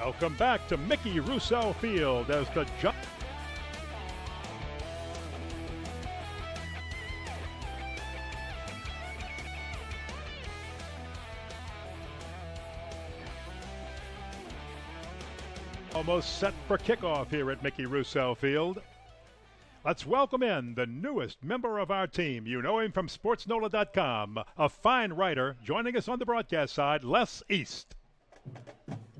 Welcome back to Mickey Rousseau Field as the almost set for kickoff here at Mickey Rousseau Field. Let's welcome in the newest member of our team. You know him from SportsNOLA.com, a fine writer joining us on the broadcast side, Les East.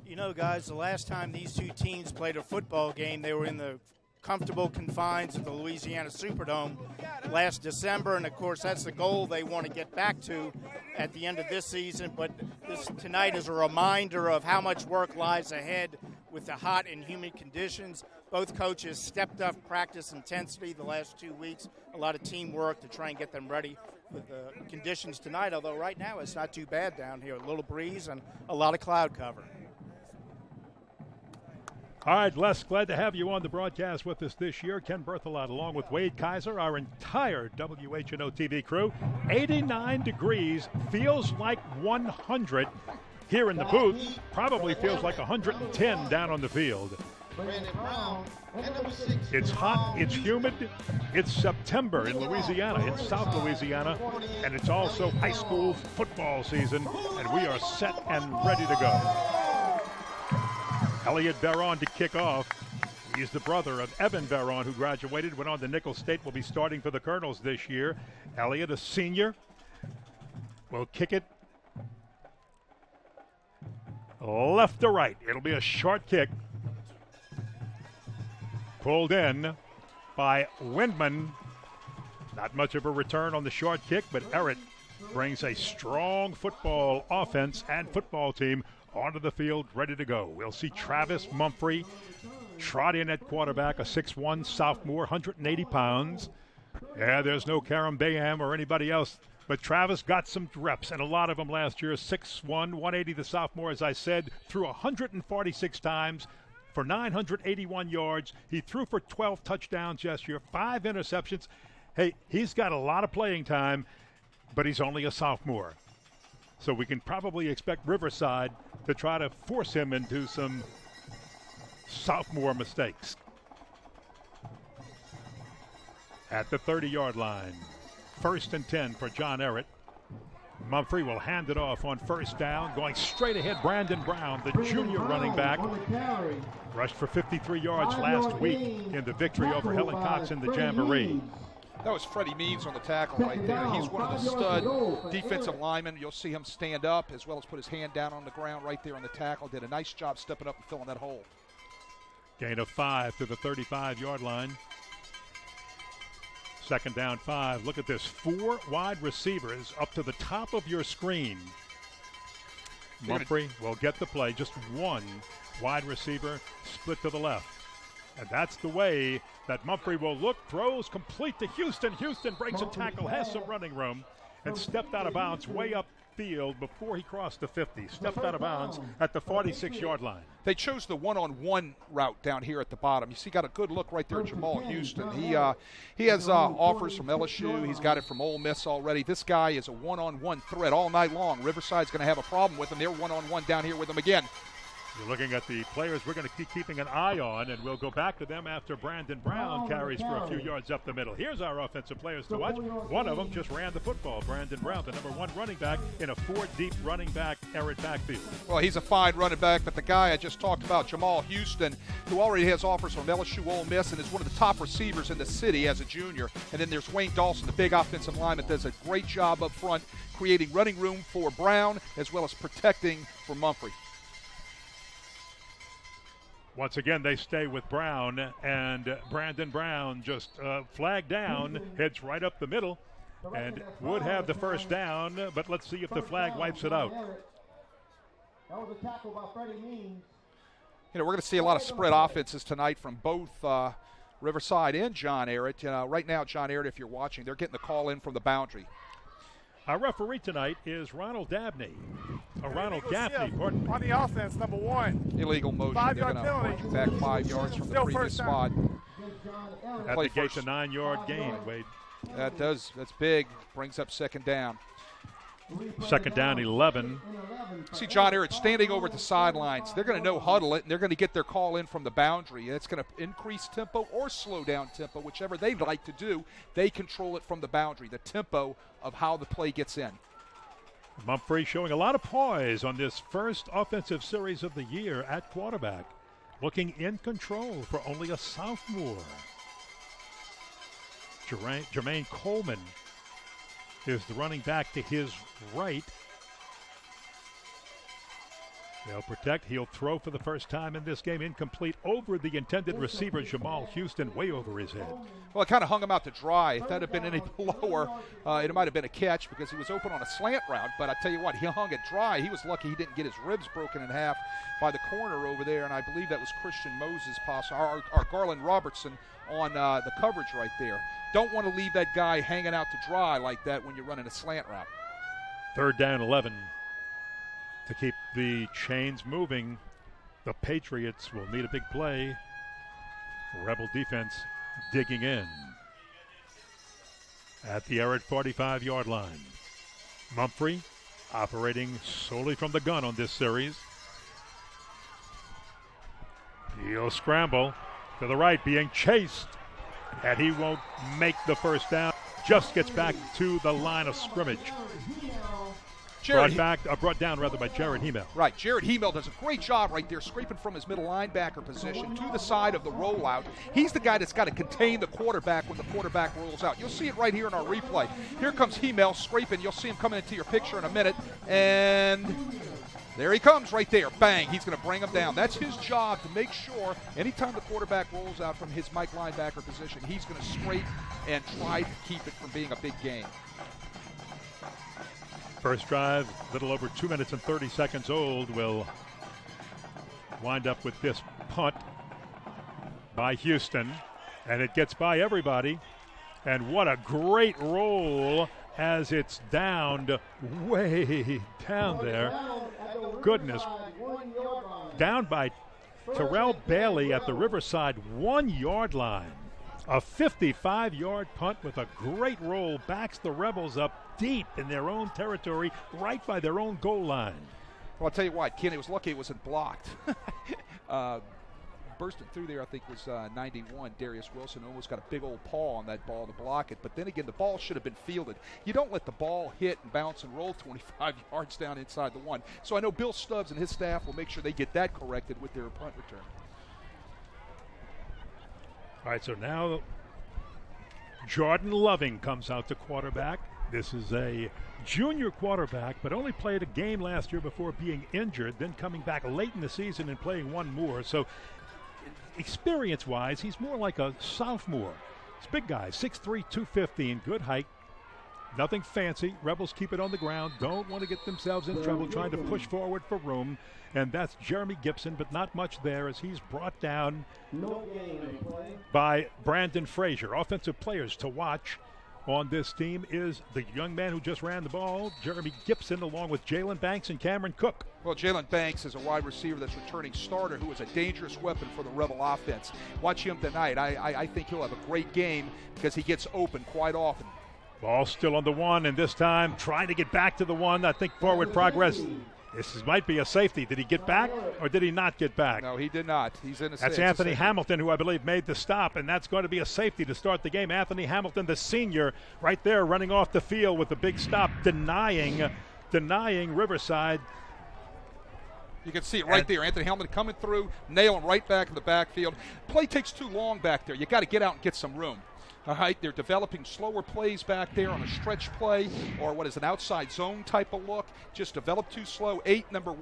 You know, guys, the last time these two teams played a football game, they were in the comfortable confines of the Louisiana Superdome last December, and of course that's the goal they want to get back to at the end of this season. But this tonight is a reminder of how much work lies ahead with the hot and humid conditions. Both coaches stepped up practice intensity the last 2 weeks, a lot of teamwork to try and get them ready for the conditions tonight, although right now it's not too bad down here, a little breeze and a lot of cloud cover. All right, Les, glad to have you on the broadcast with us this year. Ken Berthelot along with Wade Kaiser, our entire WHNO TV crew. 89 degrees, feels like 100 here in the booth. Probably feels like 110 down on the field. It's hot, it's humid, it's September in Louisiana, in South Louisiana, and it's also high school football season, and we are set and ready to go. Elliot Veron to kick off. He's the brother of Evan Veron, who graduated, went on to Nicholls State, will be starting for the Colonels this year. Elliot, a senior, will kick it left to right. It'll be a short kick. Pulled in by Windman. Not much of a return on the short kick, but Ehret brings a strong football offense and football team onto the field, ready to go. We'll see Travis Mumphrey trot in at quarterback, a 6'1 sophomore, 180 pounds. Yeah, there's no Karam Bayham or anybody else, but Travis got some reps, and a lot of them last year. 6'1", 180 the sophomore, as I said, threw 146 times for 981 yards. He threw for 12 touchdowns last year, 5 interceptions. Hey, he's got a lot of playing time, but he's only a sophomore. So we can probably expect Riverside to try to force him into some sophomore mistakes. At the 30-yard line, 1st and 10 for John Ehret. Mumphrey will hand it off on first down. Going straight ahead, Brandon Brown, the junior running back. Rushed for 53 yards last week in the victory over Helen Cox in the Jamboree. That was Freddie Means on the tackle right there. He's one of the stud defensive linemen. You'll see him stand up as well as put his hand down on the ground right there on the tackle. Did a nice job stepping up and filling that hole. Gain of 5 to the 35-yard line. 2nd down 5. Look at this. 4 wide receivers up to the top of your screen. Mumphrey will get the play. Just 1 wide receiver split to the left. And that's the way that Mumphrey will look. Throws complete to Houston. Houston breaks a tackle, has some running room, and stepped out of bounds way upfield before he crossed the 50. Stepped out of bounds at the 46-yard line. They chose the one-on-one route down here at the bottom. You see, got a good look right there at Jamal Houston. He has offers from LSU. He's got it from Ole Miss already. This guy is a one-on-one threat all night long. Riverside's going to have a problem with him. They're one-on-one down here with him again. You're looking at the players we're going to keep keeping an eye on, and we'll go back to them after Brandon Brown carries for a few yards up the middle. Here's our offensive players to watch. One of them just ran the football. Brandon Brown, the number 1 running back in a 4-deep running back Ehret backfield. Well, he's a fine running back, but the guy I just talked about, Jamal Houston, who already has offers from LSU, Ole Miss, and is one of the top receivers in the city as a junior. And then there's Wayne Dawson, the big offensive lineman, that does a great job up front, creating running room for Brown as well as protecting for Mumphrey. Once again, they stay with Brown, and Brandon Brown just flagged down, heads right up the middle, and would have the first down, but let's see if the flag wipes it out. That was a tackle by Freddie Means. You know, we're going to see a lot of spread offenses tonight from both Riverside and John Ehret. Right now, John Ehret, if you're watching, they're getting the call in from the boundary. Our referee tonight is Ronald Dabney. Ronald Gaffney, pardon me. On the offense, number 1. Illegal motion. 5-yard penalty. You back 5 yards from the previous spot. That negates a 9-yard gain, Wade. That's big. Brings up 2nd down. Second down, 11. See John Ehret standing over at the sidelines. They're going to no huddle it, and they're going to get their call in from the boundary. It's going to increase tempo or slow down tempo, whichever they'd like to do. They control it from the boundary, the tempo of how the play gets in. Mumphrey showing a lot of poise on this first offensive series of the year at quarterback. Looking in control for only a sophomore. Jermaine Coleman is the running back to his right. They'll protect. He'll throw for the first time in this game. Incomplete over the intended receiver, Jamal Houston, way over his head. Well, it kind of hung him out to dry. If that had been any lower, it might have been a catch because he was open on a slant route. But I tell you what, he hung it dry. He was lucky he didn't get his ribs broken in half by the corner over there. And I believe that was Christian Moses, our Garland Robertson on the coverage right there. Don't want to leave that guy hanging out to dry like that when you're running a slant route. Third down, 11. To keep the chains moving, the Patriots will need a big play. Rebel defense digging in at the Ehret 45-yard line. Mumphrey operating solely from the gun on this series. He'll scramble to the right, being chased, and he won't make the first down. Just gets back to the line of scrimmage. Brought down by Jared Hemel. Right, Jared Hemel does a great job right there, scraping from his middle linebacker position to the side of the rollout. He's the guy that's got to contain the quarterback when the quarterback rolls out. You'll see it right here in our replay. Here comes Hemel scraping. You'll see him coming into your picture in a minute, and there he comes right there. Bang, he's going to bring him down. That's his job, to make sure anytime the quarterback rolls out from his Mike linebacker position, he's going to scrape and try to keep it from being a big gain. First drive, a little over 2 minutes and 30 seconds old, will wind up with this punt by Houston, and it gets by everybody. And what a great roll as it's downed way down there. Goodness. Down by Terrell Bailey at the Riverside 1-yard line. A 55-yard punt with a great roll backs the Rebels up deep in their own territory, right by their own goal line. Well, I'll tell you what, Ken, it was lucky it wasn't blocked. Bursting through there, I think, was 91. Darius Wilson almost got a big old paw on that ball to block it. But then again, the ball should have been fielded. You don't let the ball hit and bounce and roll 25 yards down inside the one. So I know Bill Stubbs and his staff will make sure they get that corrected with their punt return. All right, so now Jordan Loving comes out to quarterback. This is a junior quarterback, but only played a game last year before being injured, then coming back late in the season and playing one more. So experience-wise, he's more like a sophomore. He's a big guy, 6'3", 250, and good height. Nothing fancy. Rebels keep it on the ground. Don't want to get themselves in trouble trying to push forward for room. And that's Jeremy Gibson, but not much there as he's brought down by Brandon Frazier. Offensive players to watch on this team is the young man who just ran the ball, Jeremy Gibson, along with Jalen Banks and Cameron Cook. Well, Jalen Banks is a wide receiver that's returning starter who is a dangerous weapon for the Rebel offense. Watch him tonight. I think he'll have a great game because he gets open quite often. Ball still on the one, and this time trying to get back to the one. I think forward progress. This might be a safety. Did he get back or did he not get back? No, he did not. He's in a That's Anthony Hamilton, who I believe made the stop, and that's going to be a safety to start the game. Anthony Hamilton, the senior, right there running off the field with the big stop, denying Riverside. You can see it right there. Anthony Hamilton coming through, nail him right back in the backfield. Play takes too long back there. You got to get out and get some room. All right, they're developing slower plays back there on a stretch play or what is an outside zone type of look. Just develop too slow. 8 number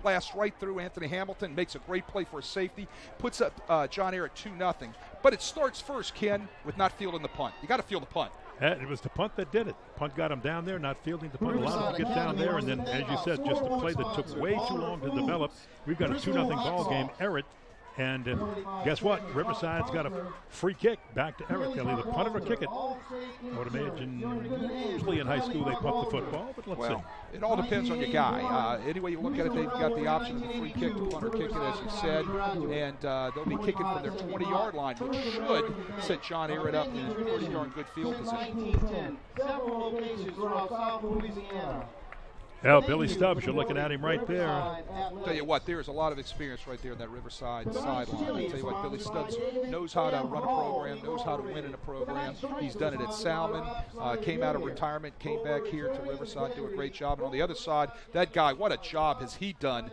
blasts right through Anthony Hamilton, makes a great play for a safety, puts up John Ehret 2-0. But it starts first, Ken, with not fielding the punt. You got to field the punt. It was the punt that did it. Punt got him down there, not fielding the punt. Allowed him to get down there, and then, as you said, just a play that took way too long to develop. We've got a 2-0 ball game. Ehret. And guess what? Riverside's got a free kick back to Ehret. They'll either punt it or kick it. I would imagine usually in high school they punt the football, but let's see. It all depends on your guy. Any way you look at it, they've got the option of the free kick to punt or kick it, as you said. And they'll be kicking from their 20-yard line, which should set John Ehret up in a pretty darn good field position. Several locations throughout South Louisiana. Well, Billy Stubbs, you're looking at him right there. I'll tell you what, there's a lot of experience right there in that Riverside sideline. I'll tell you what, Billy Stubbs knows how to run a program, knows how to win in a program. He's done it at Salmon, came out of retirement, came back here to Riverside, do a great job. And on the other side, that guy, what a job has he done.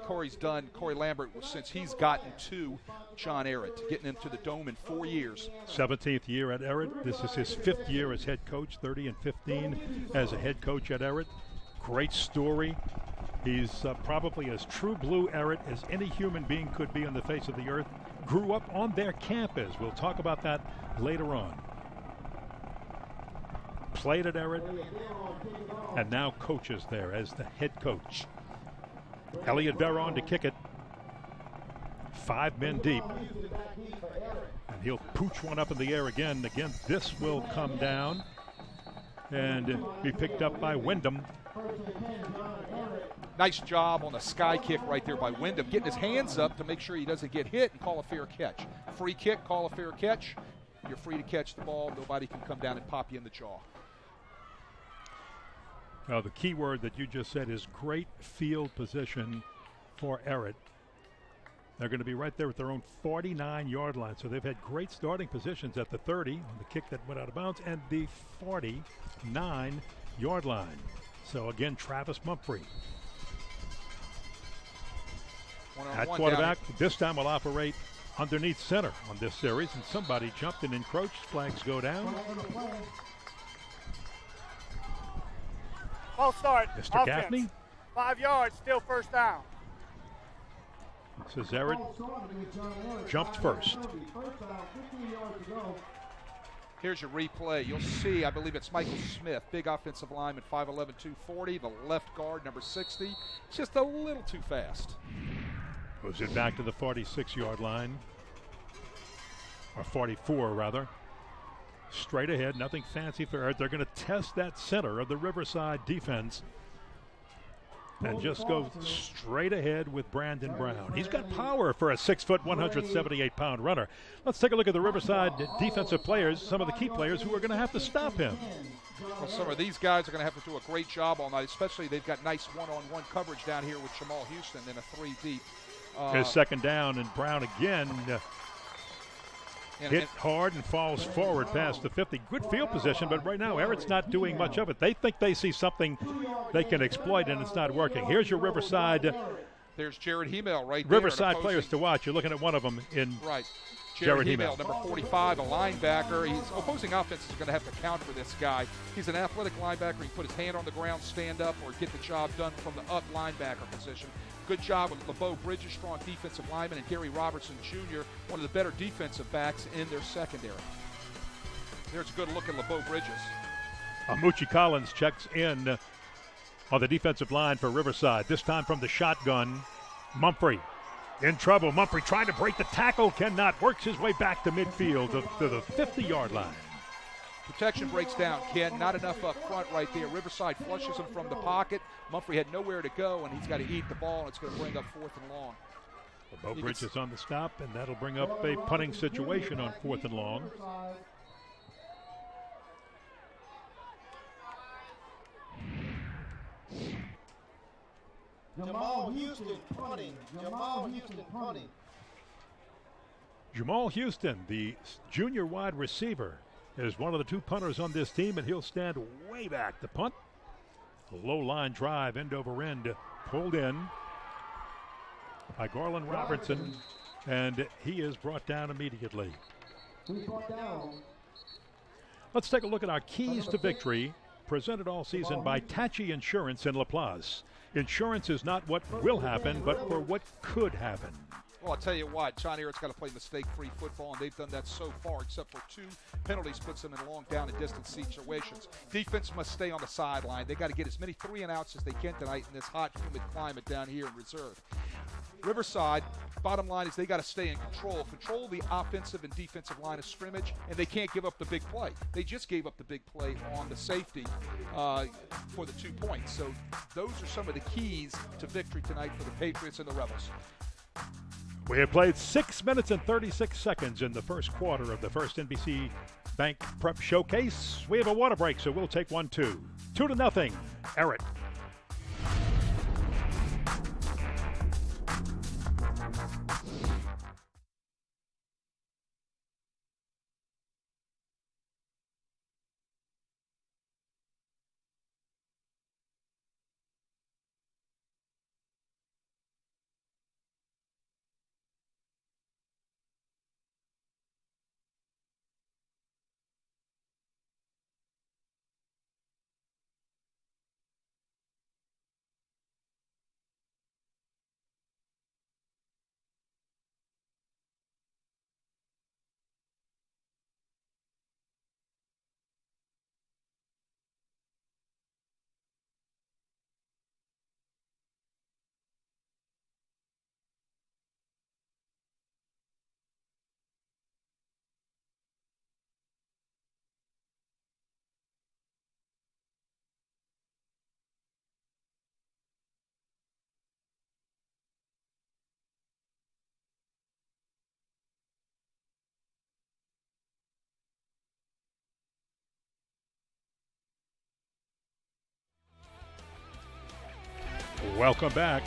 Corey Lambert, since he's gotten to John Ehret, getting into the Dome in 4 years. 17th year at Ehret. This is his 5th year as head coach, 30 and 15 as a head coach at Ehret. Great story. He's probably as true blue Ehret as any human being could be on the face of the earth. Grew up on their campus. We'll talk about that later on. Played at Ehret and now coaches there as the head coach. Elliot Veron to kick it. 5 men deep. And he'll pooch one up in the air again. Again, this will come down and be picked up by Wyndham. Nice job on the sky kick right there by Wyndham, getting his hands up to make sure he doesn't get hit and call a fair catch. Free kick, call a fair catch. You're free to catch the ball. Nobody can come down and pop you in the jaw. Now, the key word that you just said is great field position for Ehret. They're going to be right there at their own 49-yard line. So they've had great starting positions at the 30 on the kick that went out of bounds and the 49-yard line. So again, Travis Mumphrey at quarterback. This time will operate underneath center on this series, and somebody jumped and encroached. Flags go down. False start. Mr. Offense. Gaffney. 5 yards, still first down. This is Ehret. Jumped first. Here's your replay. You'll see, I believe it's Michael Smith, big offensive lineman, 5'11", 240, the left guard, number 60. Just a little too fast. Goes it back to the 46-yard line. Or 44, rather. Straight ahead, nothing fancy for Ehret. They're going to test that center of the Riverside defense and just go straight ahead with Brandon Brown. He's got power for a 6', 178-pound runner. Let's take a look at the Riverside defensive players, some of the key players who are going to have to stop him. Well, some of these guys are going to have to do a great job all night, especially they've got nice one-on-one coverage down here with Jamal Houston in a 3 deep. His second down, and Brown again hit hard and falls forward past the 50. Good field position, but right now Ehret's not doing much of it. They think they see something they can exploit, and it's not working. Here's your Riverside. There's Jared Hemel right there. Riverside players to watch. You're looking at one of them in Jared Hemel, number 45, a linebacker. His opposing offenses are going to have to count for this guy. He's an athletic linebacker. He can put his hand on the ground, stand up, or get the job done from the up linebacker position. Good job with LeBeau Bridges, strong defensive lineman, and Gary Robertson Jr., one of the better defensive backs in their secondary. There's a good look at LeBeau Bridges. Amuchi Collins checks in on the defensive line for Riverside, this time from the shotgun. Mumphrey in trouble. Mumphrey trying to break the tackle, cannot. Works his way back to midfield to the 50-yard line. Protection breaks down, Ken. Not enough up front right there. Riverside flushes him from the pocket. Mumphrey had nowhere to go, and he's got to eat the ball, and it's going to bring up 4th and long. LeBeau Bridges on the stop, and that'll bring up a punting situation on 4th and long. Jamal Houston punting. Jamal Houston punting. Jamal Houston, the junior wide receiver, is one of the 2 punters on this team, and he'll stand way back to punt. A low line drive, end over end, pulled in by Garland Robertson, and he is brought down immediately. Let's take a look at our keys to victory, presented all season by Tachi Insurance in LaPlace. Insurance is not what will happen, but for what could happen. Well, I'll tell you what, John Ehret's got to play mistake-free football, and they've done that so far, except for 2 penalties, puts them in long down and distance situations. Defense must stay on the sideline. They got to get as many 3-and-outs as they can tonight in this hot, humid climate down here in reserve. Riverside, bottom line is they got to stay in control the offensive and defensive line of scrimmage, and they can't give up the big play. They just gave up the big play on the safety for the 2 points. So those are some of the keys to victory tonight for the Patriots and the Rebels. We have played 6 minutes and 36 seconds in the first quarter of the first NBC Bank Prep Showcase. We have a water break, so we'll take one, 2. 2-0. Ehret. Welcome back.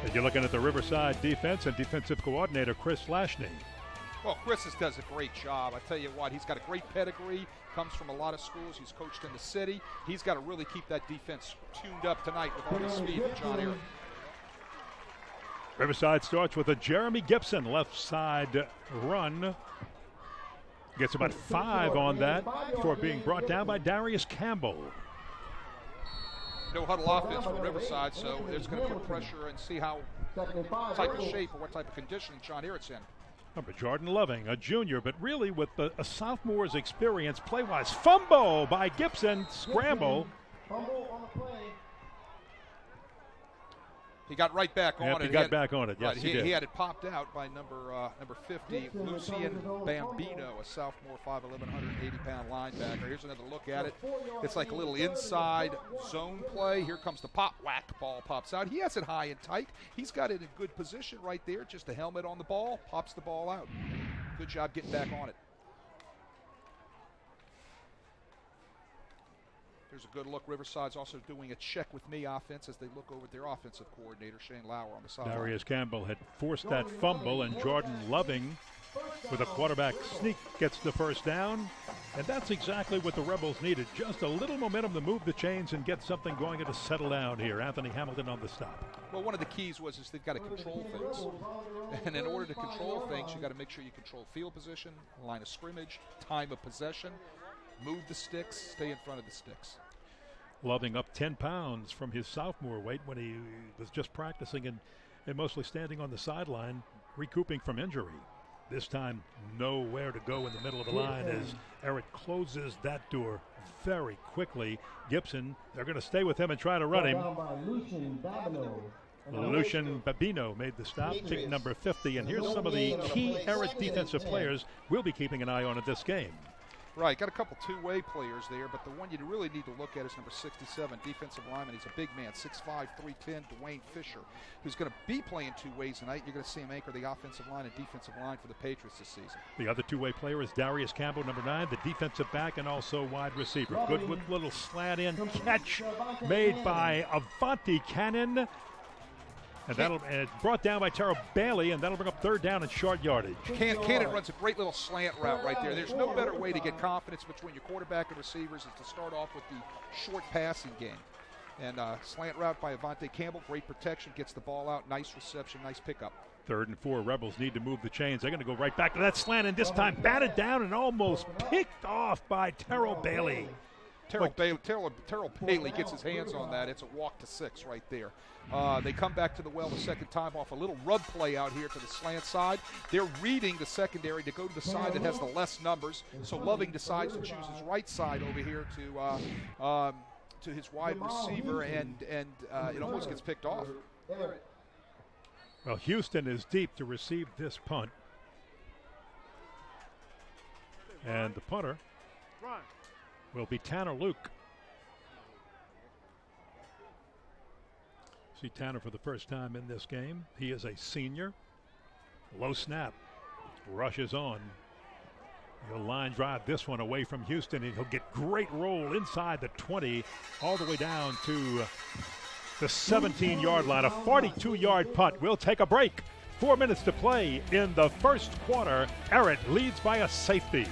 And you're looking at the Riverside defense and defensive coordinator Chris Lashney. Well, Chris does a great job. I tell you what, he's got a great pedigree, comes from a lot of schools. He's coached in the city. He's got to really keep that defense tuned up tonight with all the speed from John Ehret. Riverside starts with a Jeremy Gibson left side run. Gets about 5 on that before being brought down by Darius Campbell. No huddle offense for Riverside, so it's going to put pressure and see how type of shape or what type of conditioning John Ehret's in. Number Jordan Loving, a junior, but really with a sophomore's experience play-wise. Fumble by Gibson, scramble. Fumble on the play. He got right back on it. He got back on it, yes, right, he did. He had it popped out by number 50, Lucian Bambino, a sophomore, 5'11", 180-pound linebacker. Here's another look at it. It's like a little inside zone play. Here comes the pop, whack, ball pops out. He has it high and tight. He's got it in good position right there. Just a helmet on the ball, pops the ball out. Good job getting back on it. There's a good look. Riverside's also doing a check with me offense as they look over at their offensive coordinator, Shane Lauer, on the sideline. Darius Campbell had forced that fumble, and Jordan Loving, with a quarterback sneak, gets the first down. And that's exactly what the Rebels needed. Just a little momentum to move the chains and get something going and to settle down here. Anthony Hamilton on the stop. Well, one of the keys is they've got to control things. And in order to control things, you've got to make sure you control field position, line of scrimmage, time of possession. Move the sticks, stay in front of the sticks. Loving up 10 pounds from his sophomore weight when he was just practicing and mostly standing on the sideline, recouping from injury. This time, nowhere to go in the middle of the line as Ehret closes that door very quickly. Gibson, they're going to stay with him and try to run him. Lucian Babino made the stop, pick number 50. And here's some of the key Ehret defensive players we'll be keeping an eye on in this game. Right, got a couple two-way players there, but the one you really need to look at is number 67, defensive lineman. He's a big man, 6'5", 310, Dwayne Fisher, who's going to be playing two ways tonight. You're going to see him anchor the offensive line and defensive line for the Patriots this season. The other two-way player is Darius Campbell, number 9, the defensive back and also wide receiver. Good with little slant-in catch made by Avanti Cannon. And it's brought down by Terrell Bailey, and that'll bring up third down and short yardage. Cannon runs a great little slant route right there. There's no better way to get confidence between your quarterback and receivers is to start off with the short passing game. And slant route by Avante Campbell, great protection, gets the ball out, nice reception, nice pickup. 3rd and 4, Rebels need to move the chains. They're going to go right back to that slant, and this time batted down and almost picked off by Terrell Bailey. Terrell Bailey gets his hands on that. It's a walk to 6 right there. They come back to the well the second time off a little rub play out here to the slant side. They're reading the secondary to go to the side that has the less numbers. So Loving decides to choose his right side over here to his wide receiver, and it almost gets picked off. Well, Houston is deep to receive this punt. And the punter will be Tanner Luke. See Tanner for the first time in this game. He is a senior. Low snap. Rushes on. He'll line drive this one away from Houston, and he'll get great roll inside the 20 all the way down to the 17-yard line. A 42-yard punt. We'll take a break. 4 minutes to play in the first quarter. Ehret leads by a safety.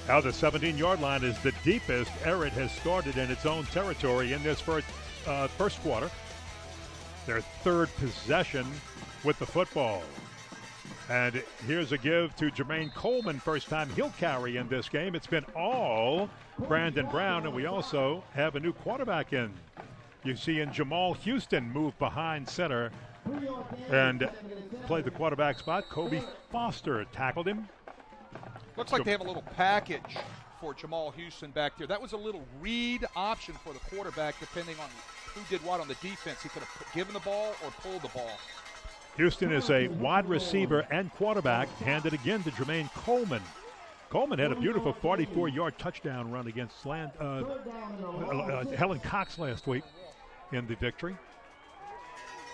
Now the 17-yard line is the deepest Ehret has started in its own territory in this first quarter. Their third possession with the football. And here's a give to Jermaine Coleman, first time he'll carry in this game. It's been all Brandon Brown, and we also have a new quarterback in. You see in Jamal Houston move behind center and play the quarterback spot. Kobe Foster tackled him. Looks like they have a little package for Jamal Houston back there. That was a little read option for the quarterback, depending on who did what on the defense. He could have given the ball or pulled the ball. Houston is a wide receiver and quarterback, handed again to Jermaine Coleman. Coleman had a beautiful 44-yard touchdown run against Helen Cox last week in the victory.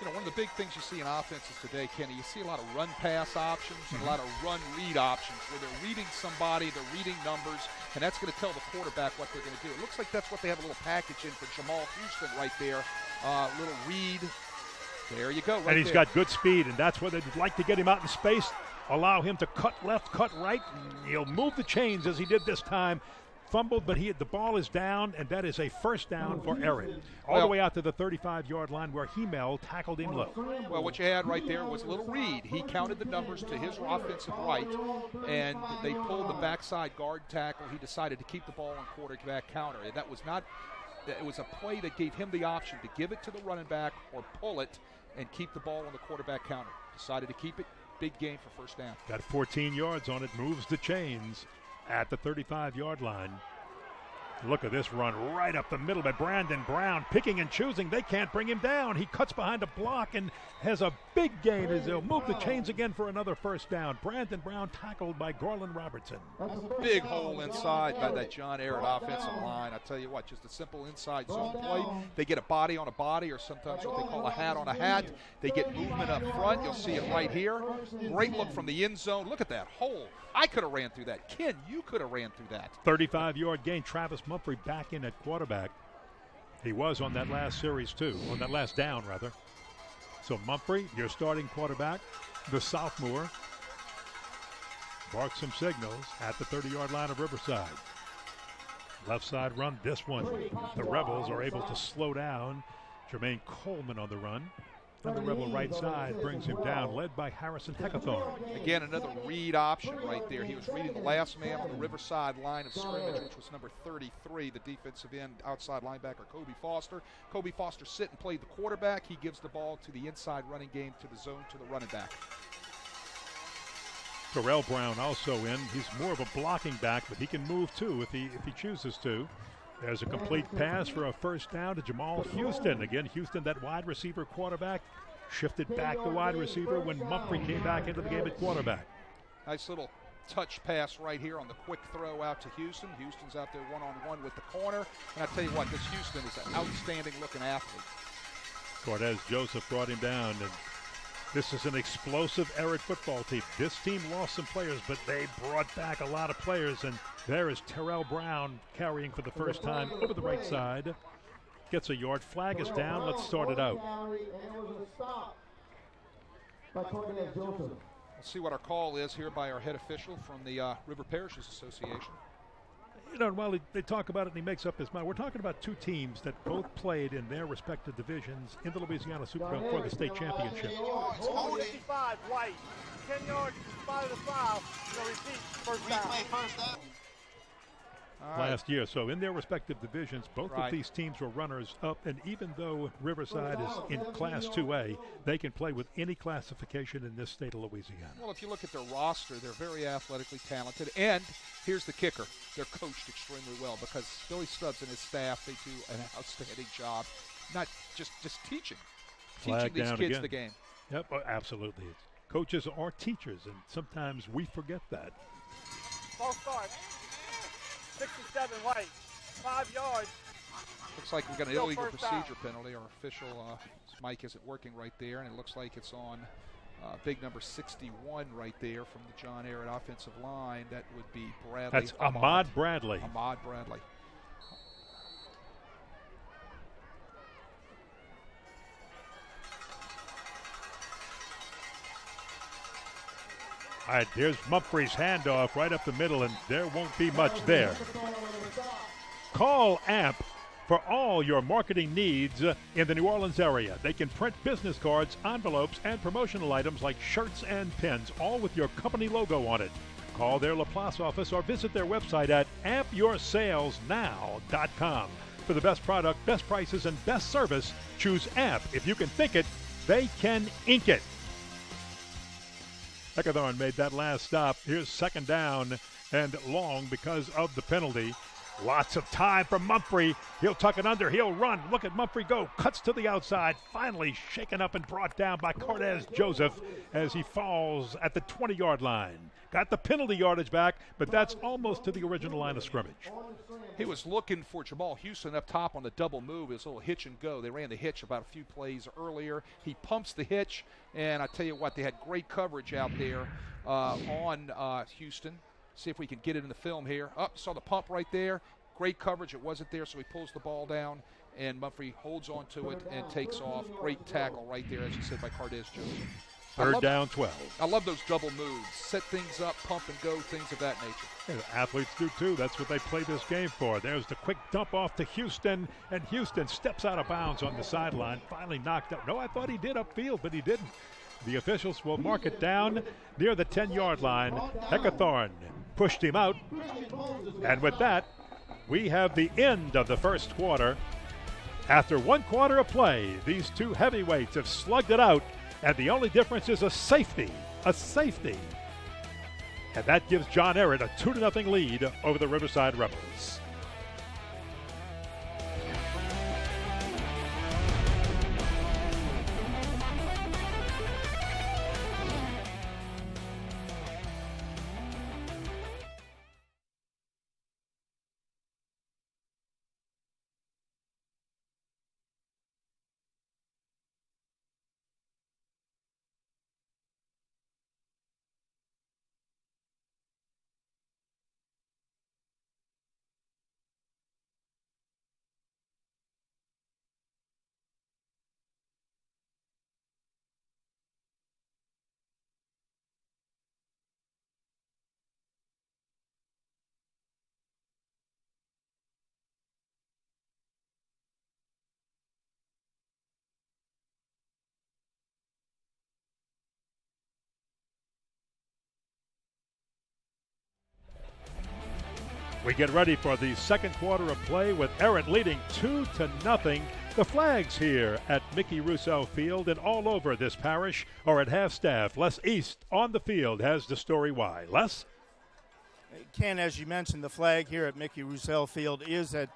You know, one of the big things you see in offenses today, Kenny, you see a lot of run-pass options and a lot of run-read options where they're reading somebody, they're reading numbers, and that's going to tell the quarterback what they're going to do. It looks like that's what they have a little package in for Jamal Houston right there, little read. There you go. Right, and he's got good speed, and that's where they'd like to get him out in space, allow him to cut left, cut right. He'll move the chains as he did this time. Fumbled, but the ball is down, and that is a first down for Ehret. All the way out to the 35-yard line where Hemel tackled him low. Well, what you had right there was a little read. He counted the numbers to his offensive right, and they pulled the backside guard tackle. He decided to keep the ball on quarterback counter. And that was not – it was a play that gave him the option to give it to the running back or pull it and keep the ball on the quarterback counter. Decided to keep it. Big game for first down. Got 14 yards on it, moves the chains at the 35-yard line. Look at this run right up the middle by Brandon Brown, picking and choosing. They can't bring him down. He cuts behind a block and has a big gain as he'll move the chains again for another first down. Brandon Brown tackled by Garland Robertson. Big hole inside by that John Ehret offensive line. I tell you what, just a simple inside zone play. They get a body on a body, or sometimes what they call a hat on a hat. They get movement up front. You'll see it right here. Great look from the end zone. Look at that hole. I could have ran through that. Ken, you could have ran through that. 35-yard gain. Travis Mumphrey back in at quarterback. He was on that last series too, on that last down rather. So Mumphrey, your starting quarterback, the sophomore, barks some signals at the 30-yard line of Riverside. Left side run, this one. The Rebels are able to slow down Jermaine Coleman on the run. And the Rebel right side brings him down, led by Harrison Heckathorn. Again, another read option right there. He was reading the last man on the Riverside line of scrimmage, which was number 33, the defensive end outside linebacker, Kobe Foster. Kobe Foster sit and play the quarterback. He gives the ball to the inside running game to the zone to the running back. Terrell Brown also in. He's more of a blocking back, but he can move too if he chooses to. There's a complete pass for a first down to Jamal Houston. Again, Houston, that wide receiver quarterback, shifted back to wide receiver when Mumphrey came back into the game at quarterback. Nice little touch pass right here on the quick throw out to Houston. Houston's out there one-on-one with the corner. And I tell you what, this Houston is an outstanding-looking athlete. Cortez Joseph brought him down, and this is an explosive Ehret football team. This team lost some players, but they brought back a lot of players, and there is Terrell Brown carrying for the first time over the right side. Gets a yard. Flag is down. Let's start it out. Let's see what our call is here by our head official from the River Parishes Association. You know, while they talk about it and he makes up his mind, we're talking about two teams that both played in their respective divisions in the Louisiana Superdome for the state championship. 55 white, 10 yards to the spot of the foul. So repeat, first down. Last year. So in their respective divisions, both of these teams were runners up, and even though Riverside is in Class 2A, they can play with any classification in this state of Louisiana. Well, if you look at their roster, they're very athletically talented, and here's the kicker. They're coached extremely well because Billy Stubbs and his staff, they do an outstanding job, not just teaching these kids again. the game. Yep, absolutely. Coaches are teachers, and sometimes we forget that. False start. 67 white, 5 yards. Looks like we got an illegal procedure penalty. Our official, his mic isn't working right there, and it looks like it's on big number 61 right there from the John Ehret offensive line. That would be Bradley. That's Ahmad Bradley. Ahmad Bradley. All right, there's Mumphrey's handoff right up the middle, and there won't be much there. Call AMP for all your marketing needs in the New Orleans area. They can print business cards, envelopes, and promotional items like shirts and pins, all with your company logo on it. Call their LaPlace office or visit their website at ampyoursalesnow.com. For the best product, best prices, and best service, choose AMP. If you can think it, they can ink it. Heckathorn made that last stop. Here's second down and long because of the penalty. Lots of time for Mumphrey. He'll tuck it under. He'll run. Look at Mumphrey go. Cuts to the outside. Finally shaken up and brought down by Cortez Joseph as he falls at the 20-yard line. Got the penalty yardage back, but that's almost to the original line of scrimmage. He was looking for Jamal Houston up top on the double move, his little hitch and go. They ran the hitch about a few plays earlier. He pumps the hitch, and I tell you what, they had great coverage out there on Houston. See if we can get it in the film here. Saw the pump right there. Great coverage. It wasn't there, so he pulls the ball down, and Mumphrey holds on to it and takes off. Great tackle right there, as you said, by Cortez Joseph. Third down, 12. I love those double moves. Set things up, pump and go, things of that nature. Yeah, athletes do too. That's what they play this game for. There's the quick dump off to Houston, and Houston steps out of bounds on the sideline. Finally knocked out. No, I thought he did upfield, but he didn't. The officials will mark it down near the 10-yard line. Heckathorn pushed him out. And with that, we have the end of the first quarter. After 1 quarter of play, these two heavyweights have slugged it out. And the only difference is a safety. A safety. And that gives John Ehret a 2-0 lead over the Riverside Rebels. We get ready for the second quarter of play with Ehret leading 2-0. The flags here at Mickey Rousseau Field and all over this parish are at half-staff. Les East on the field has the story why. Les? Ken, as you mentioned, the flag here at Mickey Rousseau Field is at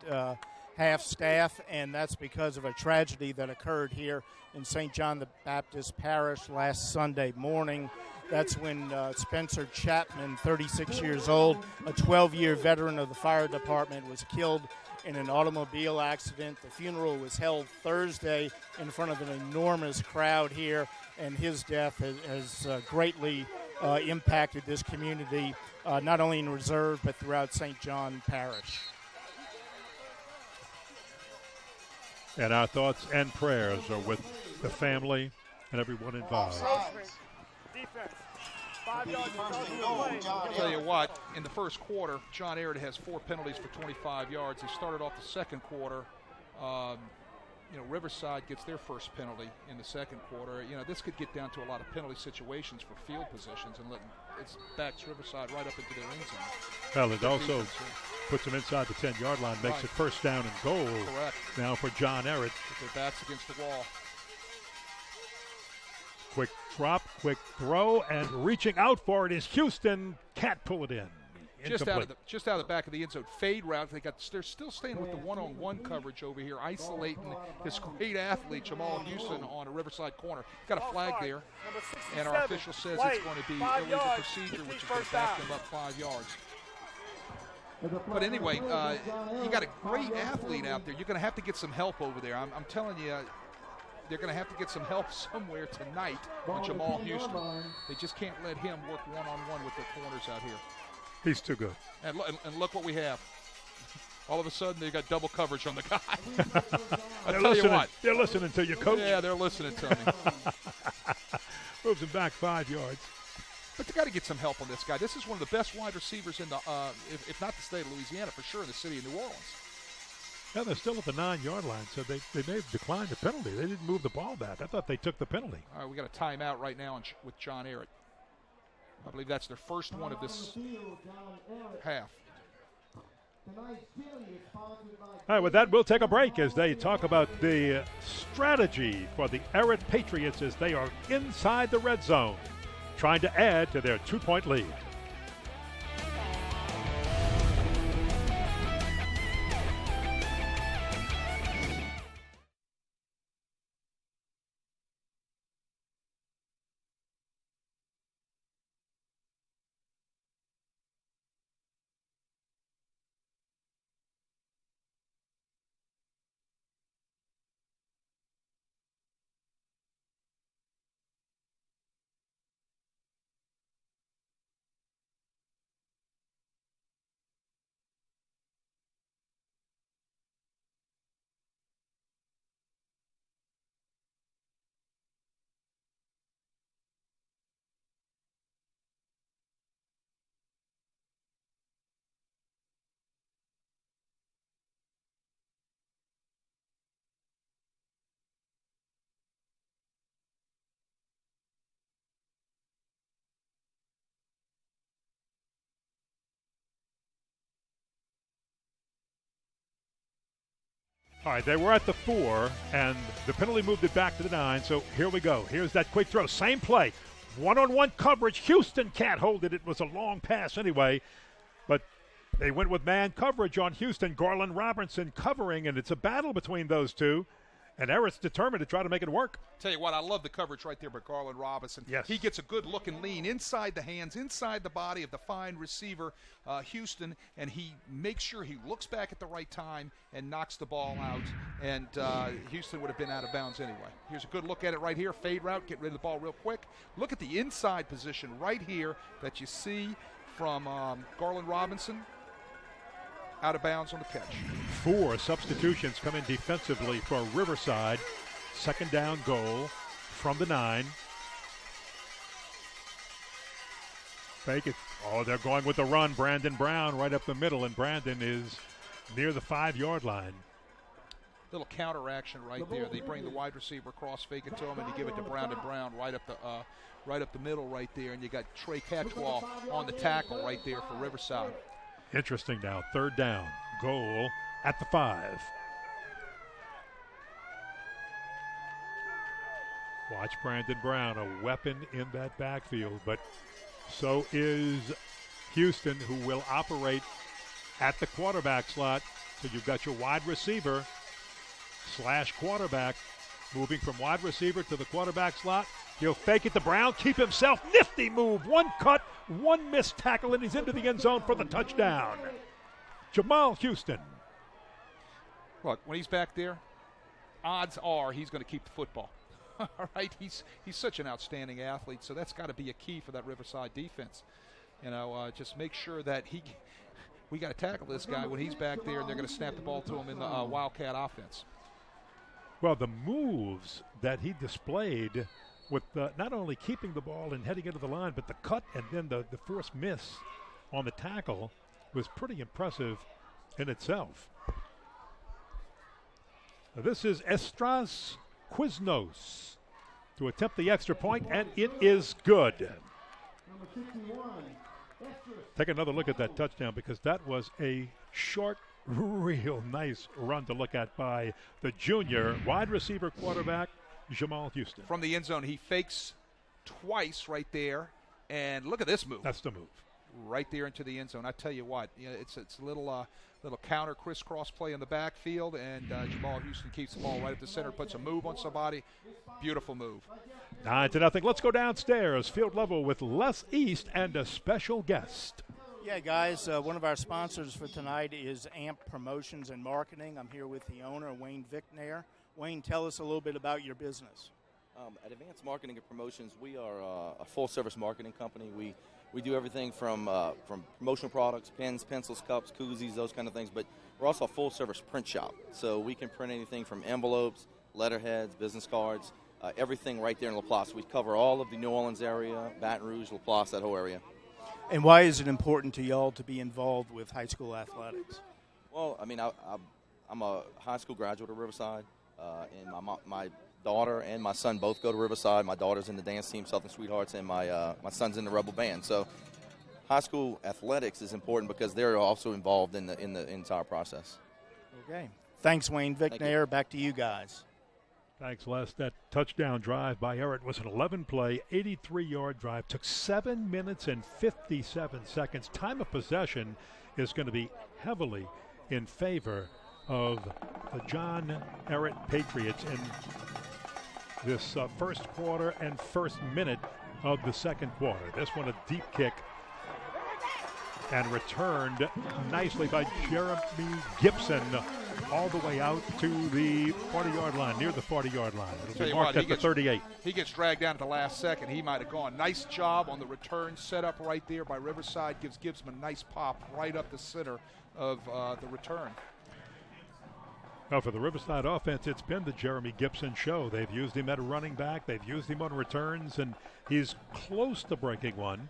half-staff, and that's because of a tragedy that occurred here in St. John the Baptist Parish last Sunday morning. That's when Spencer Chapman, 36 years old, a 12-year veteran of the fire department, was killed in an automobile accident. The funeral was held Thursday in front of an enormous crowd here, and his death has greatly impacted this community, not only in Reserve but throughout St. John Parish. And our thoughts and prayers are with the family and everyone involved. Defense. 5 yards play. I'll tell you what, in the first quarter, John Ehret has 4 penalties for 25 yards. He started off the second quarter Riverside gets their first penalty in the second quarter. This could get down to a lot of penalty situations for field positions, and it backs Riverside right up into their end zone. Well, it also puts them inside the 10-yard line, makes it first down and goal. Correct. Now for John Ehret. With their backs against the wall. Quick drop, quick throw, and reaching out for it is Houston. Can't pull it in. Just out of the back of the end zone. Fade route. They're still staying with the one-on-one coverage over here, isolating this great athlete, Jamal Houston, on a Riverside corner. Got a flag there, and our official says it's going to be illegal procedure, which is going to back them up 5 yards. But anyway, you got a great athlete out there. You're going to have to get some help over there. I'm telling you, they're going to have to get some help somewhere tonight on Jamal Houston. They just can't let him work one-on-one with their corners out here. He's too good. And look what we have. All of a sudden, they got double coverage on the guy. I'll tell you what. They're listening to you, Coach. Yeah, they're listening to me. Moves him back 5 yards. But they got to get some help on this guy. This is one of the best wide receivers in the, if not the state of Louisiana, for sure in the city of New Orleans. Yeah, they're still at the 9-yard line, so they may have declined the penalty. They didn't move the ball back. I thought they took the penalty. All right, we got a timeout right now with John Ehret. I believe that's their first one of this half. All right, with that, we'll take a break as they talk about the strategy for the Ehret Patriots as they are inside the red zone, trying to add to their 2-point lead. All right, they were at the 4, and the penalty moved it back to the 9, so here we go. Here's that quick throw. Same play. One-on-one coverage. Houston can't hold it. It was a long pass anyway, but they went with man coverage on Houston. Garland Robinson covering, and it's a battle between those two, and Ehret's determined to try to make it work. Tell you what, I love the coverage right there by Garland Robinson. Yes. He gets a good look and lean inside the hands, inside the body of the fine receiver, Houston, and he makes sure he looks back at the right time and knocks the ball out, and Houston would have been out of bounds anyway. Here's a good look at it right here. Fade route, get rid of the ball real quick. Look at the inside position right here that you see from Garland Robinson. Out of bounds on the catch. 4 substitutions come in defensively for Riverside. Second down goal from the 9. Fake it. Oh, they're going with the run. Brandon Brown right up the middle, and Brandon is near the 5-yard line. Little counter action right there. They bring the wide receiver across, fake it to him, and you give it to Brandon Brown right up the middle right there, and you got Trey Catchwall on the tackle right there for Riverside. Interesting now. Third down. Goal at the 5. Watch Brandon Brown, a weapon in that backfield, but so is Houston, who will operate at the quarterback slot. So you've got your wide receiver / quarterback moving from wide receiver to the quarterback slot. He'll fake it to Brown, keep himself. Nifty move. One cut, one missed tackle, and he's into the end zone for the touchdown. Jamal Houston. Look, when he's back there, odds are he's going to keep the football. All right, he's such an outstanding athlete, so that's got to be a key for that Riverside defense. Just make sure that we got to tackle this guy when he's back there, and they're going to snap the ball to him in the Wildcat offense. Well, the moves that he displayed with not only keeping the ball and heading into the line, but the cut and then the forced miss on the tackle was pretty impressive in itself. This is Estras Quiznos to attempt the extra point, and it is good. Number 61, Take another look at that touchdown, because that was a short, real nice run to look at by the junior wide receiver quarterback, Jamal Houston. From the end zone, he fakes twice right there, and look at this move. That's the move. Right there into the end zone. I tell you what, it's a little counter crisscross play in the backfield, and Jamal Houston keeps the ball right at the center, puts a move on somebody. Beautiful move. 9-0. Let's go downstairs, field level, with Les East and a special guest. Yeah, guys, one of our sponsors for tonight is AMP Promotions and Marketing. I'm here with the owner, Wayne Vicknair. Wayne, tell us a little bit about your business. At Advanced Marketing and Promotions, we are a full-service marketing company. We do everything from promotional products, pens, pencils, cups, koozies, those kind of things, but we're also a full-service print shop. So we can print anything from envelopes, letterheads, business cards, everything right there in Laplace. We cover all of the New Orleans area, Baton Rouge, Laplace, that whole area. And why is it important to y'all to be involved with high school athletics? Well, I mean, I'm a high school graduate of Riverside, and my daughter and my son both go to Riverside. My daughter's in the dance team, Southern Sweethearts, and my son's in the Rebel Band. So high school athletics is important because they're also involved in the entire process. Okay. Thanks, Wayne Vicknair. Thank Back to you guys. Thanks, Les. That touchdown drive by Ehret was an 11-play, 83-yard drive. Took 7 minutes and 57 seconds. Time of possession is going to be heavily in favor of the John Ehret Patriots in this first quarter and first minute of the second quarter. This one a deep kick and returned nicely by Jeremy Gibson all the way out to the 40-yard line, near the 40-yard line. It'll be marked at the 38. He gets dragged down at the last second. He might have gone. Nice job on the return, set up right there by Riverside. Gives Gibson a nice pop right up the center of the return. Well, for the Riverside offense, it's been the Jeremy Gibson show. They've used him at a running back. They've used him on returns, and he's close to breaking one.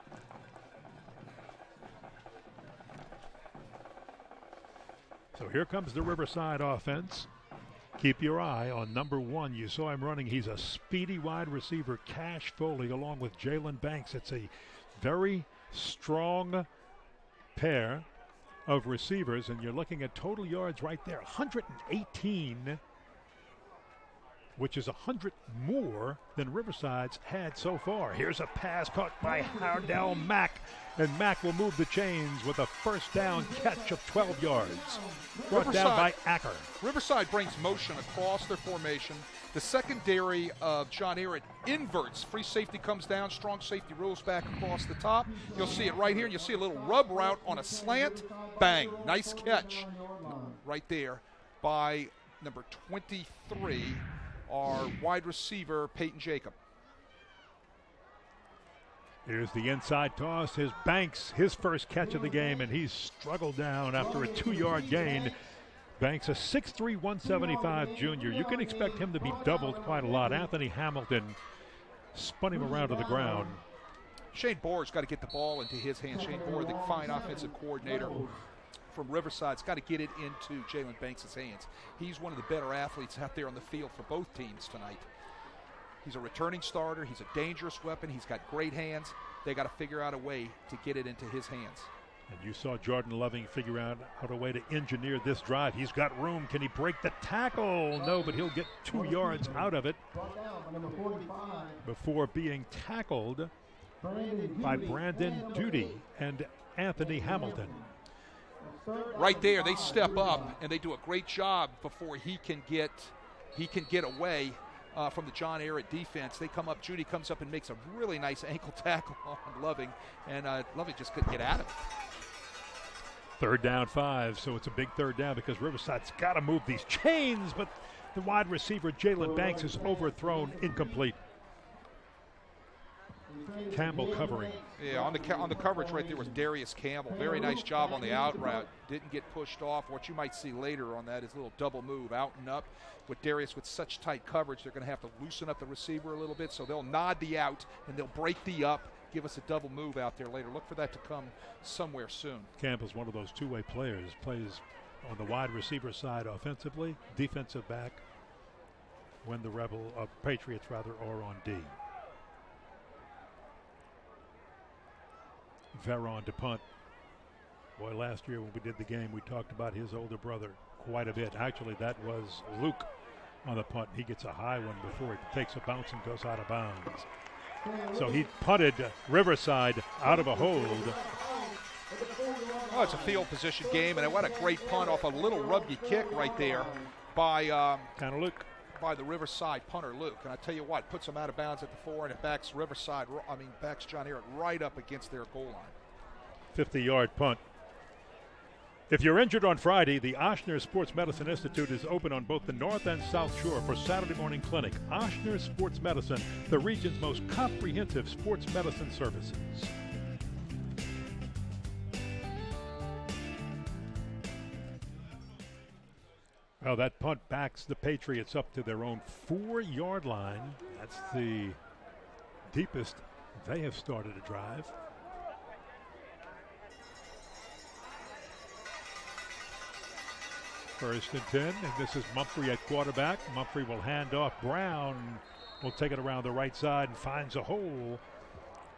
So here comes the Riverside offense. Keep your eye on number 1. You saw him running. He's a speedy wide receiver, Cash Foley, along with Jalen Banks. It's a very strong pair of receivers, and you're looking at total yards right there, 118, which is 100 more than Riverside's had so far. Here's a pass caught by Hardell Mack, and Mack will move the chains with a first down catch of 12 yards. Brought down by Acker. Riverside brings motion across their formation. The secondary of John Ehret inverts. Free safety comes down. Strong safety rolls back across the top. You'll see it right here. You'll see a little rub route on a slant. Bang. Nice catch right there by number 23, our wide receiver, Peyton Jacob. Here's the inside toss. His Banks, his first catch of the game, and he's struggled down after a 2-yard gain. Banks, a 6'3", 175 junior. You can expect him to be doubled quite a lot. Anthony Hamilton spun him around to the ground. Shane Boer's got to get the ball into his hands. Shane Boer, the fine offensive coordinator from Riverside's got to get it into Jalen Banks' hands. He's one of the better athletes out there on the field for both teams tonight. He's a returning starter. He's a dangerous weapon. He's got great hands. They got to figure out a way to get it into his hands. And you saw Jordan Loving figure out a way to engineer this drive. He's got room. Can he break the tackle? No, but he'll get 2 yards out of it before being tackled by Brandon Duty and Anthony Hamilton. Right there, they step up and they do a great job before he can get away from the John Ehret defense. They come up. Judy comes up and makes a really nice ankle tackle on Loving, and Loving just couldn't get at it. 3rd down 5, so it's a big 3rd down because Riverside's got to move these chains, but the wide receiver Jalen Banks is overthrown, incomplete. Campbell covering. Yeah, on the coverage right there was Darius Campbell. Very nice job on the out route. Didn't get pushed off. What you might see later on that is a little double move out and up. With Darius with such tight coverage, they're going to have to loosen up the receiver a little bit, so they'll nod the out and they'll break the up, give us a double move out there later. Look for that to come somewhere soon. Campbell's one of those two-way players. Plays on the wide receiver side offensively, defensive back when the Patriots are on D. Veron to punt. Boy, last year when we did the game, we talked about his older brother quite a bit. Actually, that was Luke on the punt. He gets a high one before he takes a bounce and goes out of bounds. So he punted Riverside out of a hold. Oh, it's a field position game, and what a great punt off a little rugby kick right there by kind of Luke. By the Riverside punter Luke. And I tell you what, puts him out of bounds at the 4, and it backs backs John Ehret right up against their goal line. 50-yard punt. If you're injured on Friday, the Ochsner Sports Medicine Institute is open on both the North and South Shore for Saturday morning clinic. Ochsner Sports Medicine, the region's most comprehensive sports medicine services. Well, that punt backs the Patriots up to their own 4-yard line. That's the deepest they have started a drive. First and 10, and this is Mumphrey at quarterback. Mumphrey will hand off. Brown will take it around the right side and finds a hole.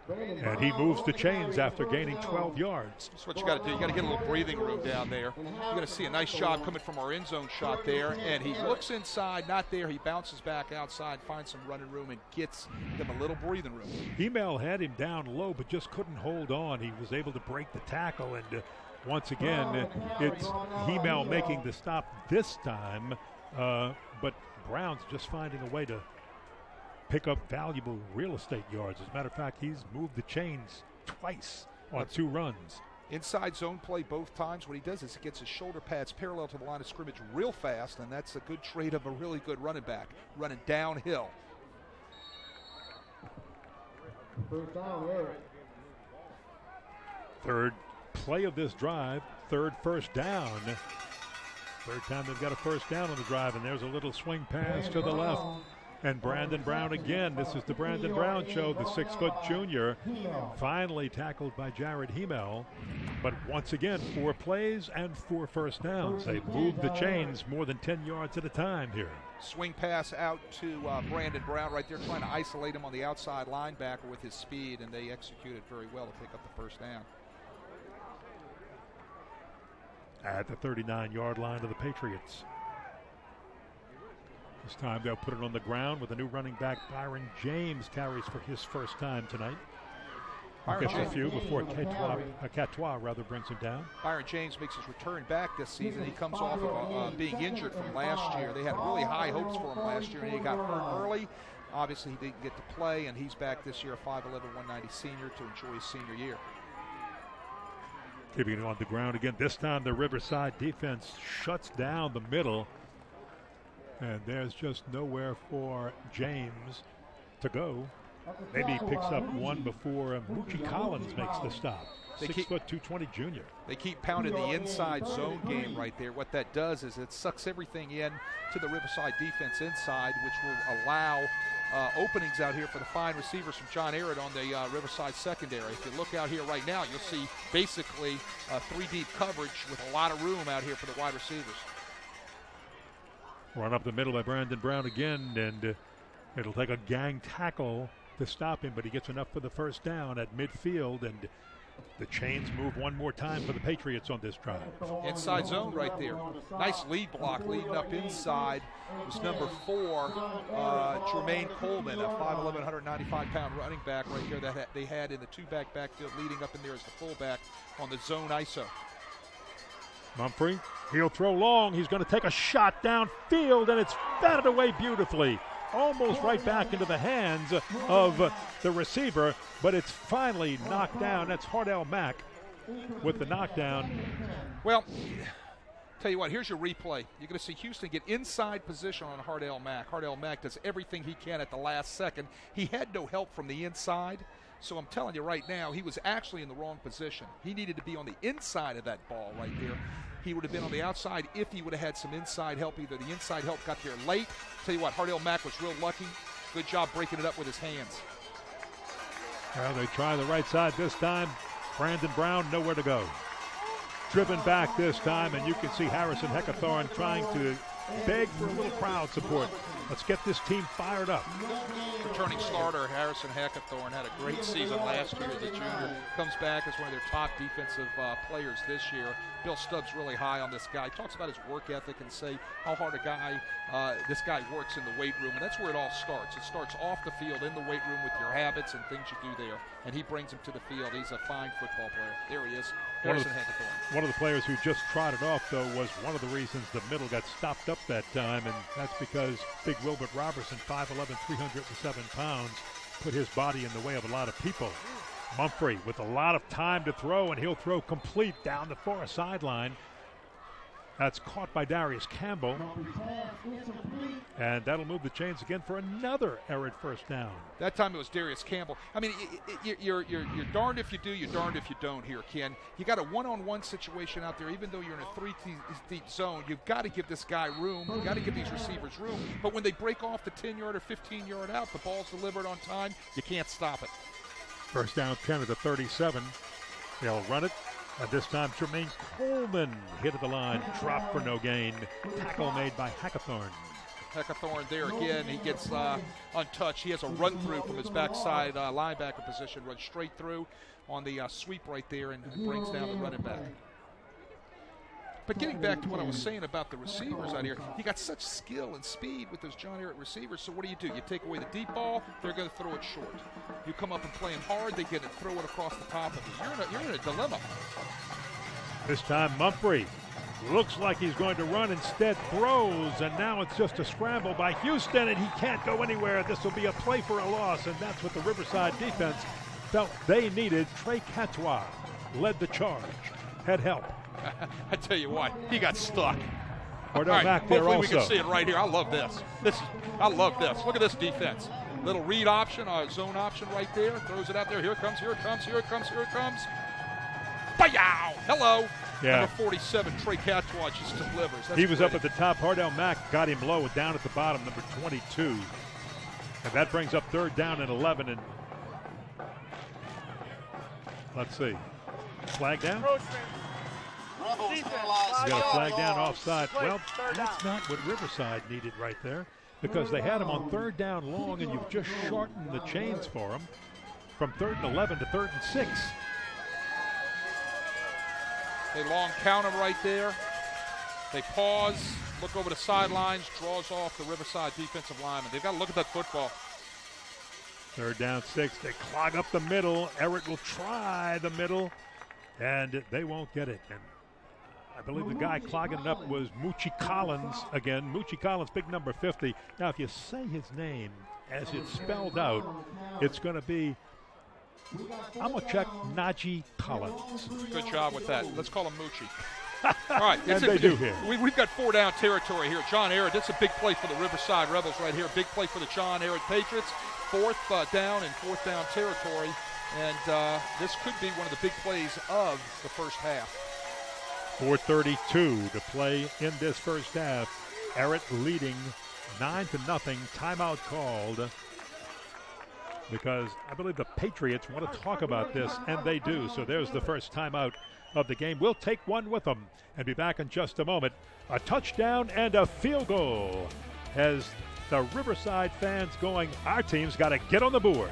And he moves the chains after gaining 12 yards. That's what you got to do. You got to get a little breathing room down there. You're going to see a nice job coming from our end zone shot there. And he looks inside, not there. He bounces back outside, finds some running room, and gets them a little breathing room. Hemel had him down low, but just couldn't hold on. He was able to break the tackle, and once again, it's Hemel making the stop this time. But Brown's just finding a way to pick up valuable real estate yards. As a matter of fact, he's moved the chains twice on 2 runs. Inside zone play both times. What he does is he gets his shoulder pads parallel to the line of scrimmage real fast, and that's a good trait of a really good running back, running downhill. Third play of this drive, third first down. Third time they've got a first down on the drive, and there's a little swing pass to the left. And Brandon Brown again. This is the Brandon Brown show, the 6-foot junior, finally tackled by Jared Hemel. But once again, 4 plays and 4 first downs. They moved the chains more than 10 yards at a time here. Swing pass out to Brandon Brown right there, trying to isolate him on the outside linebacker with his speed, and they executed very well to pick up the first down. At the 39-yard line of the Patriots. This time they'll put it on the ground with a new running back. Byron James carries for his first time tonight. Gets a few before Catois brings him down. Byron James makes his return back this season. He comes off of being injured from last year. They had really high hopes for him last year, and he got hurt early. Obviously, he didn't get to play, and he's back this year, a 5'11", 190 senior to enjoy his senior year. Keeping it on the ground again. This time the Riverside defense shuts down the middle. And there's just nowhere for James to go. Maybe he picks up one before Moochie Collins makes the stop. 6 foot 220 junior. They keep pounding the inside zone game right there. What that does is it sucks everything in to the Riverside defense inside, which will allow openings out here for the fine receivers from John Ehret on the Riverside secondary. If you look out here right now, you'll see basically 3-deep coverage with a lot of room out here for the wide receivers. Run up the middle by Brandon Brown again, and it'll take a gang tackle to stop him, but he gets enough for the first down at midfield, and the chains move one more time for the Patriots on this drive. Inside zone right there. Nice lead block leading up inside. It was number 4, Jermaine Coleman, a 5'11", 195-pound running back right there that they had in the 2-back backfield leading up in there as the fullback on the zone ISO. Mumphrey, he'll throw long. He's going to take a shot downfield, and it's batted away beautifully. Almost right back into the hands of the receiver, but it's finally knocked down. That's Hardell Mack with the knockdown. Well, tell you what, here's your replay. You're going to see Houston get inside position on Hardell Mack. Hardell Mack does everything he can at the last second. He had no help from the inside. So I'm telling you right now, he was actually in the wrong position. He needed to be on the inside of that ball right there. He would have been on the outside if he would have had some inside help. Either the inside help got there late. Tell you what, Hardell Mack was real lucky. Good job breaking it up with his hands. Well, they try the right side this time. Brandon Brown, nowhere to go. Driven back this time, and you can see Harrison Heckathorn trying to beg for a little crowd support. Let's get this team fired up. Returning starter Harrison Hackathorn had a great season last year as a junior. Comes back as one of their top defensive players this year. Bill Stubbs really high on this guy. Talks about his work ethic and say how hard this guy works in the weight room. And that's where it all starts. It starts off the field in the weight room with your habits and things you do there. And he brings him to the field. He's a fine football player. There he is, Harrison Hackathorn. One of the players who just trotted off, though, was one of the reasons the middle got stopped up that time, and that's because big Wilbert Robertson, 5'11", 307 pounds, put his body in the way of a lot of people. Mumphrey with a lot of time to throw, and he'll throw complete down the far sideline. That's caught by Darius Campbell. And that'll move the chains again for another Ehret first down. That time it was Darius Campbell. I mean, you're darned if you do, you're darned if you don't here, Ken. You got a one-on-one situation out there. Even though you're in a three-deep zone, you've got to give this guy room. You've got to give these receivers room. But when they break off the 10-yard or 15-yard out, the ball's delivered on time, you can't stop it. First down 10 at the 37. They'll run it. And this time, Tremaine Coleman hit at the line, dropped for no gain. Tackle made by Hackathorn. Hackathorn there again. He gets untouched. He has a run through from his backside linebacker position, runs straight through on the sweep right there and brings down the running back. But getting back to what I was saying about the receivers out here, you got such skill and speed with those John Ehret receivers. So what do? You take away the deep ball, they're going to throw it short. You come up and play them hard, they get it, throw it across the top of you. You're in a dilemma. This time Mumphrey looks like he's going to run, instead throws, and now it's just a scramble by Houston, and he can't go anywhere. This will be a play for a loss, and that's what the Riverside defense felt they needed. Trey Catois led the charge. Had help. I tell you what, he got stuck. Cordell Mack there hopefully also. we can see it right here. I love this. I love this. Look at this defense. Little read option, zone option right there. Throws it out there. Here it comes, here it comes, here it comes, here it comes. Bayow! Hello. Yeah. Number 47, Trey Catois just delivers. That's he was great. up at the top. Cordell Mack got him low, down at the bottom, number 22. And that brings up third down and 11. And let's see. Flag down? You got a flag down offside. Well, that's not what Riverside needed right there, because they had him on third down long, and you've just shortened the chains for him from 3rd and 11 to 3rd and 6. They long count him right there. They pause, look over the sidelines, draws off the Riverside defensive lineman. They've got to look at that football. 3rd down 6. They clog up the middle. Ehret will try the middle, and they won't get it. And I believe the guy clogging it up was Moochie Collins again. Moochie Collins, big number 50. Now, if you say his name as it's spelled out, it's going to be, I'm going to check Najee Collins. Good job with that. Let's call him Moochie. All right. And they do here. We've got 4 down territory here. John Ehret, that's a big play for the Riverside Rebels right here. Big play for the John Ehret Patriots. 4th down and 4th down territory. And this could be one of the big plays of the first half. 4:32 to play in this first half. Ehret leading 9-0. Timeout called because I believe the Patriots want to talk about this, and they do. So there's the first timeout of the game. We'll take one with them and be back in just a moment. A touchdown and a field goal as the Riverside fans going, our team's got to get on the board.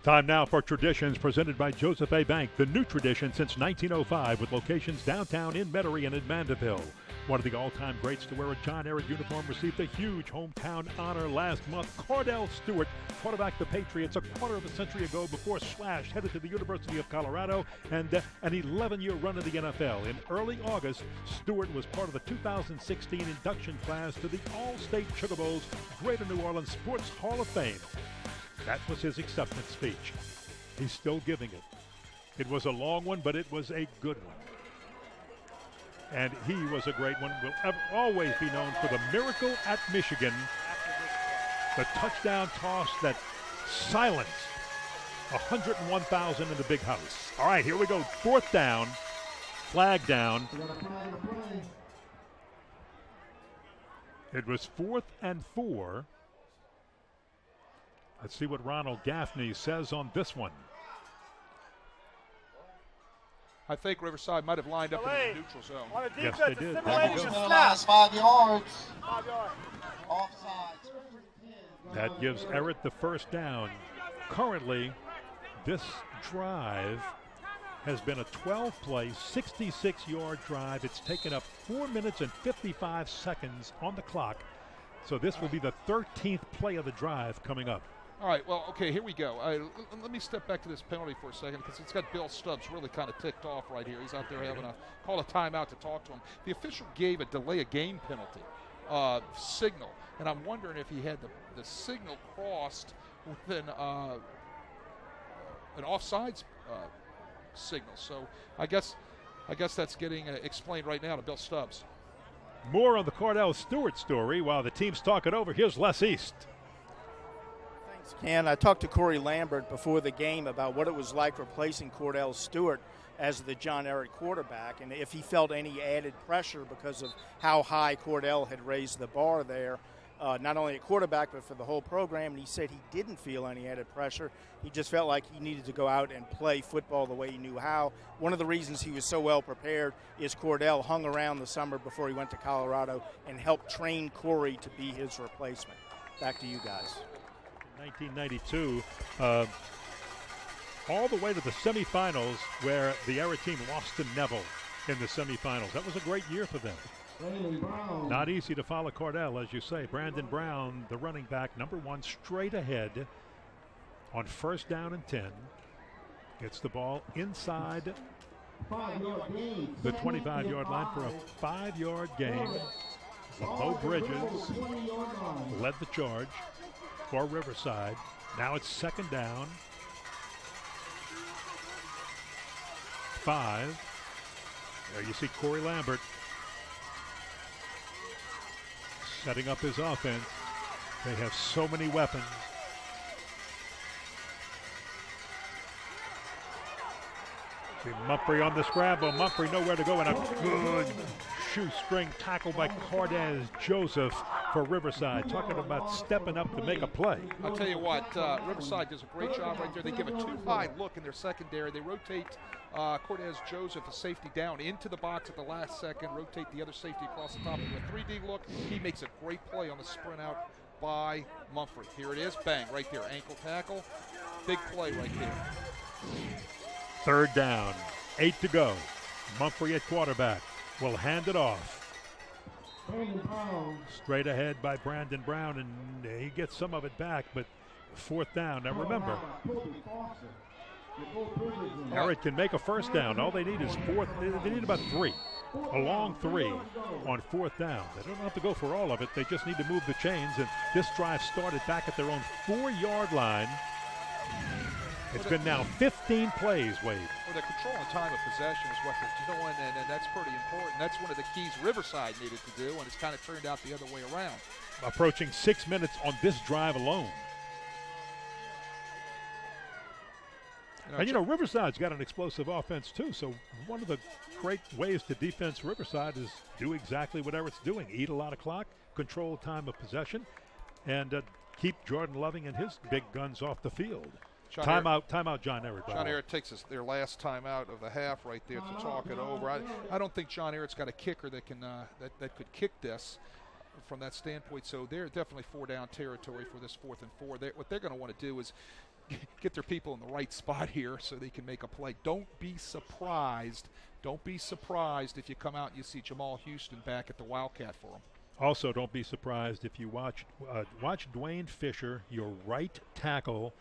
Time now for Traditions, presented by Joseph A. Bank, the new tradition since 1905, with locations downtown in Metairie and in Mandeville. One of the all-time greats to wear a John Ehret uniform received a huge hometown honor last month. Cordell Stewart quarterbacked the Patriots a quarter of a century ago before Slash headed to the University of Colorado and an 11-year run in the NFL. In early August, Stewart was part of the 2016 induction class to the All-State Sugar Bowl's Greater New Orleans Sports Hall of Fame. That was his acceptance speech. He's still giving it. It was a long one, but it was a good one. And he was a great one. Will always be known for the miracle at Michigan, the touchdown toss that silenced 101,000 in the big house. All right, here we go. Fourth down, flag down. It was 4th and 4. Let's see what Ronald Gaffney says on this one. I think Riverside might have lined up in the neutral zone. On the defense, Yes, they did. simulating the snap. Last 5 yards. 5 yards. Offside. That gives Ehret the first down. Currently, this drive has been a 12-play, 66-yard drive. It's taken up 4 minutes and 55 seconds on the clock. So this will be the 13th play of the drive coming up. All right, well, okay, here we go. Let me step back to this penalty for a second because it's got Bill Stubbs really kind of ticked off right here. He's out there having call a timeout to talk to him. The official gave a delay of game penalty signal, and I'm wondering if he had the signal crossed within an offsides signal. So I guess that's getting explained right now to Bill Stubbs. More on the Cordell Stewart story while the teams talk it over. Here's Les East. Ken, I talked to Corey Lambert before the game about what it was like replacing Cordell Stewart as the John Ehret quarterback and if he felt any added pressure because of how high Cordell had raised the bar there, not only at quarterback but for the whole program. And he said he didn't feel any added pressure. He just felt like he needed to go out and play football the way he knew how. One of the reasons he was so well prepared is Cordell hung around the summer before he went to Colorado and helped train Corey to be his replacement. Back to you guys. 1992, all the way to the semifinals where the Ehret team lost to Neville in the semifinals. That was a great year for them. Not easy to follow Cordell, as you say. Brandon Brown, the running back, number 1, straight ahead on first down and 10. Gets the ball inside the 25-yard line for a 5-yard gain. LeBeau Bridges led the charge for Riverside. Now it's second down. 5. There you see Corey Lambert setting up his offense. They have so many weapons. See Mumphrey on the scramble. Mumphrey nowhere to go, and a good shoestring tackle by Cordez Joseph for Riverside. Talking about stepping up to make a play. I'll tell you what, Riverside does a great job right there. They give a too-high look in their secondary. They rotate Cordez Joseph, a safety, down into the box at the last second, rotate the other safety across the top of a 3D look. He makes a great play on the sprint out by Mumphrey. Here it is, bang, right there, ankle tackle. Big play right there. Third down, 8 to go. Mumphrey at quarterback will hand it off. Straight ahead by Brandon Brown, and he gets some of it back, but fourth down. Now remember, Ehret can make a first down. All they need is fourth. They need about 3, a long 3 on fourth down. They don't have to go for all of it. They just need to move the chains, and this drive started back at their own 4-yard line. It's been now 15 plays, Wade. Well, the control and time of possession is what they're doing, and that's pretty important. That's one of the keys Riverside needed to do, and it's kind of turned out the other way around. Approaching 6 minutes on this drive alone. And, Riverside's got an explosive offense, too, so one of the great ways to defense Riverside is do exactly what Ehret's doing. Eat a lot of clock, control time of possession, and keep Jordan Loving and his big guns off the field. Timeout, John Ehret. John Ehret takes their last timeout of the half right there to talk it over. I don't think John Ehret's got a kicker that can that could kick this from that standpoint. So they're definitely 4-down territory for this 4th and 4. What they're going to want to do is get their people in the right spot here so they can make a play. Don't be surprised. Don't be surprised if you come out and you see Jamal Houston back at the Wildcat for them. Also, don't be surprised if you watch Dwayne Fisher, your right tackle,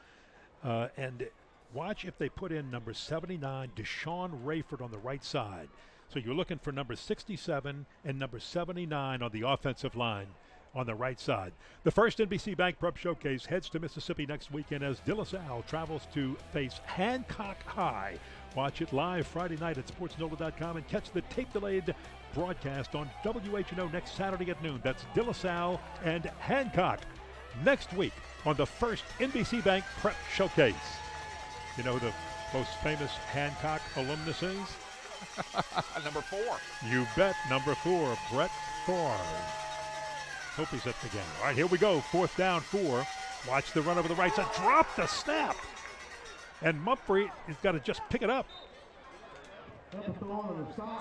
and watch if they put in number 79, Deshaun Rayford, on the right side. So you're looking for number 67 and number 79 on the offensive line on the right side. The first NBC Bank Prep Showcase heads to Mississippi next weekend as De La Salle travels to face Hancock High. Watch it live Friday night at SportsNOLA.com and catch the tape-delayed broadcast on WHNO next Saturday at noon. That's De La Salle and Hancock next week on the first NBC Bank Prep Showcase. You know who the most famous Hancock alumnus is? Number 4. You bet, number 4, Brett Favre. Hope he's at the game. All right, here we go. 4th down, 4. Watch the run over the right side. Drop the snap. And Mumphrey has got to just pick it up.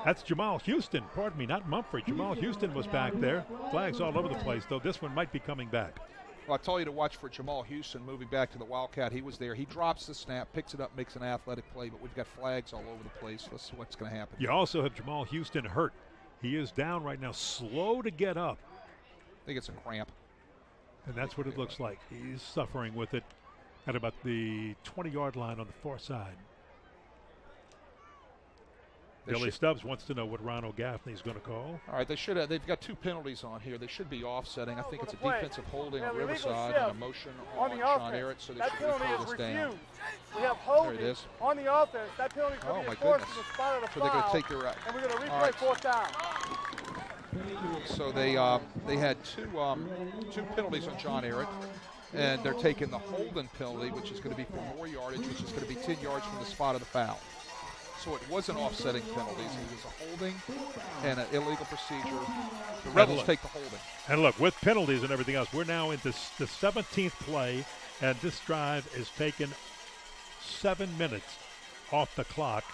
That's Jamal Houston. Pardon me, not Mumphrey. Jamal Houston was back there. Flags all over the place, though. This one might be coming back. Well, I told you to watch for Jamal Houston moving back to the Wildcat. He was there. He drops the snap, picks it up, makes an athletic play, but we've got flags all over the place. Let's see what's going to happen. You also have Jamal Houston hurt. He is down right now, slow to get up. I think it's a cramp. And that's what it looks like. He's suffering with it at about the 20-yard line on the far side. Billy Stubbs wants to know what Ronald Gaffney's going to call. All right, they've got 2 penalties on here. They should be offsetting. I think it's a defensive holding on Riverside and a motion on John Ehret, so they should replay this down. We have holding there it is. On the offense. That penalty could be enforced in the spot of the foul. So they're going to take their and we're going to replay 4th down. So they had two penalties on John Ehret, and they're taking the holding penalty, which is going to be for more yardage, which is going to be 10 yards from the spot of the foul. So it wasn't offsetting penalties. It was a holding and an illegal procedure. The Rebels take the holding. And look, with penalties and everything else, we're now into the 17th play, and this drive is taken 7 minutes off the clock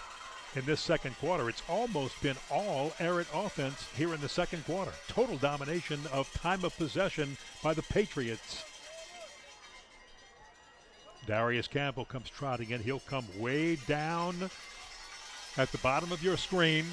in this second quarter. It's almost been all Ehret offense here in the second quarter. Total domination of time of possession by the Patriots. Darius Campbell comes trotting in. He'll come way down at the bottom of your screen.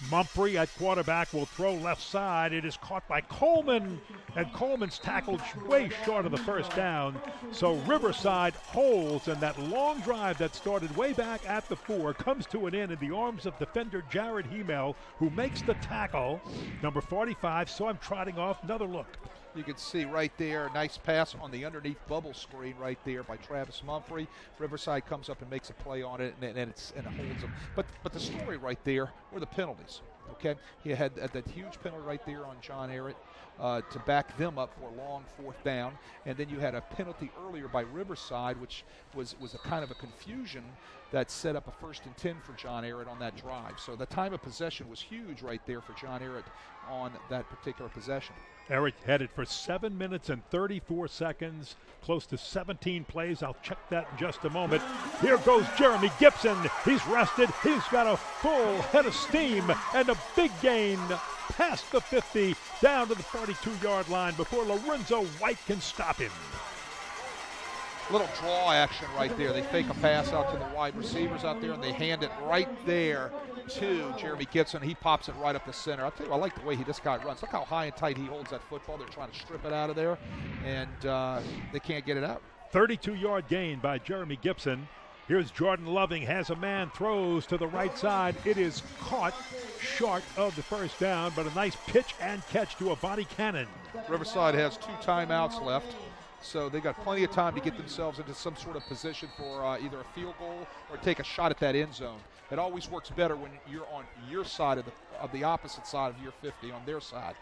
Mumphrey at quarterback will throw left side. It is caught by Coleman, and Coleman's tackled way short of the first down. So Riverside holds, and that long drive that started way back at the 4 comes to an end in the arms of defender Jared Hemel, who makes the tackle. Number 45 saw him trotting off. Another look. You can see right there, nice pass on the underneath bubble screen right there by Travis Mumphrey. Riverside comes up and makes a play on it, and it holds them. But the story right there were the penalties. Okay, he had that huge penalty right there on John Ehret to back them up for a long 4th down, and then you had a penalty earlier by Riverside, which was a kind of a confusion that set up a 1st and 10 for John Ehret on that drive. So the time of possession was huge right there for John Ehret on that particular possession. Ehret headed for 7 minutes and 34 seconds, close to 17 plays. I'll check that in just a moment. Here goes Jeremy Gibson. He's rested. He's got a full head of steam and a big gain past the 50 down to the 42-yard line before Lorenzo White can stop him. Little draw action right there. They fake a pass out to the wide receivers out there, and they hand it right there to Jeremy Gibson. He pops it right up the center. I'll tell you, I like the way this guy runs. Look how high and tight he holds that football. They're trying to strip it out of there, and they can't get it out. 32-yard gain by Jeremy Gibson. Here's Jordan Loving, has a man, throws to the right side. It is caught short of the first down, but a nice pitch and catch to a body cannon. Riverside has 2 timeouts left. So they got plenty of time to get themselves into some sort of position for either a field goal or take a shot at that end zone. It always works better when you're on your side of the opposite side of your 50, on their side.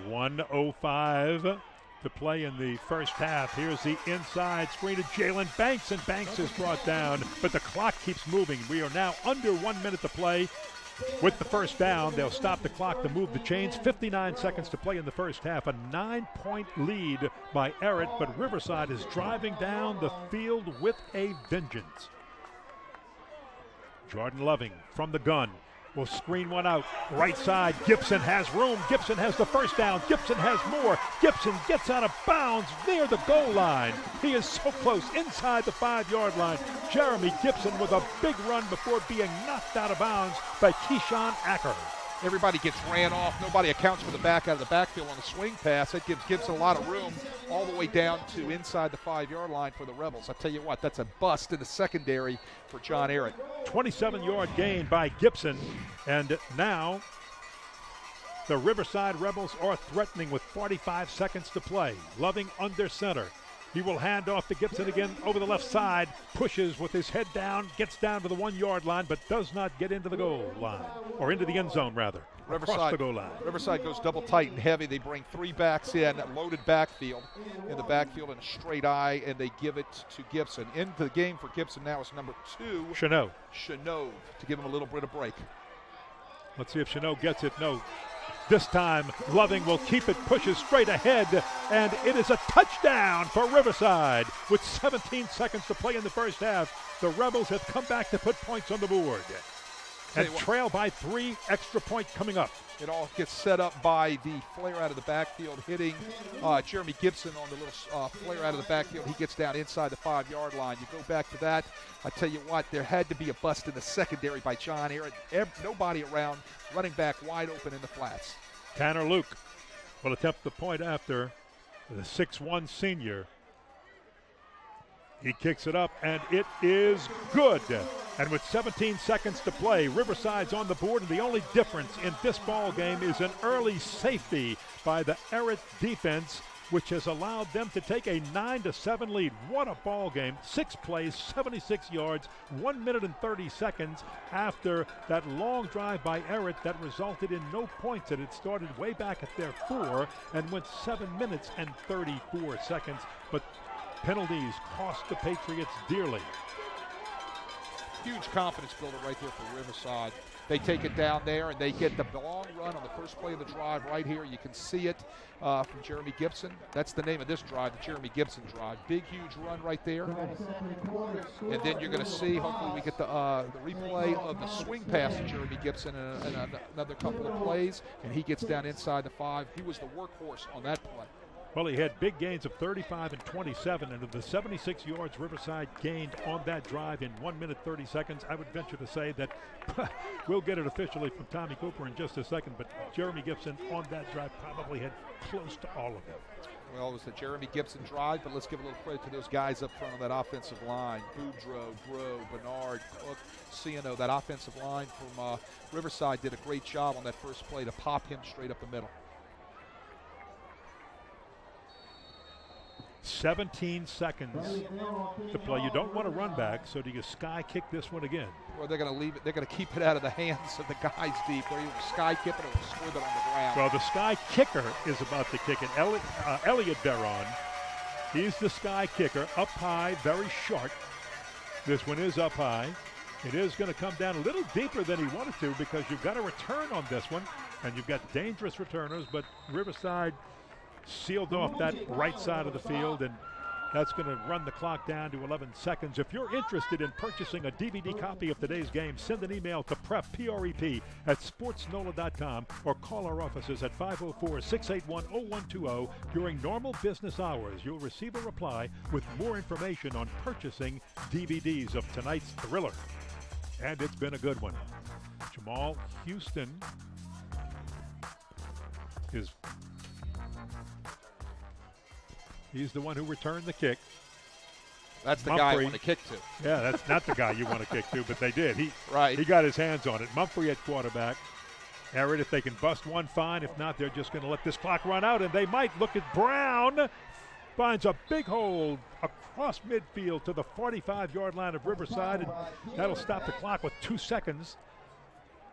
1:05 to play in the first half. Here's the inside screen to Jalen Banks, and Banks is brought down, but the clock keeps moving. We are now under 1 minute to play. With the first down, they'll stop the clock to move the chains. 59 seconds to play in the first half. A 9-point lead by Ehret, but Riverside is driving down the field with a vengeance. Jordan Loving from the gun. will screen one out. Right side, Gibson has room. Gibson has the first down. Gibson has more. Gibson gets out of bounds near the goal line. He is so close, inside the 5-yard line. Jeremy Gibson with a big run before being knocked out of bounds by Keyshawn Acker. Everybody gets ran off. Nobody accounts for the back out of the backfield on the swing pass. That gives Gibson a lot of room all the way down to inside the 5-yard line for the Rebels. I tell you what, that's a bust in the secondary for John Ehret. 27-yard gain by Gibson. And now the Riverside Rebels are threatening with 45 seconds to play. Loving under center. He will hand off to Gibson again over the left side, pushes with his head down, gets down to the 1-yard line, but does not get into the goal line, or into the end zone, rather, across the goal line. Riverside goes double tight and heavy. They bring 3 backs in, loaded backfield, in the backfield in a straight eye, and they give it to Gibson. Into the game for Gibson now is number 2. Chanot, to give him a little bit of break. Let's see if Chanot gets it. No. This time, Loving will keep it, pushes straight ahead, and it is a touchdown for Riverside. With 17 seconds to play in the first half, the Rebels have come back to put points on the board and trail by 3, extra point coming up. It all gets set up by the flare out of the backfield, hitting Jeremy Gibson on the little flare out of the backfield. He gets down inside the 5-yard line. You go back to that, I tell you what, there had to be a bust in the secondary by John Ehret. Nobody around, running back wide open in the flats. Tanner Luke will attempt the point after the 6'1 senior. He kicks it up, and it is good. And with 17 seconds to play, Riverside's on the board, and the only difference in this ball game is an early safety by the Ehret defense, which has allowed them to take a 9-7 lead. What a ball game. 6 plays, 76 yards, 1 minute and 30 seconds after that long drive by Ehret that resulted in no points. And it started way back at their 4 and went 7 minutes and 34 seconds. But penalties cost the Patriots dearly. Huge confidence builder right there for Riverside. They take it down there, and they get the long run on the first play of the drive right here. You can see it from Jeremy Gibson. That's the name of this drive, the Jeremy Gibson drive. Big, huge run right there. And then you're going to see, hopefully we get the replay of the swing pass to Jeremy Gibson in another couple of plays, and he gets down inside the 5. He was the workhorse on that play. Well, he had big gains of 35 and 27, and of the 76 yards Riverside gained on that drive in 1 minute 30 seconds, I would venture to say that we'll get it officially from Tommy Cooper in just a second, but Jeremy Gibson on that drive probably had close to all of them. Well, it was the Jeremy Gibson drive, but let's give a little credit to those guys up front on that offensive line. Boudreaux, Bro, Bernard, Cook, Ciano. That offensive line from Riverside did a great job on that first play to pop him straight up the middle. 17 seconds to play. You don't want to run back, so do you sky kick this one again? Well, they're going to leave it. They're going to keep it out of the hands of the guys deep. They're either sky kick it or squirt it on the ground. Well, the sky kicker is about to kick it. Elliot Barron, he's the sky kicker, up high, very short. This one is up high. It is going to come down a little deeper than he wanted to because you've got a return on this one, and you've got dangerous returners, but Riverside sealed off that right side of the field, and that's going to run the clock down to 11 seconds. If you're interested in purchasing a DVD copy of today's game, send an email to prep, at sportsnola.com, or call our offices at 504-681-0120 during normal business hours. You'll receive a reply with more information on purchasing DVDs of tonight's thriller. And it's been a good one. Jamal Houston is... He's the one who returned the kick. That's the guy I want to kick to. Yeah, that's not the guy you want to kick to, but they did. He right. He got his hands on it. Mumphrey at quarterback. Ehret, if they can bust one, fine. If not, they're just going to let this clock run out, and they might. Look at Brown. Finds a big hole across midfield to the 45-yard line of Riverside, and that'll stop the clock with 2 seconds.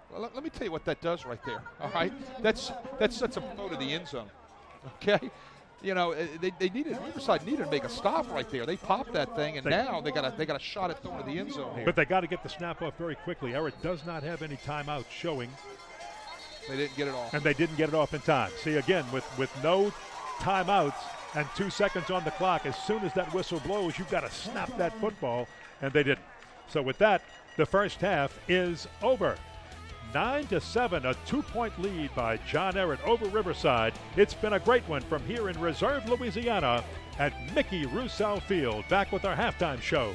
Well, let me tell you what that does right there, all right? That sets a flow to the end zone, okay? You know, Riverside needed to make a stop right there. They popped that thing, and now they got a shot at throwing to the end zone here. But they got to get the snap off very quickly. Ehret does not have any timeouts showing. They didn't get it off. And they didn't get it off in time. See, again, with no timeouts and 2 seconds on the clock, as soon as that whistle blows, you've got to snap that football, and they didn't. So with that, the first half is over. 9-7, a 2-point lead by John Ehret over Riverside. It's been a great one from here in Reserve, Louisiana at Mickey Roussel Field. Back with our halftime show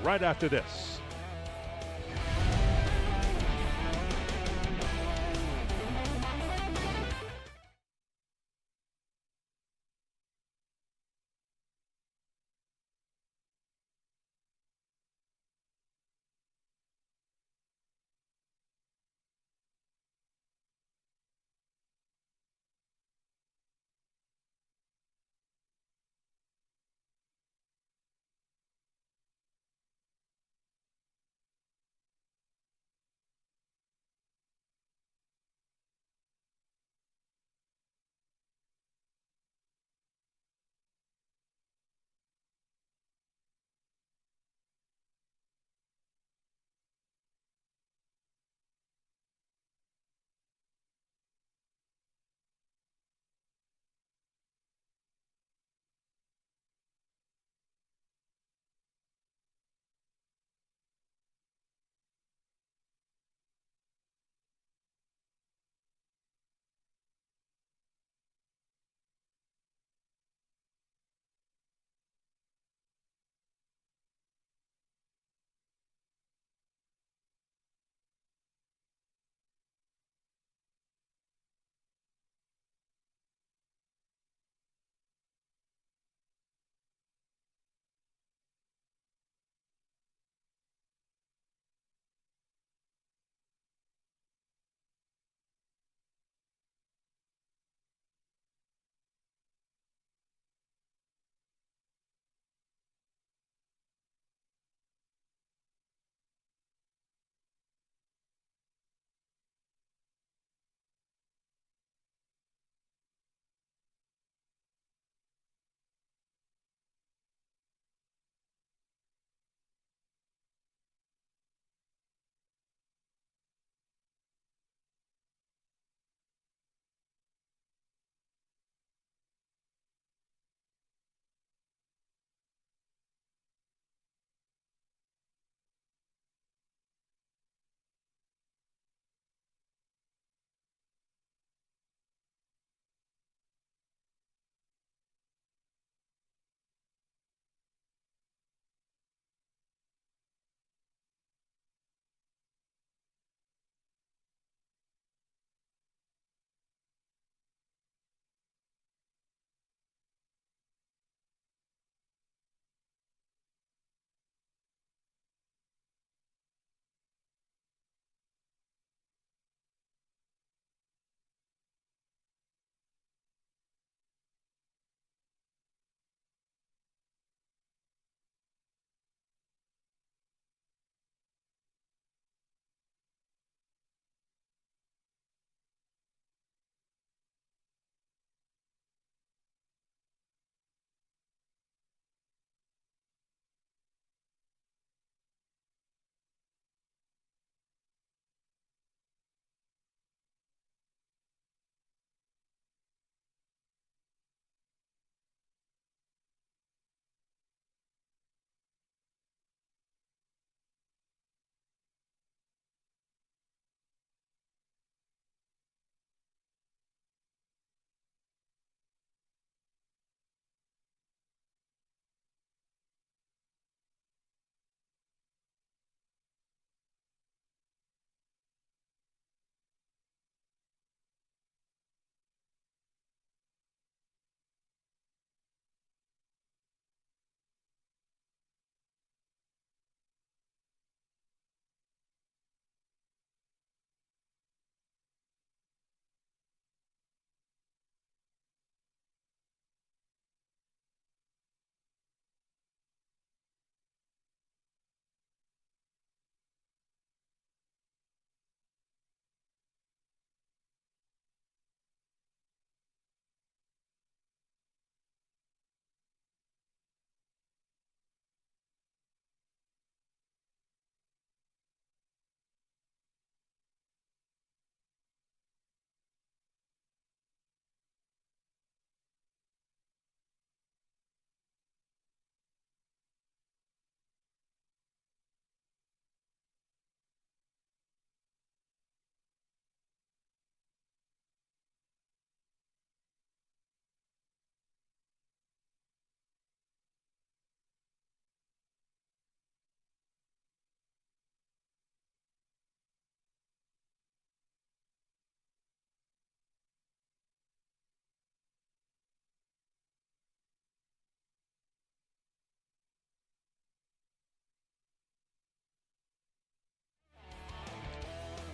right after this.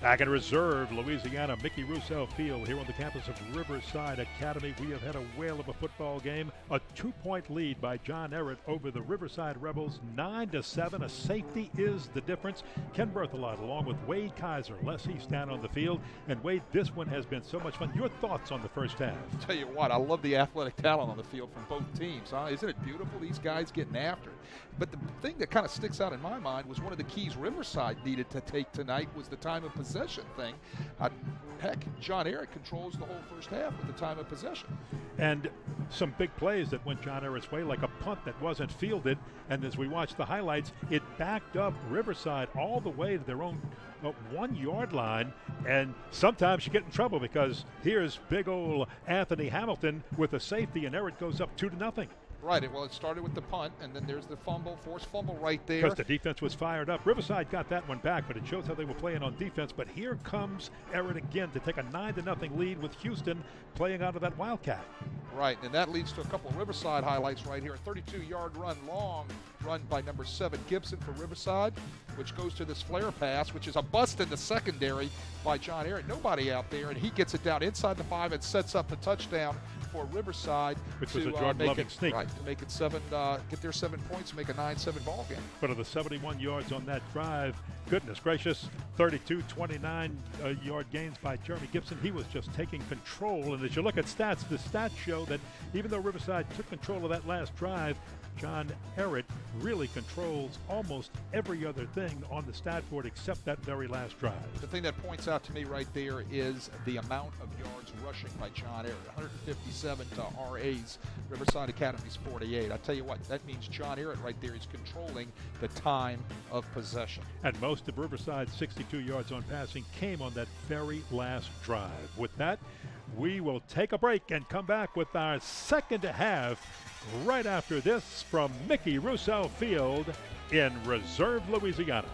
Back in reserve, Louisiana, Mickey Rousseau Field here on the campus of Riverside Academy. We have had a whale of a football game. A 2-point lead by John Ehret over the Riverside Rebels, 9-7. A safety is the difference. Ken Berthelot along with Wade Kaiser, Les East down on the field. And Wade, this one has been so much fun. Your thoughts on the first half? Tell you what, I love the athletic talent on the field from both teams. Huh? Isn't it beautiful? These guys getting after it. But the thing that kind of sticks out in my mind was one of the keys Riverside needed to take tonight was the time of possession thing. Heck, John Ehret controls the whole first half with the time of possession. And some big plays that went John Ehret's way, like a punt that wasn't fielded. And as we watch the highlights, it backed up Riverside all the way to their own 1-yard line. And sometimes you get in trouble because here's big old Anthony Hamilton with a safety, and Ehret goes up 2-0. Right. Well, it started with the punt, and then there's the forced fumble right there. Because the defense was fired up. Riverside got that one back, but it shows how they were playing on defense. But here comes Ehret again to take a 9-0 lead with Houston playing out of that Wildcat. Right, and that leads to a couple of Riverside highlights right here. A 32-yard long run by number 7 Gibson for Riverside, which goes to this flare pass, which is a bust in the secondary by John Ehret. Nobody out there, and he gets it down inside the 5 and sets up the touchdown for Riverside, which was a Jordan-Loving sneak. Right, to make it get their 7 points, make a 9-7 ball game. But of the 71 yards on that drive, goodness gracious, 32, 29-yard gains by Jeremy Gibson. He was just taking control. And as you look at stats, the stats show that even though Riverside took control of that last drive, John Ehret really controls almost every other thing on the stat board except that very last drive. The thing that points out to me right there is the amount of yards rushing by John Ehret, 157 to RA's Riverside Academy's 48. I tell you what, that means John Ehret right there is controlling the time of possession. And most of Riverside's 62 yards on passing came on that very last drive. With that, we will take a break and come back with our second half right after this from Mickey Rousseau Field in Reserve, Louisiana.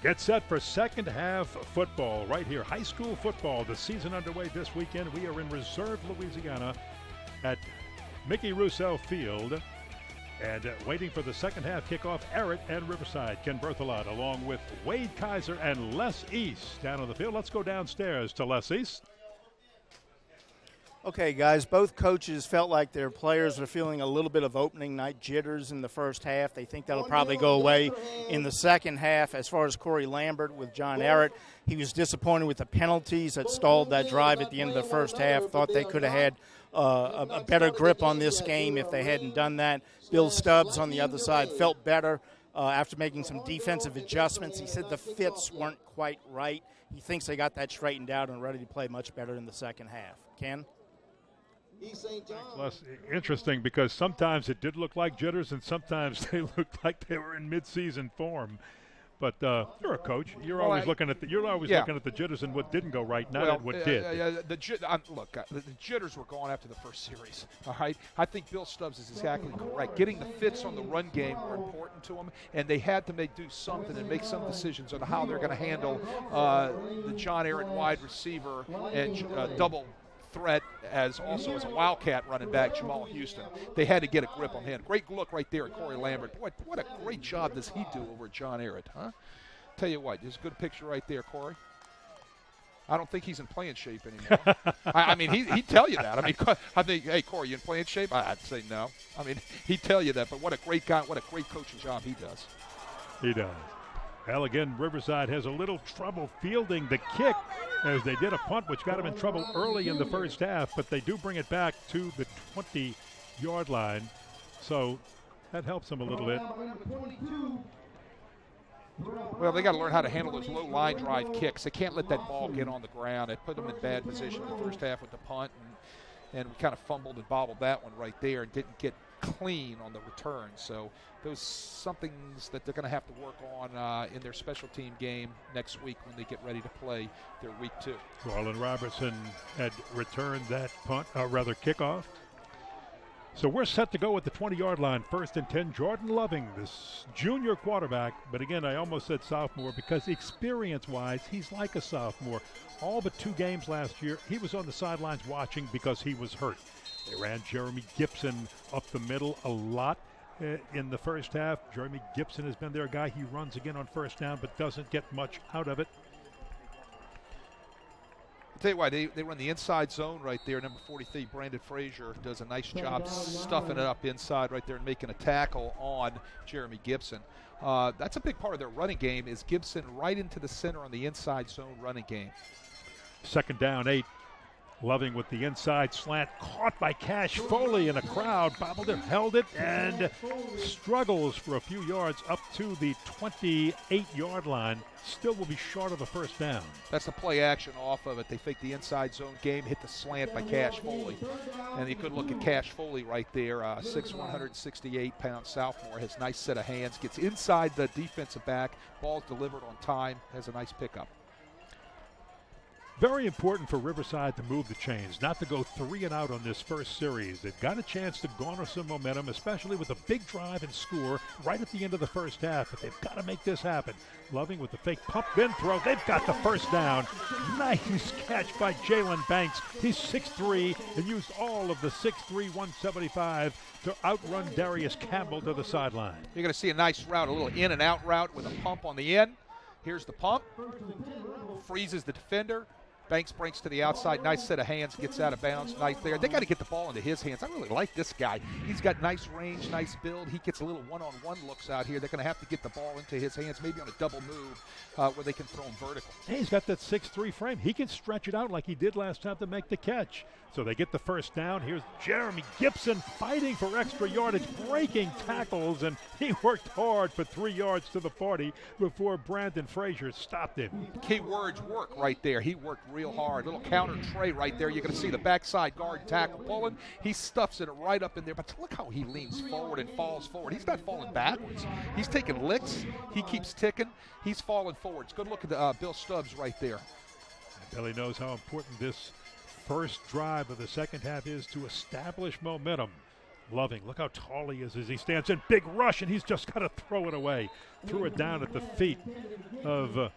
Get set for second half football right here. High school football, the season underway this weekend. We are in Reserve, Louisiana at Mickey Rousseau Field. And waiting for the second half kickoff, Ehret and Riverside. Ken Berthelot along with Wade Kaiser and Les East down on the field. Let's go downstairs to Les East. Okay, guys, both coaches felt like their players were feeling a little bit of opening night jitters in the first half. They think that'll probably go away in the second half. As far as Corey Lambert with John Ehret, he was disappointed with the penalties that stalled that drive at the end of the first half. Thought they could have had a better grip on this game if they hadn't done that. Bill Stubbs on the other side felt better after making some defensive adjustments. He said the fits weren't quite right. He thinks they got that straightened out and ready to play much better in the second half. Ken? Plus, interesting because sometimes it did look like jitters and sometimes they looked like they were in mid-season form. But you're a coach. You're always looking at the looking at the jitters and what didn't go right, not what did. The jitters were gone after the first series. All right, I think Bill Stubbs is exactly correct. Getting the fits on the run game were important to them, and they had to do something and make some decisions on how they're going to handle the John Ehret wide receiver and double threat as also as a wildcat running back, Jamal Houston. They had to get a grip on him. Great look right there at Corey Lambert. Boy, what a great job does he do over at John Ehret, huh? Tell you what, there's a good picture right there, Corey. I don't think he's in playing shape anymore. I mean, he'd tell you that. I mean, I think, hey, Corey, you in playing shape? I'd say no. I mean, he'd tell you that, but what a great guy, what a great coaching job he does. He does. Well, again, Riverside has a little trouble fielding the kick as they did a punt, which got them in trouble early in the first half, but they do bring it back to the 20-yard line. So that helps them a little bit. Well, they got to learn how to handle those low line drive kicks. They can't let that ball get on the ground. It put them in bad position in the first half with the punt, and we kind of fumbled and bobbled that one right there and didn't get clean on the return. So those some things that they're going to have to work on in their special team game next week when they get ready to play their week 2. Garland Robertson had returned that kickoff. So we're set to go with the 20-yard line, 1st and 10. Jordan Loving, this junior quarterback, but again, I almost said sophomore because experience-wise, he's like a sophomore. All but 2 games last year, he was on the sidelines watching because he was hurt. They ran Jeremy Gibson up the middle a lot in the first half. Jeremy Gibson has been their guy. He runs again on first down but doesn't get much out of it. I'll tell you why, they run the inside zone right there. Number 43, Brandon Frazier, does a nice job stuffing it up inside right there and making a tackle on Jeremy Gibson. That's a big part of their running game is Gibson right into the center on the inside zone running game. 2nd down, 8. Loving with the inside slant, caught by Cash Foley in a crowd. Bobbled it, held it, and struggles for a few yards up to the 28-yard line. Still will be short of a first down. That's the play action off of it. They fake the inside zone game, hit the slant by Cash Foley. And you could look at Cash Foley right there, 6', 168-pound sophomore, has a nice set of hands, gets inside the defensive back, ball's delivered on time, has a nice pickup. Very important for Riverside to move the chains, not to go 3 and out on this first series. They've got a chance to garner some momentum, especially with a big drive and score right at the end of the first half, but they've got to make this happen. Loving with the fake pump, then throw. They've got the first down. Nice catch by Jalen Banks. He's 6'3" and used all of the 6'3", 175 to outrun Darius Campbell to the sideline. You're going to see a nice route, a little in and out route with a pump on the end. Here's the pump. Freezes the defender. Banks breaks to the outside. Nice set of hands. Gets out of bounds. Nice there. They got to get the ball into his hands. I really like this guy. He's got nice range, nice build. He gets a little one-on-one looks out here. They're going to have to get the ball into his hands, maybe on a double move where they can throw him vertical. Hey, he's got that 6'3" frame. He can stretch it out like he did last time to make the catch. So they get the first down. Here's Jeremy Gibson fighting for extra yardage, breaking tackles, and he worked hard for 3 yards to the 40 before Brandon Frazier stopped him. Key words work right there. He worked real hard. Little counter tray right there. You're going to see the backside guard tackle pulling. He stuffs it right up in there. But look how he leans forward and falls forward. He's not falling backwards. He's taking licks. He keeps ticking. He's falling forwards. Good look at Bill Stubbs right there. Billy knows how important this first drive of the second half is to establish momentum. Loving, look how tall he is as he stands in. Big rush, and he's just got to throw it away. Threw it down at the feet of Louis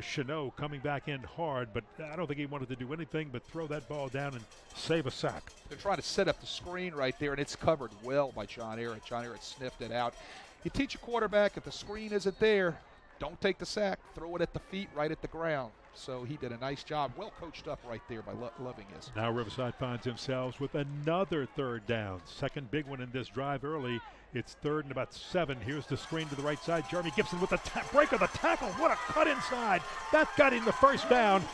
WHNO coming back in hard, but I don't think he wanted to do anything but throw that ball down and save a sack. They're trying to set up the screen right there, and it's covered well by John Ehret. John Ehret sniffed it out. You teach a quarterback, if the screen isn't there, don't take the sack. Throw it at the feet, right at the ground. So he did a nice job. Well coached up right there by Loving is. Now Riverside finds themselves with another third down. Second big one in this drive early. It's 3rd and about 7. Here's the screen to the right side. Jeremy Gibson with the break of the tackle. What a cut inside. That got him the first down.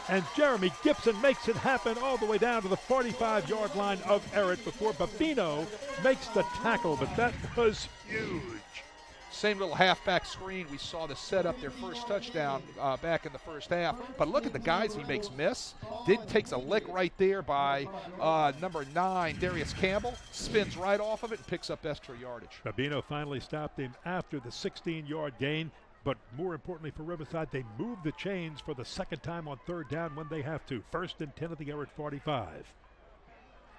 And Jeremy Gibson makes it happen all the way down to the 45-yard line of Ehret before Babino makes the tackle. But that was huge. Same little halfback screen. We saw the set up their first touchdown back in the first half. But look at the guys he makes miss. Takes a lick right there by number 9, Darius Campbell. Spins right off of it and picks up extra yardage. Babino finally stopped him after the 16-yard gain. But more importantly for Riverside, they move the chains for the second time on 3rd down when they have to. 1st and 10 at the Ehret 45.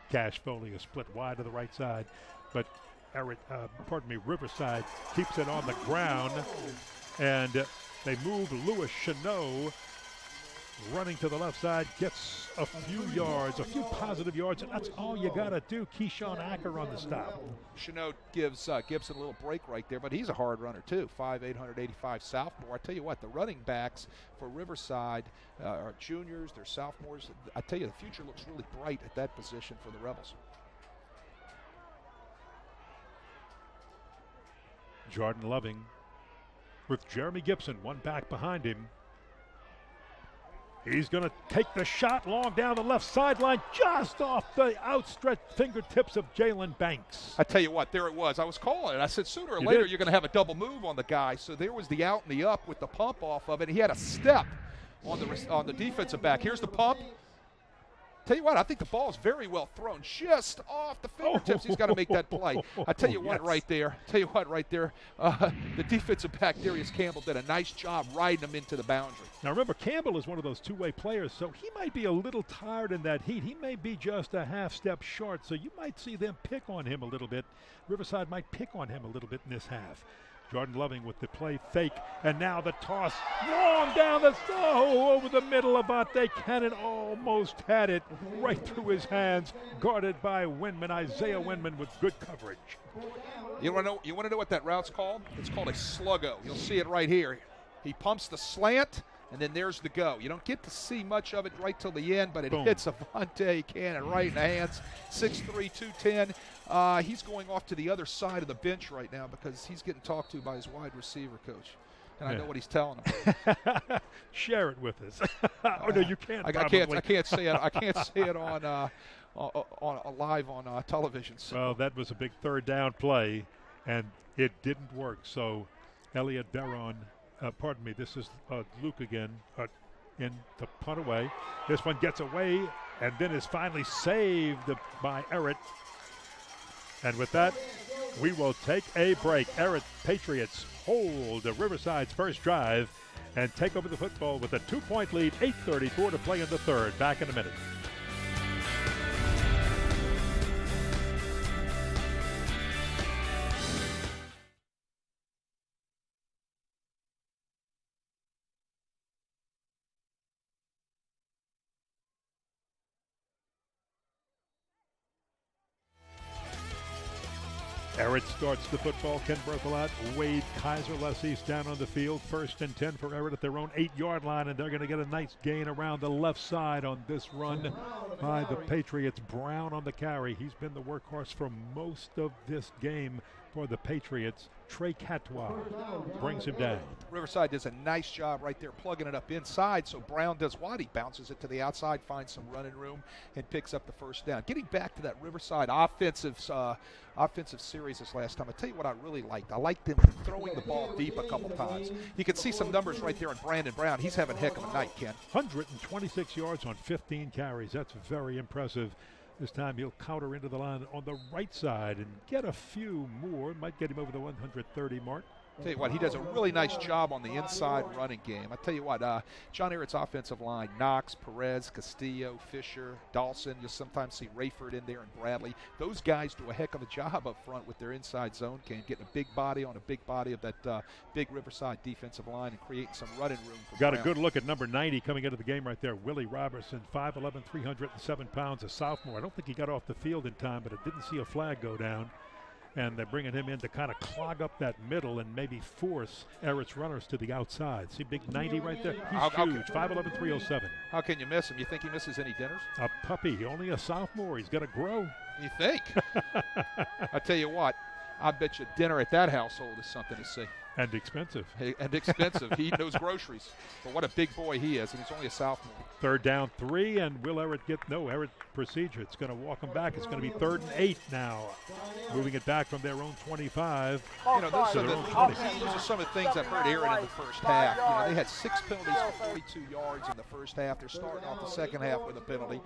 Cash Foley is split wide to the right side. But Riverside keeps it on the ground, and they move Louis WHNO running to the left side, gets a few yards, a few positive yards, and that's all you got to do. Keyshawn Acker on the stop. WHNO gives Gibson a little break right there, but he's a hard runner too, 5'8", 185 sophomore. I tell you what, the running backs for Riverside are juniors, they're sophomores. I tell you, the future looks really bright at that position for the Rebels. Jordan Loving with Jeremy Gibson, one back behind him. He's going to take the shot long down the left sideline, just off the outstretched fingertips of Jalen Banks. I tell you what, there it was. I was calling it. I said sooner or later you're going to have a double move on the guy. So there was the out and the up with the pump off of it. He had a step on the defensive back. Here's the pump. Tell you what, I think the ball is very well thrown, just off the fingertips. He's got to make that play. I tell you what, right there. The defensive back, Darius Campbell, did a nice job riding him into the boundary. Now remember, Campbell is one of those two-way players, so he might be a little tired in that heat. He may be just a half step short, so you might see them pick on him a little bit. Riverside might pick on him a little bit in this half. Jordan Loving with the play fake, and now the toss long down the over the middle. Avante Cannon almost had it right through his hands, guarded by Isaiah Windman with good coverage. You want to know what that route's called? It's called a sluggo. You'll see it right here. He pumps the slant, and then there's the go. You don't get to see much of it right till the end, but it hits Avante Cannon right in the hands. 6'3", 210. He's going off to the other side of the bench right now because he's getting talked to by his wide receiver coach. And I know what he's telling him. Share it with us. Oh no, you can't. I can't say it. I can't say it on live on television. So. Well, that was a big 3rd down play, and it didn't work. So, Elliot Barron. This is Luke again in the punt away. This one gets away and then is finally saved by Ehret. And with that, we will take a break. Ehret Patriots hold Riverside's first drive and take over the football with a 2-point lead, 8:34 to play in the 3rd. Back in a minute. Ehret starts the football. Ken Berthelot, Wade Kaiser, lessees down on the field. 1st and 10 for Ehret at their own 8-yard line, and they're going to get a nice gain around the left side on this run by the Patriots. Brown on the carry. He's been the workhorse for most of this game for the Patriots. Trey Catois brings him down. Riverside does a nice job right there plugging it up inside, so Brown does what? He bounces it to the outside, finds some running room, and picks up the 1st down. Getting back to that Riverside offensive series this last time, I tell you what I really liked. I liked them throwing the ball deep a couple times. You can see some numbers right there on Brandon Brown. He's having a heck of a night, Ken. 126 yards on 15 carries. That's very impressive. This time he'll counter into the line on the right side and get a few more. Might get him over the 130 mark. Tell you what, he does a really nice job on the inside running game. I tell you what, John Ehret's offensive line, Knox, Perez, Castillo, Fisher, Dawson, you'll sometimes see Rayford in there and Bradley. Those guys do a heck of a job up front with their inside zone game, getting a big body on a big body of that big Riverside defensive line and creating some running room for Got Brown. a good look at number 90 coming into the game right there, Willie Robertson, 5'11", 307 pounds, a sophomore. I don't think he got off the field in time, but I didn't see a flag go down. And they're bringing him in to kind of clog up that middle and maybe force Ehret's runners to the outside. See big 90 right there? He's huge, 5'11", 307. How can you miss him? You think he misses any dinners? A puppy, only a sophomore. He's got to grow. You think? I tell you what, I bet you dinner at that household is something to see. And expensive. And expensive. He eats those groceries. But what a big boy he is, and he's only a sophomore. 3rd down 3, and will Ehret get, no, Ehret procedure. It's going to walk him back. It's going to be 3rd and 8 now. Moving it back from their own 25. You know, those are some of the things that hurt Ehret in the first half. You know, they had 6 penalties for 42 yards in the first half. They're starting off the second half with a penalty.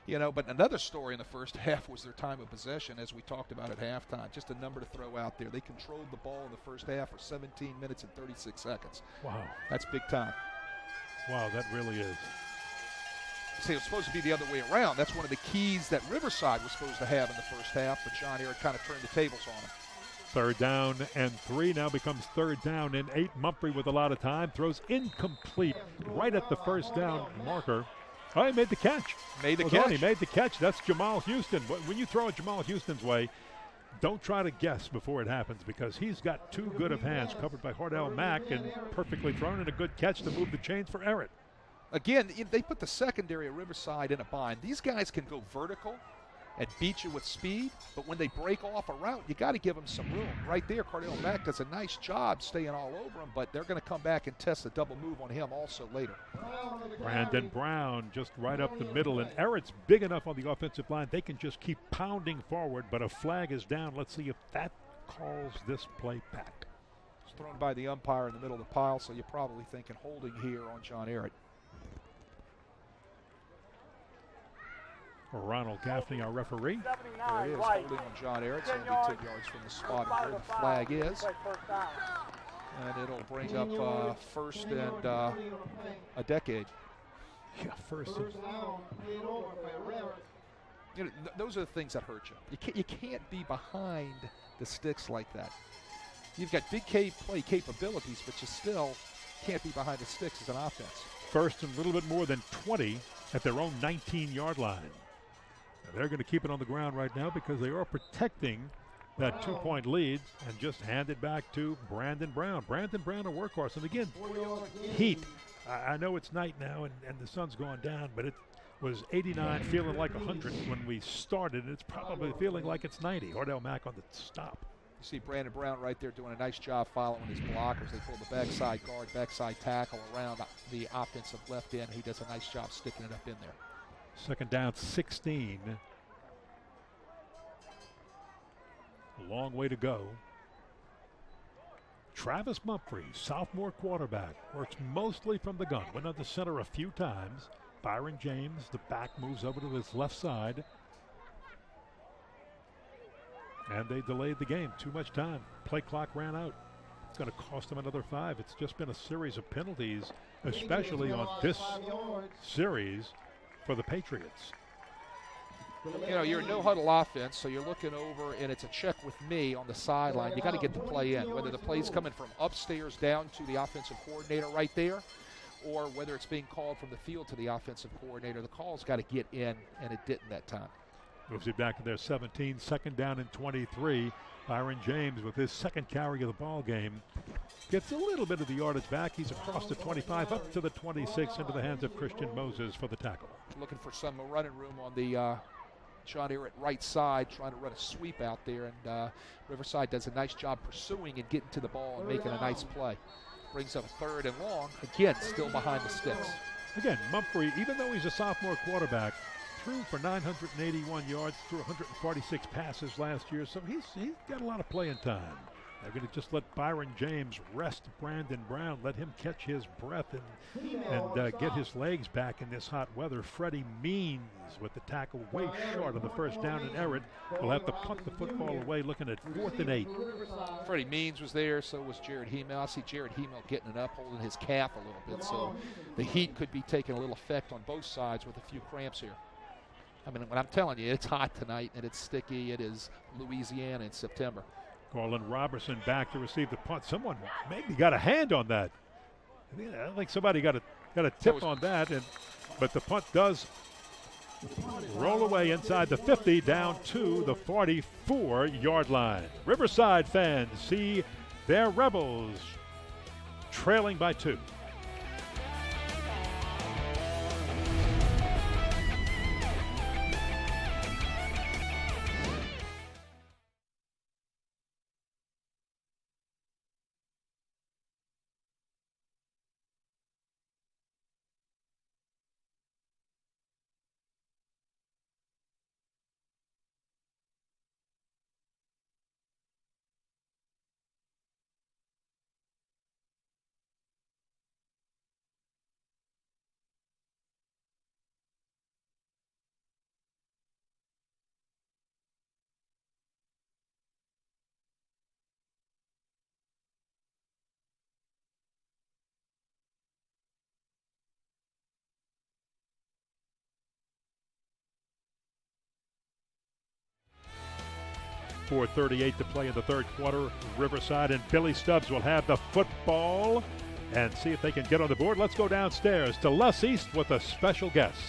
You know, but another story in the first half was their time of possession, as we talked about at halftime. Just a number to throw out there. They controlled the ball in the first half for 17 minutes and 36 seconds. Wow. That's big time. Wow, that really is. See, it was supposed to be the other way around. That's one of the keys that Riverside was supposed to have in the first half, but John Ehret kind of turned the tables on him. 3rd down and 3 now becomes 3rd down and 8. Mumphrey with a lot of time. Throws incomplete right at the first down marker. Oh, he made the catch. He made the catch. That's Jamal Houston. When you throw it Jamal Houston's way, don't try to guess before it happens because he's got too good of hands covered by Hardell Mack and perfectly thrown and a good catch to move the chains for Ehret. Again, they put the secondary of Riverside in a bind. These guys can go vertical and beat you with speed, but when they break off a route, you got to give them some room. Right there, Cardell Mack does a nice job staying all over him, but they're going to come back and test a double move on him also later. Brandon Brown just right up the middle, and Ehret's big enough on the offensive line. They can just keep pounding forward, but a flag is down. Let's see if that calls this play back. It's thrown by the umpire in the middle of the pile, so you're probably thinking holding here on John Ehret. Ronald Gaffney, our referee. There he is, holding on John Ehret, so it'll be 10 yards from the spot where the flag is. And it'll bring up first and a decade. Yeah, first. You know, those are the things that hurt you. You can't be behind the sticks like that. You've got big play capabilities, but you still can't be behind the sticks as an offense. First and a little bit more than 20 at their own 19-yard line. They're going to keep it on the ground right now because they are protecting that 2-point lead and just hand it back to Brandon Brown. Brandon Brown, a workhorse. And again, heat. I know it's night now and the sun's going down, but it was 89, feeling like 100 when we started. It's probably feeling like it's 90. Hardell Mack on the stop. You see Brandon Brown right there doing a nice job following his blockers. They pull the backside guard, backside tackle around the offensive left end. He does a nice job sticking it up in there. 2nd down, 16. A long way to go. Travis Mumphrey, sophomore quarterback, works mostly from the gun. Went on the center a few times. Byron James, the back, moves over to his left side. And they delayed the game. Too much time. Play clock ran out. It's going to cost them another 5. It's just been a series of penalties, especially on this series for the Patriots. You know, you're a no-huddle offense, so you're looking over, and it's a check with me on the sideline. You got to get the play in, whether the play's coming from upstairs down to the offensive coordinator right there, or whether it's being called from the field to the offensive coordinator. The call's got to get in, and it didn't that time. Moves it back to their 17, 2nd down and 23. Byron James with his 2nd carry of the ball game gets a little bit of the yardage back. He's across the 25 up to the 26 into the hands of Christian Moses for the tackle. Looking for some running room on the John Ehret right side, trying to run a sweep out there, and Riverside does a nice job pursuing and getting to the ball and making a nice play. Brings up a 3rd and long, again still behind the sticks. Again, Mumphrey, even though he's a sophomore quarterback, threw for 981 yards, threw 146 passes last year, so he's got a lot of playing time. They're going to just let Byron James rest Brandon Brown, let him catch his breath and get his legs back in this hot weather. Freddie Means with the tackle way short of the first down, and Ehret will have to punt the football away, looking at 4th and 8. Freddie Means was there, so was Jared Hemel. I see Jared Hemel getting it up, holding his calf a little bit, so the heat could be taking a little effect on both sides with a few cramps here. I mean, when I'm telling you, it's hot tonight and it's sticky. It is Louisiana in September. Colin Robertson back to receive the punt. Someone maybe got a hand on that. I think somebody got a tip on that, but the punt does roll away inside the 50 down to the 44-yard line. Riverside fans see their Rebels trailing by 2. .438 to play in the third quarter. Riverside and Billy Stubbs will have the football and see if they can get on the board. Let's go downstairs to Les East with a special guest.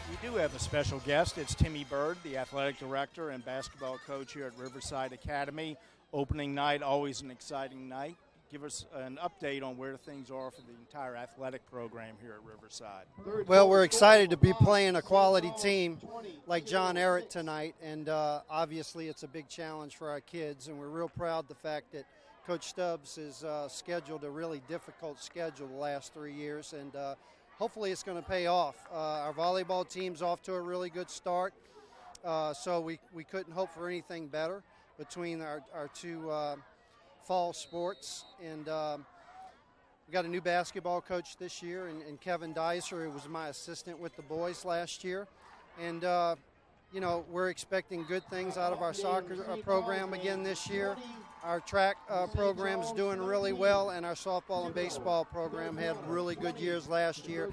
We do have a special guest. It's Timmy Bird, the athletic director and basketball coach here at Riverside Academy. Opening night, always an exciting night. Give us an update on where things are for the entire athletic program here at Riverside. Well, we're excited to be playing a quality team like John Ehret tonight, and obviously it's a big challenge for our kids, and we're real proud of the fact that Coach Stubbs has scheduled a really difficult schedule the last 3 years, and hopefully it's going to pay off. Our volleyball team's off to a really good start, so we couldn't hope for anything better between our two fall sports, and we got a new basketball coach this year, and Kevin Dicer, who was my assistant with the boys last year, and you know, we're expecting good things out of our soccer program again this year. Our track program's doing really well, and our softball and baseball program had really good years last year.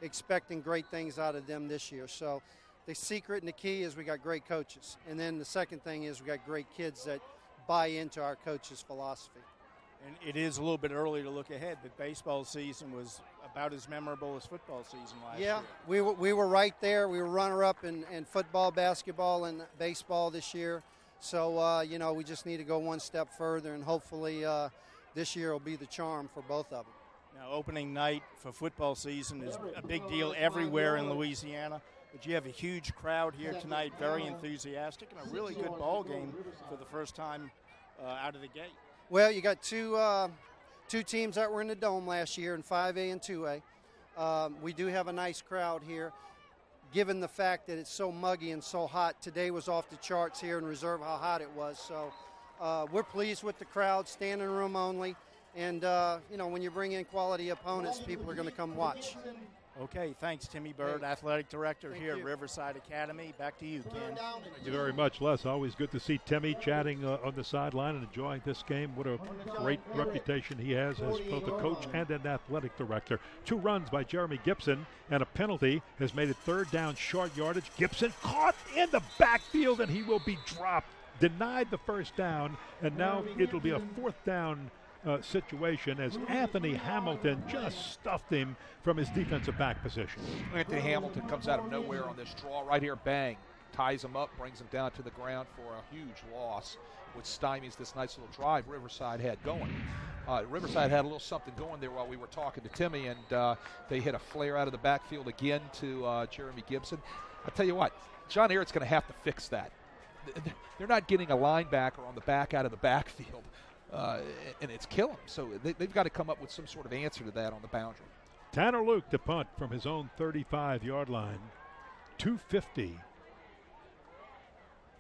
Expecting great things out of them this year. So the secret and the key is we got great coaches, and then the second thing is we got great kids that buy into our coach's philosophy. And it is a little bit early to look ahead, but baseball season was about as memorable as football season last year. Yeah, we were right there. We were runner-up in football, basketball, and baseball this year. So, you know, we just need to go one step further, and hopefully this year will be the charm for both of them. Now, opening night for football season is a big deal everywhere in Louisiana. But you have a huge crowd here tonight, very enthusiastic, and a really good ball game for the first time out of the gate. Well, you got two teams that were in the Dome last year in 5A and 2A. We do have a nice crowd here. Given the fact that it's so muggy and so hot, today was off the charts here in Reserve how hot it was. So we're pleased with the crowd, standing room only. And, you know, when you bring in quality opponents, people are going to come watch. Okay, thanks, Timmy Bird, athletic director here at Riverside Academy. Back to you, Ken. Thank you very much, Les. Always good to see Timmy chatting on the sideline and enjoying this game. What a great reputation he has as both a coach and an athletic director. 2 runs by Jeremy Gibson, and a penalty has made it 3rd down, short yardage. Gibson caught in the backfield, and he will be dropped. Denied the first down, and now it'll be a 4th down situation as Anthony Hamilton just stuffed him from his defensive back position. Anthony Hamilton comes out of nowhere on this draw right here, bang, ties him up, brings him down to the ground for a huge loss, which stymies this nice little drive Riverside had going. Riverside had a little something going there while we were talking to Timmy, and they hit a flare out of the backfield again to Jeremy Gibson. I'll tell you what, John Ehret's going to have to fix that. They're not getting a linebacker on the back out of the backfield. And it's killing them. So they've got to come up with some sort of answer to that on the boundary. Tanner Luke to punt from his own 35-yard line. 2:50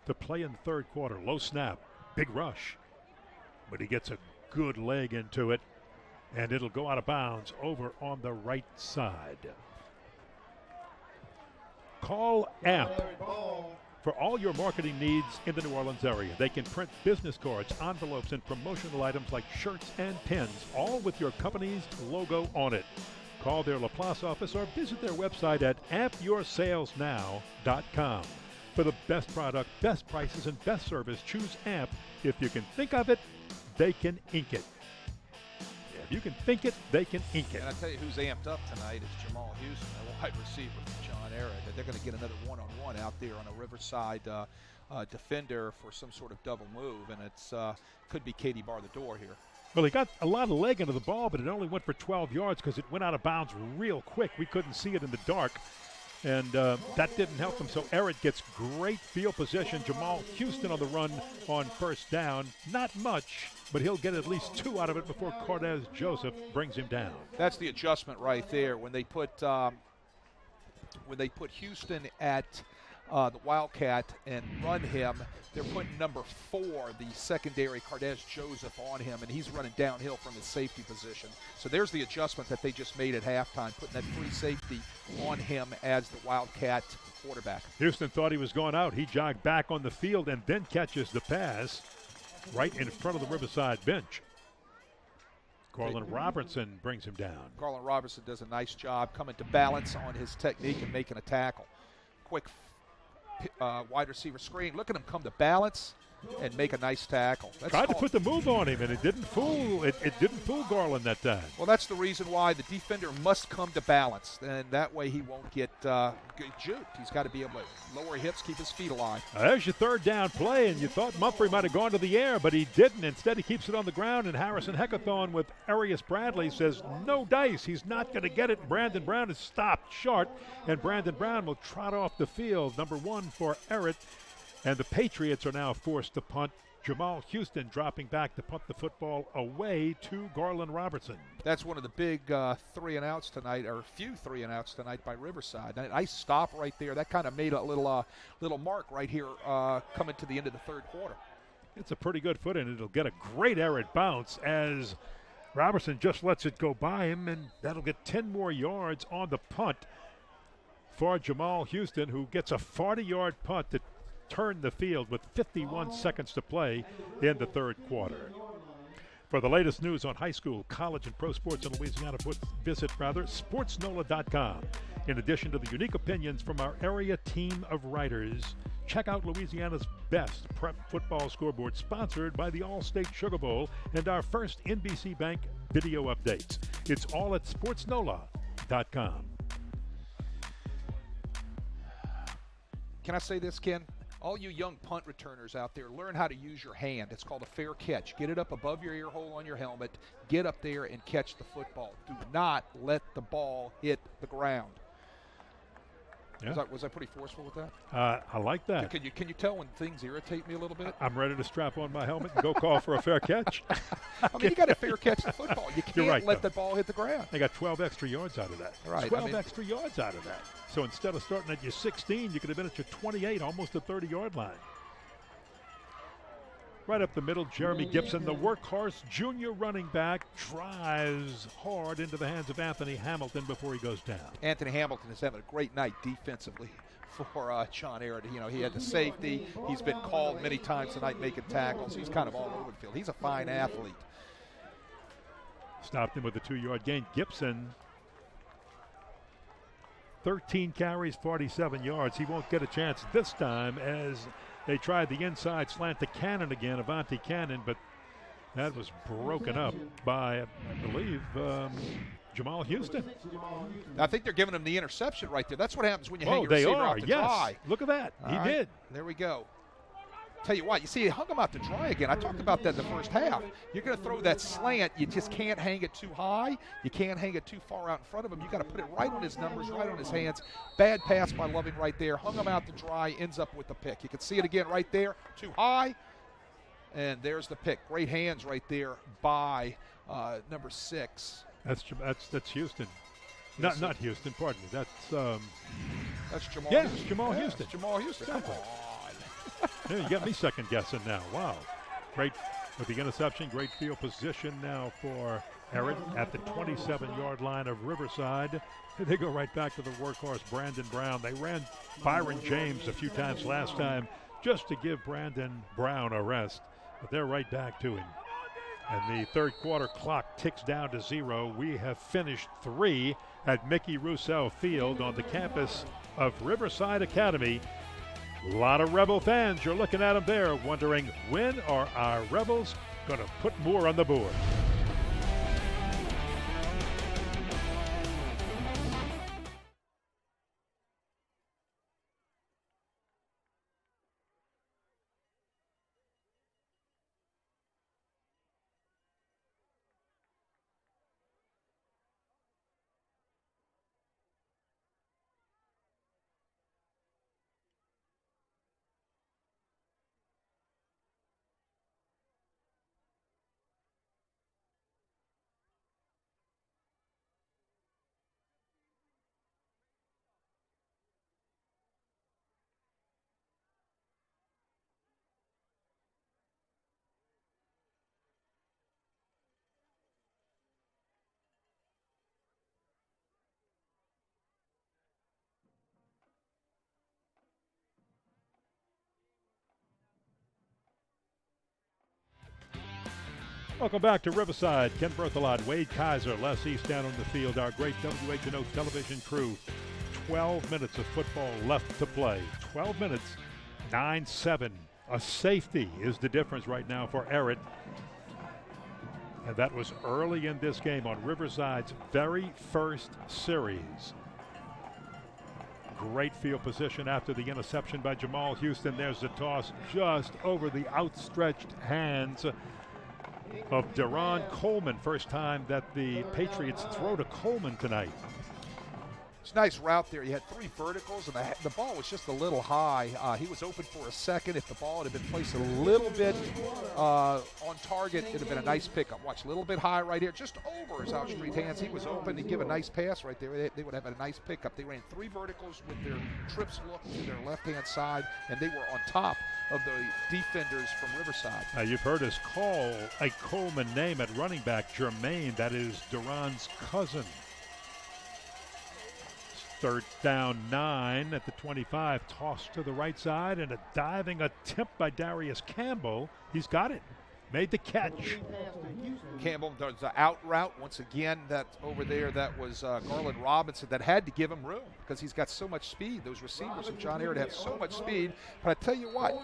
to play in the third quarter. Low snap, big rush. but he gets a good leg into it, and it'll go out of bounds over on the right side. Call AMP for all your marketing needs in the New Orleans area. They can print business cards, envelopes, and promotional items like shirts and pins, all with your company's logo on it. Call their LaPlace office or visit their website at ampyoursalesnow.com. For the best product, best prices, and best service, choose AMP. If you can think of it, they can ink it. If you can think it, they can ink it. And I tell you who's amped up tonight is Jamal Houston, the wide receiver from John Ehret. They're going to get another one-on-one out there on a Riverside defender for some sort of double move, and it's could be Katie bar the door here. Well, he got a lot of leg into the ball, but it only went for 12 yards because it went out of bounds real quick. We couldn't see it in the dark, and that didn't help him. So Ehret gets great field position. Jamal Houston on the run on first down. Not much, but he'll get at least 2 out of it before Cortez Joseph brings him down. That's the adjustment right there. When they put Houston at the Wildcat and run him, they're putting number 4, the secondary Cortez Joseph, on him, and he's running downhill from his safety position. So there's the adjustment that they just made at halftime, putting that free safety on him as the Wildcat quarterback. Houston thought he was going out. He jogged back on the field and then catches the pass right in front of the Riverside bench. Garland Robertson brings him down. Garland Robertson does a nice job coming to balance on his technique and making a tackle. Quick wide receiver screen. Look at him come to balance and make a nice tackle. Tried to put the move on him, and it didn't fool. It didn't fool Garland that time. Well, that's the reason why the defender must come to balance, and that way he won't get juked. He's got to be able to lower hips, keep his feet alive. There's your third down play, and you thought Mumphrey might have gone to the air, but he didn't. Instead, he keeps it on the ground, and Harrison Heckathorn with Arius Bradley says no dice. He's not going to get it. Brandon Brown is stopped short, and Brandon Brown will trot off the field. Number 1 for Ehret. And the Patriots are now forced to punt. Jamal Houston dropping back to punt the football away to Garland Robertson. That's one of the big 3-and-outs tonight, or few 3-and-outs tonight by Riverside. Nice stop right there. That kind of made a little mark right here coming to the end of the third quarter. It's a pretty good foot, and it'll get a great Ehret bounce as Robertson just lets it go by him, and that'll get 10 more yards on the punt for Jamal Houston, who gets a 40-yard punt to turn the field with 51 seconds to play in the third quarter. For the latest news on high school, college, and pro sports in Louisiana, visit SportsNOLA.com. In addition to the unique opinions from our area team of writers, check out Louisiana's best prep football scoreboard, sponsored by the All-State Sugar Bowl and our first NBC Bank video updates. It's all at SportsNOLA.com. Can I say this, Ken? All you young punt returners out there, learn how to use your hand. It's called a fair catch. Get it up above your ear hole on your helmet. Get up there and catch the football. Do not let the ball hit the ground. Yeah. Was I pretty forceful with that? I like that. Can you tell when things irritate me a little bit? I'm ready to strap on my helmet and go call for a fair catch. I mean, you got to fair catch the football. You can't let the ball hit the ground. They got 12 extra yards out of that. Right. 12 extra yards out of that. So instead of starting at your 16, you could have been at your 28, almost the 30-yard line. Right up the middle, Jeremy Gibson, the workhorse junior running back, drives hard into the hands of Anthony Hamilton before he goes down. Anthony Hamilton is having a great night defensively for John Ehret. You know, he had the safety. He's been called many times tonight making tackles. He's kind of all over the field. He's a fine athlete. Stopped him with a 2-yard gain. Gibson, 13 carries, 47 yards. He won't get a chance this time as they tried the inside slant to Cannon again, Avante Cannon, but that was broken up by, I believe, Jamal Houston. I think they're giving him the interception right there. That's what happens when you hang your receiver out to dry. Look at that. He did. There we go. Tell you what, you see, he hung him out to dry again. I talked about that in the first half. You're going to throw that slant. You just can't hang it too high. You can't hang it too far out in front of him. You got to put it right on his numbers, right on his hands. Bad pass by Loving right there. Hung him out to dry, ends up with the pick. You can see it again right there. Too high. And there's the pick. Great hands right there by number 6. That's Houston. Not Houston, pardon me. That's Jamal Houston. Houston. Jamal Houston. Jamal Houston. Come on. Yeah, you got me second guessing now. Wow. Great with the interception. Great field position now for Ehret at the 27-yard line of Riverside. They go right back to the workhorse, Brandon Brown. They ran Byron James a few times last time just to give Brandon Brown a rest, but they're right back to him. And the third quarter clock ticks down to 0. We have finished 3 at Mickey Rousseau Field on the campus of Riverside Academy. A lot of Rebel fans, you're looking at them there, wondering when are our Rebels going to put more on the board? Welcome back to Riverside. Ken Berthelot, Wade Kaiser, Les East down on the field. Our great WHNO television crew. 12 minutes of football left to play. 12 minutes, 9-7. A safety is the difference right now for Ehret. And that was early in this game on Riverside's very first series. Great field position after the interception by Jamal Houston. There's the toss just over the outstretched hands of Deron Coleman. First time that the Patriots throw to Coleman tonight. It's a nice route there. You had 3 verticals, and the ball was just a little high. He was open for a second. If the ball had been placed a little bit on target, it would have been a nice pickup. Watch, a little bit high right here, just over his outstretched hands. He was open to give a nice pass right there. They would have had a nice pickup. They ran 3 verticals with their trips look to their left-hand side, and they were on top of the defenders from Riverside. Now you've heard us call a Coleman name at running back, Jermaine. That is Duran's cousin. Third down 9 at the 25. Toss to the right side and a diving attempt by Darius Campbell. He's got it. Made the catch. Campbell does the out route. Once again, that over there, that was Garland Robinson that had to give him room because he's got so much speed. Those receivers of John Ehret have so much speed. But I tell you what,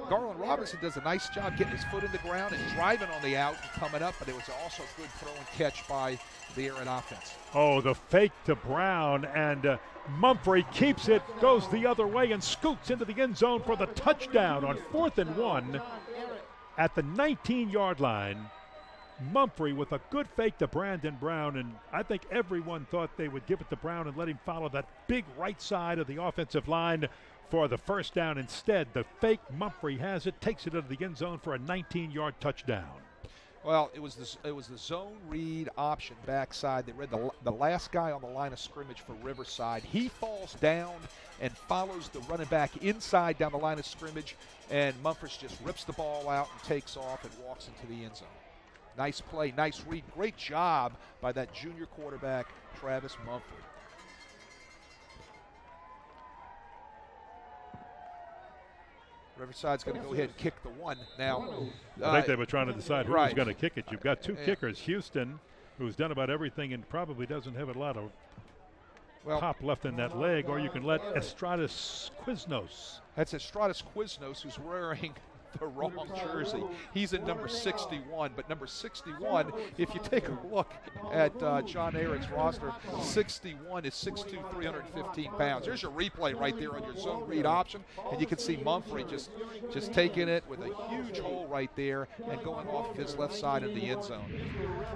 Garland Robinson does a nice job getting his foot in the ground and driving on the out and coming up. But it was also a good throw and catch by the Ehret offense. Oh, the fake to Brown, and Mumphrey keeps it, goes the other way, and scoots into the end zone for the touchdown on 4th and 1. At the 19-yard line, Mumphrey with a good fake to Brandon Brown, and I think everyone thought they would give it to Brown and let him follow that big right side of the offensive line for the first down. Instead, the fake Mumphrey has it, takes it into the end zone for a 19-yard touchdown. Well, it was the zone read option backside. They read the last guy on the line of scrimmage for Riverside. He falls down and follows the running back inside down the line of scrimmage, and Mumford just rips the ball out and takes off and walks into the end zone. Nice play, nice read. Great job by that junior quarterback, Travis Mumford. Riverside's going to go ahead and kick the one now. I think they were trying to decide who was going to kick it. You've got 2 kickers. Houston, who's done about everything and probably doesn't have a lot of pop left in that leg, or you can let Estradas Quiznos. That's Estradas Quiznos, who's wearing the wrong jersey. He's in number 61, but number 61, if you take a look at John Ehret's roster, 61 is 6'2", 315 pounds. There's your replay right there on your zone read option, and you can see Mumphrey just taking it with a huge hole right there and going off his left side in the end zone.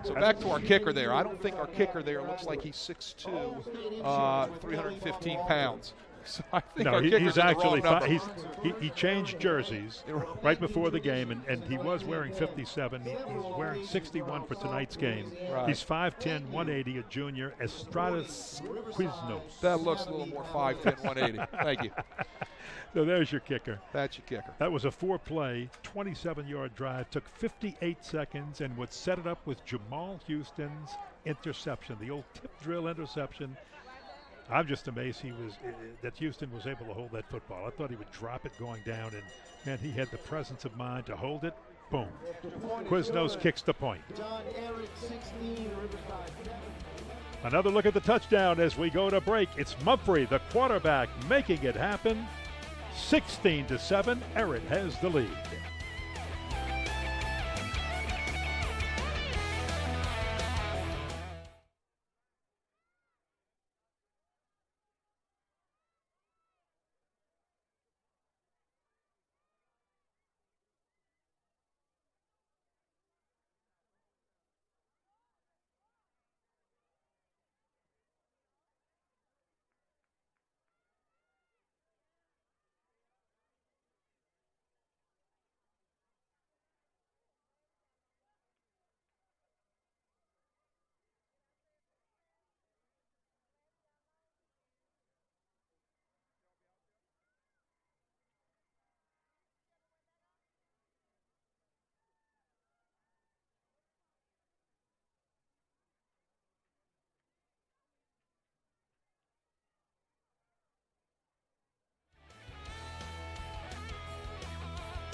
So back to our kicker there. I don't think our kicker there looks like he's 6'2", 315 pounds. So I think No, our he's kicker's in the actually wrong number. he changed jerseys right before the game, and he was wearing 57. He's wearing 61 for tonight's game. Right. He's 5'10", 180, a junior, Estradas Quiznos. That looks a little more 5'10", 180. Thank you. So there's your kicker. That's your kicker. That was a 4-play, 27-yard drive. Took 58 seconds and would set it up with Jamal Houston's interception, the old tip drill interception. I'm just amazed that Houston was able to hold that football. I thought he would drop it going down, and man, he had the presence of mind to hold it. Boom. Quiznos kicks the point. John Ehret, 16, Riverside. Another look at the touchdown as we go to break. It's Mumphrey, the quarterback, making it happen. 16-7, Ehret has the lead.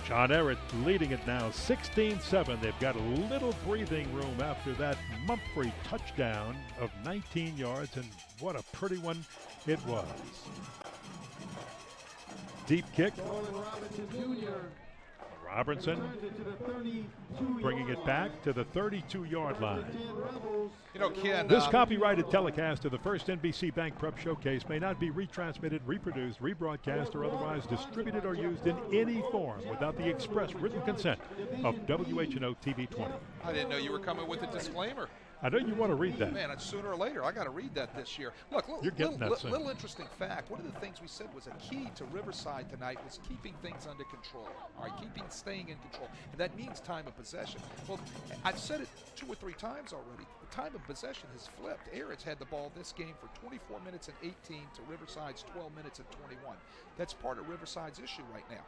John Ehret leading it now, 16-7. They've got a little breathing room after that Mumphrey touchdown of 19 yards, and what a pretty one it was. Deep kick. Robertson bringing it back to the 32-yard line. You know, Ken, This copyrighted telecast of the first NBC Bank Prep Showcase may not be retransmitted, reproduced, rebroadcast, or otherwise distributed or used in any form without the express written consent of WHNO TV 20. I didn't know you were coming with a disclaimer. I know you want to read that. Man, sooner or later, I got to read that this year. Look, You're getting that soon. little interesting fact. One of the things we said was a key to Riverside tonight was keeping things under control. All right, staying in control, and that means time of possession. Well, I've said it 2 or 3 times already. The time of possession has flipped. Ehret's had the ball this game for 24 minutes and 18 to Riverside's 12 minutes and 21. That's part of Riverside's issue right now.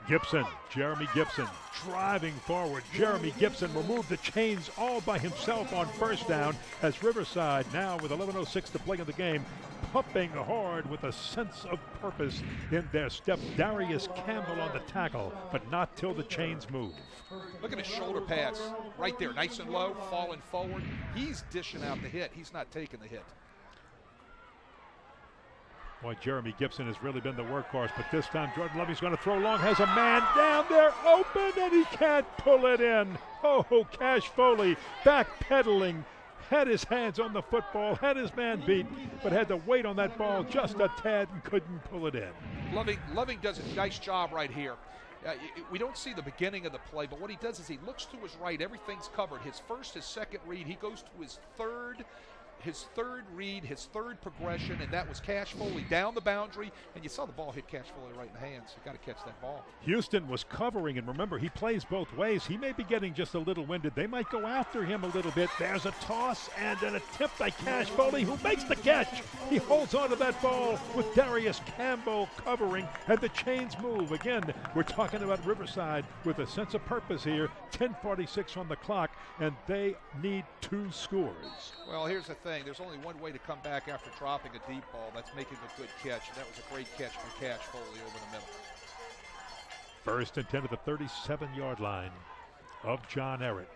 Gibson, Jeremy Gibson, driving forward. Jeremy Gibson will move the chains all by himself on first down as Riverside, now with 11:06 to play in the game, pumping hard with a sense of purpose in their step. Darius Campbell on the tackle, but not till the chains move. Look at his shoulder pass right there, nice and low, falling forward. He's dishing out the hit. He's not taking the hit. Boy, Jeremy Gibson has really been the workhorse, but this time Jordan Lovey's going to throw long, has a man down there open, and he can't pull it in. Oh, Cash Foley backpedaling, had his hands on the football, had his man beat, but had to wait on that ball just a tad and couldn't pull it in. Loving does a nice job right here. We don't see the beginning of the play, but what he does is he looks to his right, everything's covered. His first, his second read, he goes to his third read, his third progression, and that was Cash Foley down the boundary, and you saw the ball hit Cash Foley right in the hands. You got to catch that ball. Houston was covering, and remember, he plays both ways. He may be getting just a little winded. They might go after him a little bit. There's a toss and an attempt by Cash Foley, who makes the catch. He holds on to that ball with Darius Campbell covering, and the chains move. Again, we're talking about Riverside with a sense of purpose here. 10:46 on the clock, and they need 2 scores. Well, here's the thing. There's only one way to come back after dropping a deep ball. That's making a good catch. And that was a great catch by Cash Foley over the middle. First and 10 at the 37-yard line of John Ehret.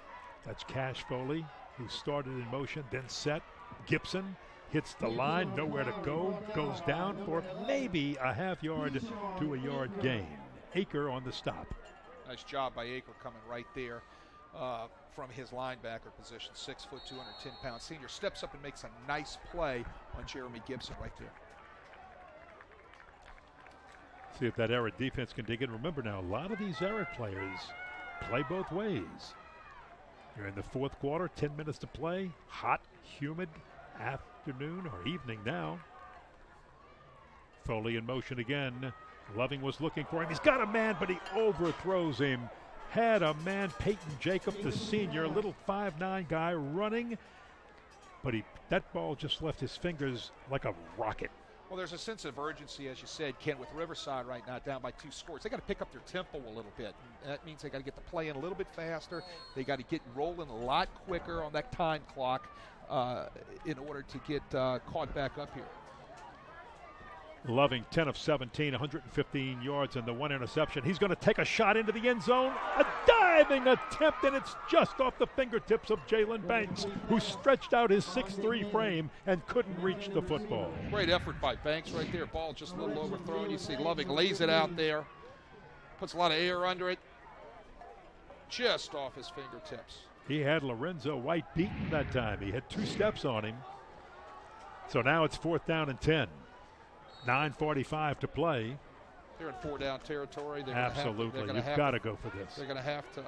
That's Cash Foley, who started in motion, then set. Gibson hits the line, nowhere to go, goes down for maybe a half-yard to a yard gain. Aker on the stop. Nice job by Aker coming right there from his linebacker position. 6 foot, 210 pound senior. Steps up and makes a nice play on Jeremy Gibson right there. See if that Ehret defense can dig in. Remember now, a lot of these Ehret players play both ways. You're in the 4th quarter, 10 minutes to play. Hot, humid afternoon or evening now. Foley in motion again. Loving was looking for him. He's got a man, but he overthrows him. Had a man, Peyton Jacob, the senior, little 5'9" guy running, but that ball just left his fingers like a rocket. Well, there's a sense of urgency, as you said, Ken, with Riverside right now down by 2 scores. They got to pick up their tempo a little bit. That means they got to get the play in a little bit faster. They got to get rolling a lot quicker on that time clock in order to get caught back up here. Loving 10 of 17, 115 yards and the 1 interception. He's going to take a shot into the end zone. A diving attempt, and it's just off the fingertips of Jalen Banks, who stretched out his 6'3" frame and couldn't reach the football. Great effort by Banks right there. Ball just a little overthrown. You see Loving lays it out there. Puts a lot of air under it. Just off his fingertips. He had Lorenzo White beaten that time. He had 2 steps on him. So now it's 4th down and 10. 9:45 to play. They're in 4-down territory. Absolutely. You've got to go for this. They're going to have to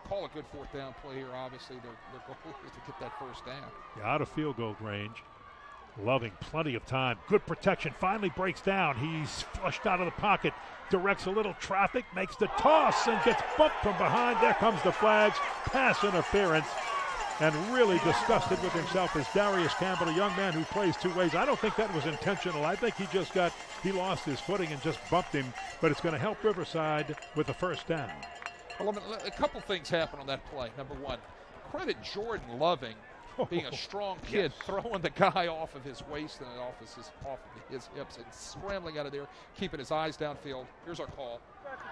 call a good 4th down play here. Obviously, their goal is to get that 1st down. Yeah, out of field goal range. Loving plenty of time. Good protection. Finally breaks down. He's flushed out of the pocket. Directs a little traffic. Makes the toss and gets bumped from behind. There comes the flags. Pass interference. And really disgusted with himself is Darius Campbell, a young man who plays 2 ways. I don't think that was intentional. I think he lost his footing and just bumped him. But it's going to help Riverside with the 1st down. Well, a couple things happened on that play. Number one, credit Jordan Loving, being a strong kid, throwing the guy off of his waist and off of his hips and scrambling out of there, keeping his eyes downfield. Here's our call.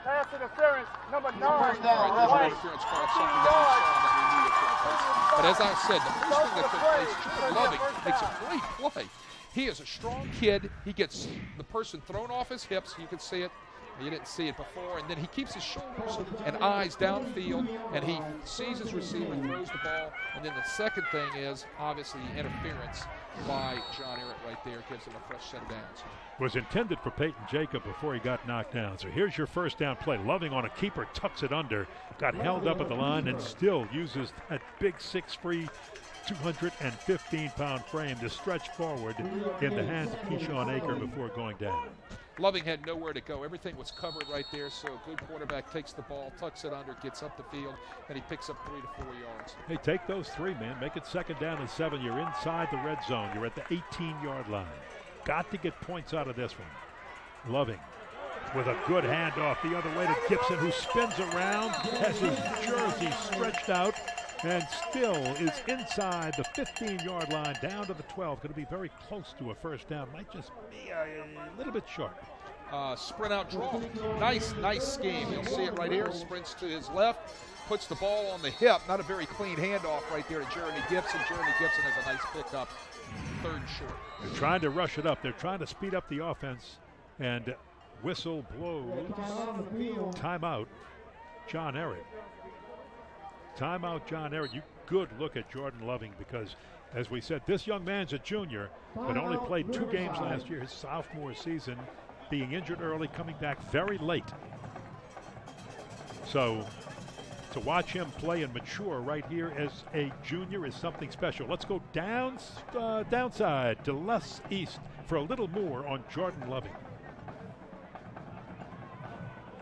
Pass interference, number 9. Interference call, something that we saw that we knew it took place. But as I said, the first thing that took place, Jordan Loving makes a great play. He is a strong kid. He gets the person thrown off his hips. You can see it. You didn't see it before. And then he keeps his shoulders and eyes downfield, and he sees his receiver and throws the ball. And then the second thing is, obviously, interference by John Ehret right there gives him a fresh set of downs. Was intended for Peyton Jacob before he got knocked down. So here's your 1st down play. Loving on a keeper, tucks it under, got held up at the line, and still uses that big 6'3", 215-pound frame to stretch forward in the hands of Keyshawn Aker before going down. Loving had nowhere to go. Everything was covered right there, so a good quarterback takes the ball, tucks it under, gets up the field, and he picks up 3 to 4 yards. Hey, take those 3, man. Make it 2nd down and 7. You're inside the red zone. You're at the 18-yard line. Got to get points out of this one. Loving with a good handoff the other way to Gibson, who spins around, has his jersey stretched out, and still is inside the 15-yard line down to the 12. Going to be very close to a 1st down. Might just be a little bit short. Sprint out draw. Nice scheme. You'll see it right here. Sprints to his left, puts the ball on the hip. Not a very clean handoff right there to Jeremy Gibson. Jeremy Gibson has a nice pickup. 3rd short. They're trying to rush it up. They're trying to speed up the offense. And whistle blows. Timeout, John Ehret. Timeout, John Ehret. You good look at Jordan Loving, because, as we said, this young man's a junior, but only played 2 games last year, his sophomore season, being injured early, coming back very late. So to watch him play and mature right here as a junior is something special. Let's go downside to less east for a little more on Jordan Loving.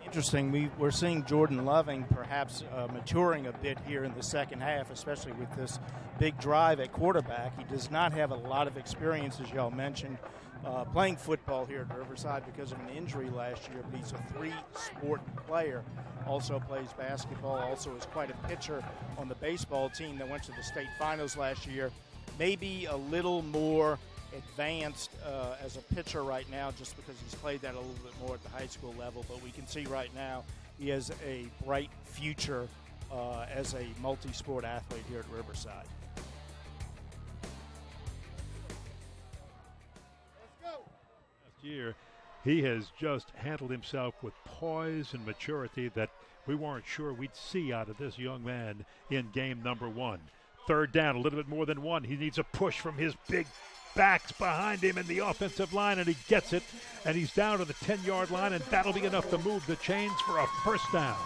Interesting. We're seeing Jordan Loving perhaps maturing a bit here in the 2nd half, especially with this big drive at quarterback. He does not have a lot of experience, as y'all mentioned, playing football here at Riverside because of an injury last year, but he's a 3-sport player. Also plays basketball, also is quite a pitcher on the baseball team that went to the state finals last year. Maybe a little more advanced as a pitcher right now, just because he's played that a little bit more at the high school level, but we can see right now he has a bright future as a multi-sport athlete here at Riverside. Last year, he has just handled himself with poise and maturity that we weren't sure we'd see out of this young man in game number 1. 3rd down, a little bit more than 1. He needs a push from his big backs behind him in the offensive line, and he gets it, and he's down to the 10-yard line, and that'll be enough to move the chains for a 1st down.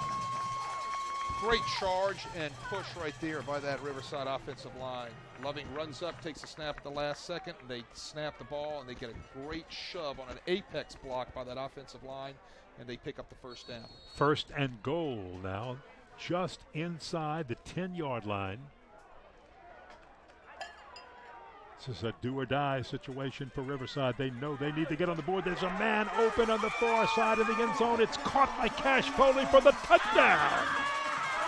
Great charge and push right there by that Riverside offensive line. Loving runs up, takes a snap at the last second, and they snap the ball, and they get a great shove on an apex block by that offensive line, and they pick up the first down. First and goal now, just inside the 10-yard line. This is a do-or-die situation for Riverside. They know they need to get on the board. There's a man open on the far side of the end zone. It's caught by Cash Foley for the touchdown.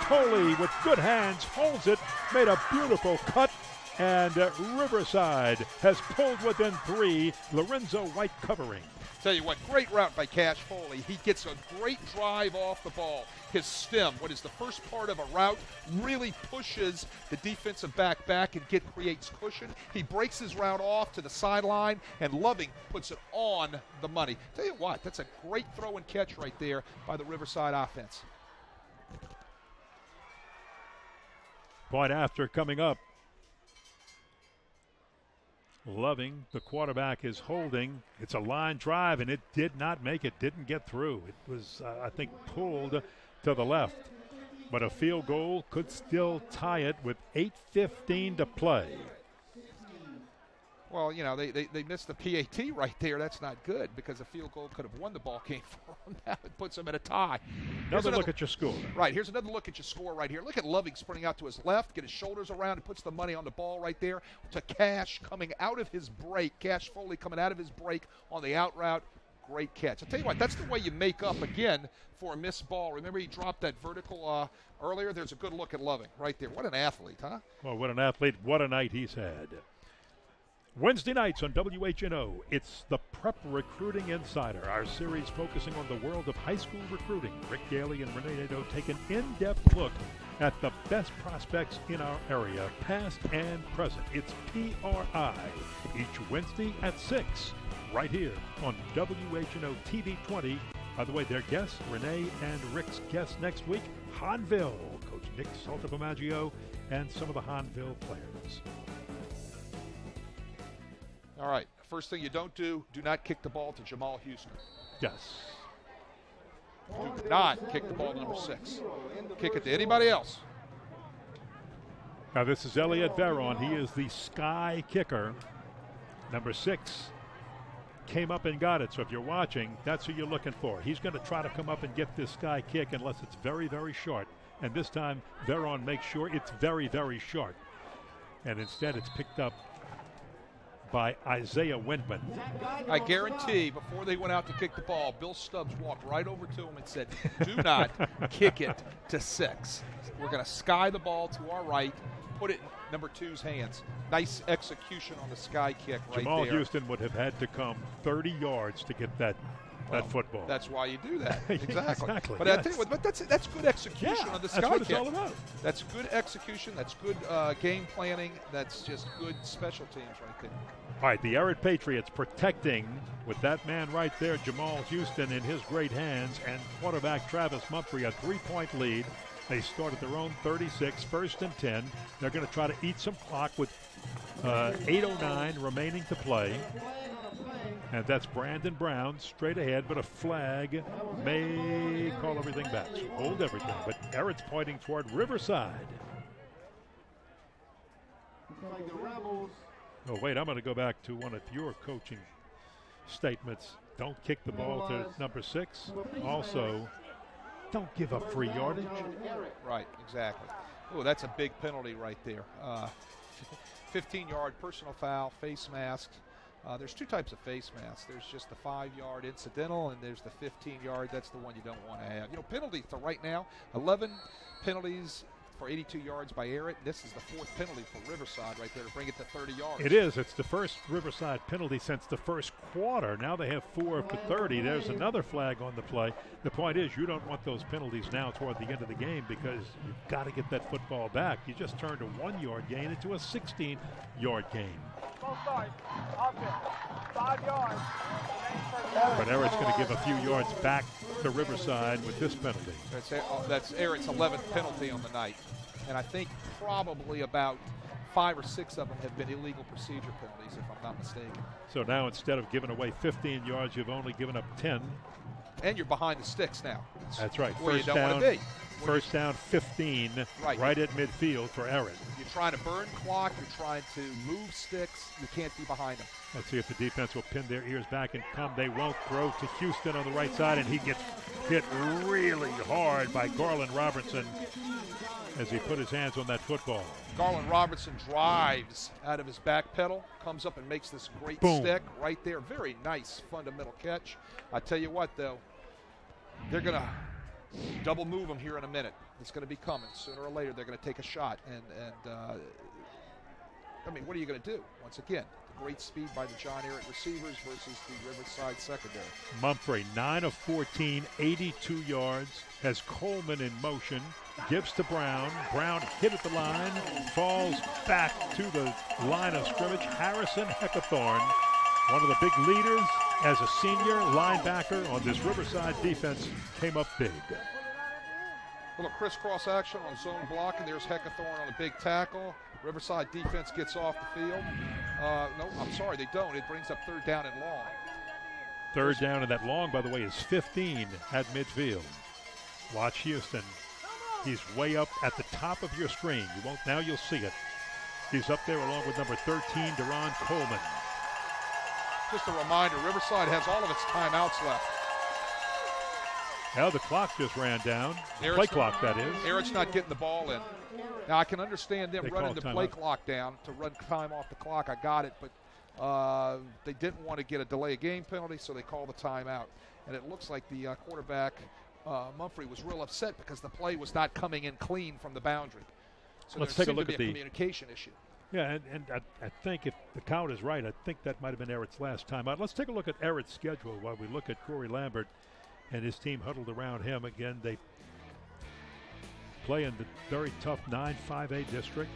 Foley with good hands holds it, made a beautiful cut, and Riverside has pulled within 3. Lorenzo White covering. Tell you what, great route by Cash Foley. He gets a great drive off the ball. His stem, what is the first part of a route, really pushes the defensive back and creates cushion. He breaks his route off to the sideline, and Loving puts it on the money. Tell you what, that's a great throw and catch right there by the Riverside offense. Point after coming up. Loving, the quarterback, is holding. It's a line drive, and it did not make it, didn't get through. It was, I think, pulled to the left. But a field goal could still tie it with 8:15 to play. Well, you know, they missed the PAT right there. That's not good because a field goal could have won the ball game for them. Now it puts them at a tie. Another look at your score. Right, here's another look at your score right here. Look at Loving sprinting out to his left, get his shoulders around, and puts the money on the ball right there to Cash coming out of his break. Cash Foley coming out of his break on the out route. Great catch. I'll tell you what, that's the way you make up again for a missed ball. Remember he dropped that vertical earlier? There's a good look at Loving right there. What an athlete, huh? Well, what an athlete. What a night he's had. Wednesday nights on WHNO, it's the Prep Recruiting Insider, our series focusing on the world of high school recruiting. Rick Daly and Renee Nadeau take an in-depth look at the best prospects in our area, past and present. It's PRI, each Wednesday at 6, right here on WHNO TV 20. By the way, their guests, Renee and Rick's guests next week, Hahnville, Coach Nick Saltapomaggio, and some of the Hahnville players. All right, first thing you don't do not kick the ball to Jamal Houston. Yes. Do not kick the ball to number 6. Kick it to anybody else. Now this is Elliot Veron. He is the sky kicker. Number 6 came up and got it. So if you're watching, that's who you're looking for. He's going to try to come up and get this sky kick unless it's very, very short. And this time, Veron makes sure it's very, very short. And instead, it's picked up by Isaiah Windman. I guarantee before they went out to kick the ball, Bill Stubbs walked right over to him and said, do not kick it to 6. We're going to sky the ball to our right, put it in number 2's hands. Nice execution on the sky kick right Jamal there. Houston would have had to come 30 yards to get that football. That's why you do that. Exactly. Exactly. But yes. I tell you what, but that's good execution on the sky that's what kick. it's all about. That's good execution. That's good game planning. That's just good special teams right there. All right, the Ehret Patriots protecting with that man right there, Jamal Houston, in his great hands, and quarterback Travis Mumphrey, a 3-point lead. They start at their own 36, 1st and 10. They're going to try to eat some clock with 8:09 remaining to play. And that's Brandon Brown straight ahead, but a flag may call everything back. So hold everything, but Ehret's pointing toward Riverside. Oh, wait, I'm going to go back to one of your coaching statements. Don't kick the ball to number 6. Also, don't give up free yardage. Right, exactly. Oh, that's a big penalty right there. 15-yard personal foul, face mask. There's 2 types of face masks. There's just the 5-yard incidental, and there's the 15-yard. That's the one you don't want to have. You know, penalties to right now, 11 penalties for 82 yards by Ehret. This is the 4th penalty for Riverside right there to bring it to 30 yards. It is. It's the first Riverside penalty since the first quarter. Now they have 4 for 30. There's another flag on the play. The point is you don't want those penalties now toward the end of the game because you've got to get that football back. You just turned a 1-yard gain into a 16-yard gain. Both sides. Offense. 5 yards. But Ehret's going to give a few yards back to Riverside with this penalty. That's Ehret's 11th penalty on the night. And I think probably about 5 or 6 of them have been illegal procedure penalties, if I'm not mistaken. So now instead of giving away 15 yards, you've only given up 10. And you're behind the sticks now. That's right. Where you don't want to be. First down 15, right at midfield for Ehret. You're trying to burn clock. You're trying to move sticks. You can't be behind them. Let's see if the defense will pin their ears back and come. They won't. Throw to Houston on the right side, and he gets hit really hard by Garland Robertson as he put his hands on that football. Garland Robertson drives out of his back pedal, comes up and makes this great stick right there. Very nice fundamental catch. I tell you what, though, they're going to double move him here in a minute. It's going to be coming. Sooner or later, they're going to take a shot. And I mean, what are you going to do? Once again, great speed by the John Ehret receivers versus the Riverside secondary. Mumphrey, 9 of 14, 82 yards, has Coleman in motion, gives to Brown. Brown hit at the line, falls back to the line of scrimmage. Harrison Heckathorn, one of the big leaders as a senior linebacker on this Riverside defense, came up big. A little crisscross action on zone blocking. There's Heckathorn on a big tackle. Riverside defense gets off the field. No, I'm sorry, they don't. It brings up third down and long. Third down, and that long, by the way, is 15 at midfield. Watch Houston. He's way up at the top of your screen. You won't, now you'll see it. He's up there along with number 13, Deron Coleman. Just a reminder, Riverside has all of its timeouts left. Now the clock just ran down. Play clock, that is. Ehret's not getting the ball in. Now, I can understand them running the play clock down to run time off the clock. I got it, but they didn't want to get a delay of game penalty, so they called the timeout. And it looks like the quarterback, Mumphrey, was real upset because the play was not coming in clean from the boundary. So let's take a look at the communication issue. Yeah, and I think if the count is right, I think that might have been Ehret's last timeout. Let's take a look at Ehret's schedule while we look at Corey Lambert and his team huddled around him. Again, they play in the very tough 9-5A district.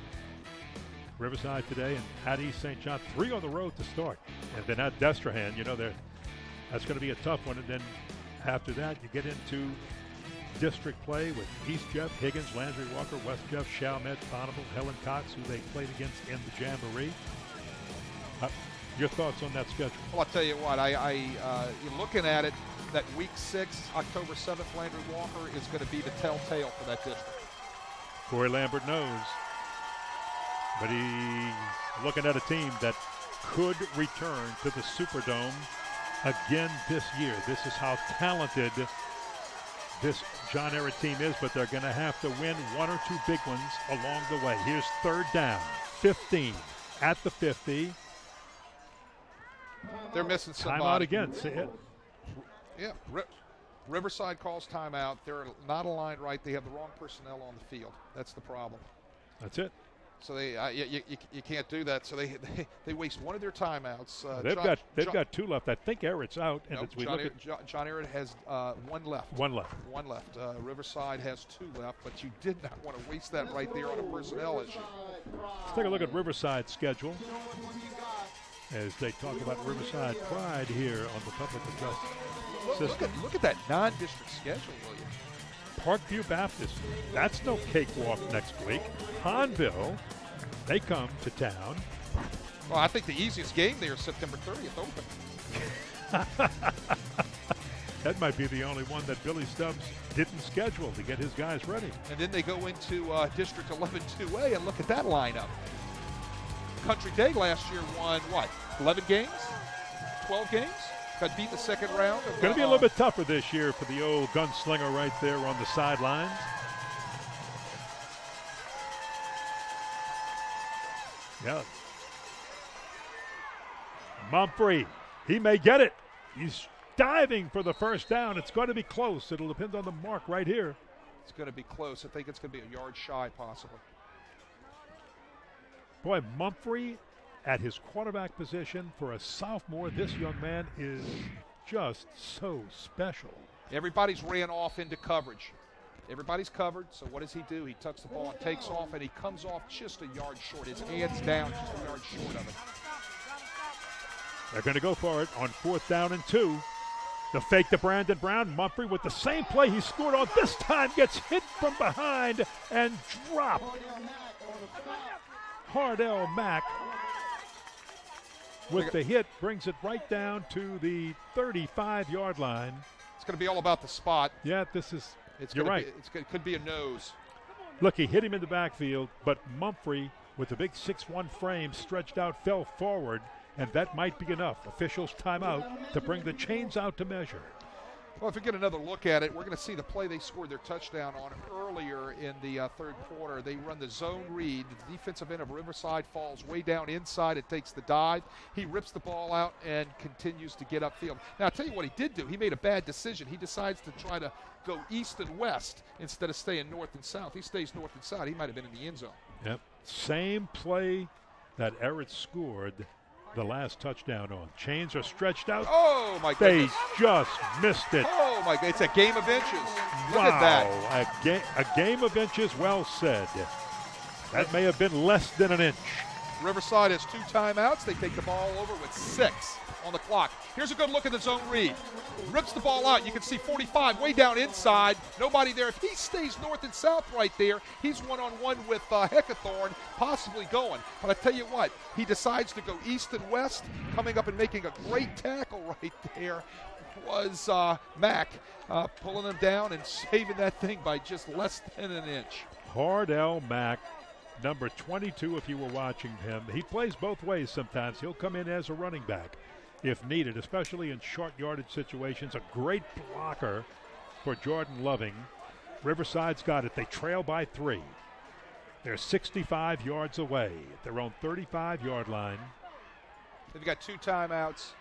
Riverside today and at East St. John, 3 on the road to start. And then at Destrehan, you know, that's going to be a tough one. And then after that, you get into district play with East Jeff, Higgins, Landry Walker, West Jeff, Chalmette, Bonneville, Helen Cox, who they played against in the Jamboree. Your thoughts on that schedule? Well, I'll tell you what, you're looking at it, that week 6, October 7th, Landry Walker is going to be the telltale for that district. Corey Lambert knows, but he's looking at a team that could return to the Superdome again this year. This is how talented this John Ehret team is, but they're going to have to win 1 or 2 big ones along the way. Here's third down, 15 at the 50. They're missing somebody. Timeout again. See it? Yeah. Riverside calls timeout. They're not aligned right. They have the wrong personnel on the field. That's the problem. That's it. So you can't do that. So they waste one of their timeouts. They've got 2 left. I think Ehret's out. And John Ehret has 1 left. 1 left. 1 left. Riverside has 2 left, but you did not want to waste that right there on a personnel issue. Let's take a look at Riverside's schedule as they talk about Riverside pride here on the public address system. Look at that non-district schedule, will you? Parkview Baptist, that's no cakewalk next week. Hahnville, they come to town. Well, I think the easiest game there is September 30th open. That might be the only one that Billy Stubbs didn't schedule to get his guys ready. And then they go into District 11 2A and look at that lineup. Country Day last year won, 11 games? 12 games? Got beat the second round. Going to be a little bit tougher this year for the old gunslinger right there on the sidelines. Yeah. Mumphrey, he may get it. He's diving for the first down. It's going to be close. It'll depend on the mark right here. It's going to be close. I think it's going to be a yard shy, possibly. Boy, Mumphrey at his quarterback position for a sophomore, this young man is just so special. Everybody's ran off into coverage. Everybody's covered, so what does he do? He tucks the ball and takes off, and he comes off just a yard short. His hands down, just a yard short of it. They're going to go for it on 4th down and 2. The fake to Brandon Brown. Mumphrey with the same play he scored on this time gets hit from behind and dropped. Hardell Mack with the hit brings it right down to the 35-yard line. It's going to be all about the spot. Yeah, you're right. It could be a nose. Look, he hit him in the backfield, but Mumphrey, with the big 6'1" frame stretched out, fell forward, and that might be enough. Officials timeout to bring the chains out to measure. Well, if we get another look at it, we're going to see the play they scored their touchdown on earlier in the third quarter. They run the zone read. The defensive end of Riverside falls way down inside. It takes the dive. He rips the ball out and continues to get upfield. Now, I'll tell you what he did do. He made a bad decision. He decides to try to go east and west instead of staying north and south. He stays north and south. He might have been in the end zone. Yep. Same play that Ehret scored the last touchdown on. Chains are stretched out. Oh, my goodness. They just missed it. Oh, my God. It's a game of inches. Look Wow. at that. A game of inches, well said. That may have been less than an inch. Riverside has 2 timeouts. They take the ball over with 6 on the clock. Here's a good look at the zone read. Rips the ball out. You can see 45 way down inside. Nobody there. If he stays north and south right there, he's one-on-one with Heckathorn, possibly going. But I tell you what, he decides to go east and west. Coming up and making a great tackle right there was Mack, pulling him down and saving that thing by just less than an inch. Hardell Mack, number 22 if you were watching him. He plays both ways sometimes. He'll come in as a running back if needed, especially in short yardage situations. A great blocker for Jordan Loving. Riverside's got it. They trail by 3. They're 65 yards away at their own 35-yard line. They've got 2 timeouts.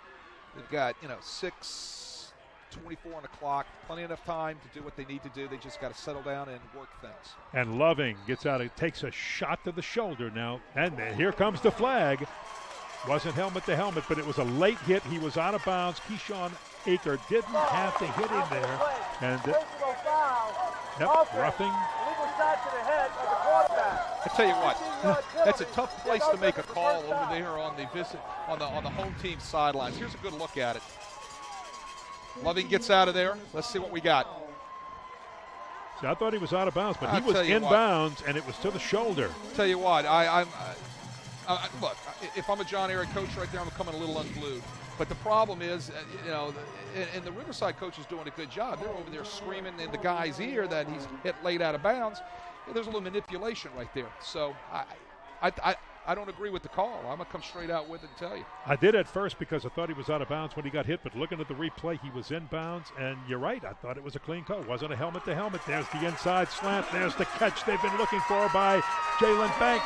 They've got, 6:24 on the clock. Plenty enough time to do what they need to do. They just got to settle down and work things. And Loving gets out. It takes a shot to the shoulder now. And here comes the flag. Wasn't helmet to helmet, but it was a late hit. He was out of bounds. Keyshawn Aker didn't have to hit him there. And roughing. I tell you what, that's a tough place to make a call over there on the home team sidelines. Here's a good look at it. Loving gets out of there. Let's see what we got. See, I thought he was out of bounds, but he was in bounds, and it was to the shoulder. Tell you what, look, if I'm a John Ehret coach right there, I'm coming a little unglued. But the problem is, and the Riverside coach is doing a good job. They're over there screaming in the guy's ear that he's hit late out of bounds. There's a little manipulation right there. So I don't agree with the call. I'm going to come straight out with it and tell you. I did at first because I thought he was out of bounds when he got hit, but looking at the replay, he was in bounds, and you're right. I thought it was a clean call. It wasn't a helmet to helmet. There's the inside slant. There's the catch they've been looking for by Jalen Banks.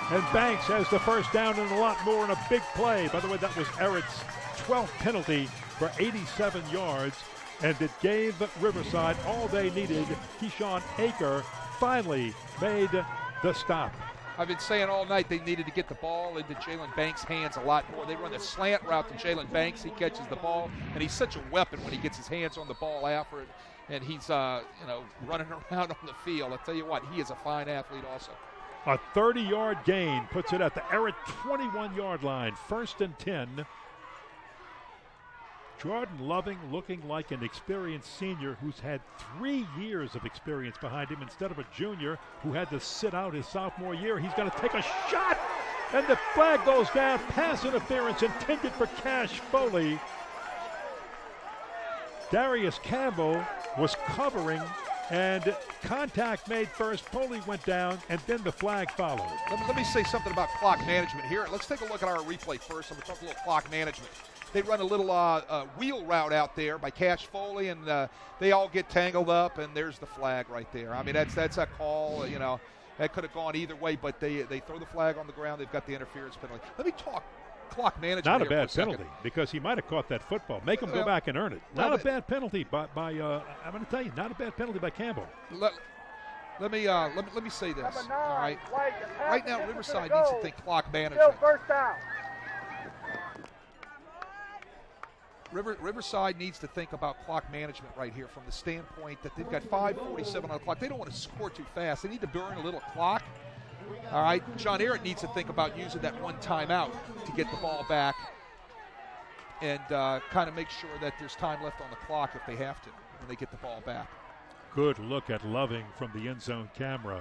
And Banks has the first down and a lot more in a big play. By the way, that was Ehret's 12th penalty for 87 yards, and it gave Riverside all they needed. Keyshawn Aker finally made the stop. I've been saying all night they needed to get the ball into Jalen Banks' hands a lot more. They run the slant route to Jalen Banks. He catches the ball, and he's such a weapon when he gets his hands on the ball after it, and he's running around on the field. I'll tell you what, he is a fine athlete also. A 30-yard gain puts it at the Ehret 21-yard line. 1st and 10. Jordan Loving looking like an experienced senior who's had 3 years of experience behind him instead of a junior who had to sit out his sophomore year. He's going to take a shot, and the flag goes down. Pass interference intended for Cash Foley. Darius Campbell was covering, and contact made first. Foley went down, and then the flag followed. Let me say something about clock management here. Let's take a look at our replay first. I'm going to talk a little clock management. They run a little wheel route out there by Cash Foley, and they all get tangled up, and there's the flag right there. I mean, that's a call, that could have gone either way, but they throw the flag on the ground. They've got the interference penalty. Let me talk clock management. Not a bad penalty, because he might have caught that football. Make him go back and earn it. Not a bad penalty by I'm going to tell you, not a bad penalty by Campbell. Let me say this. All right. Right now, Riverside needs to think clock management. First down. Riverside needs to think about clock management right here from the standpoint that they've got 5:47 on the clock. They don't want to score too fast. They need to burn a little clock. All right, John Ehret needs to think about using that one timeout to get the ball back and kind of make sure that there's time left on the clock if they have to when they get the ball back. Good look at Loving from the end zone camera.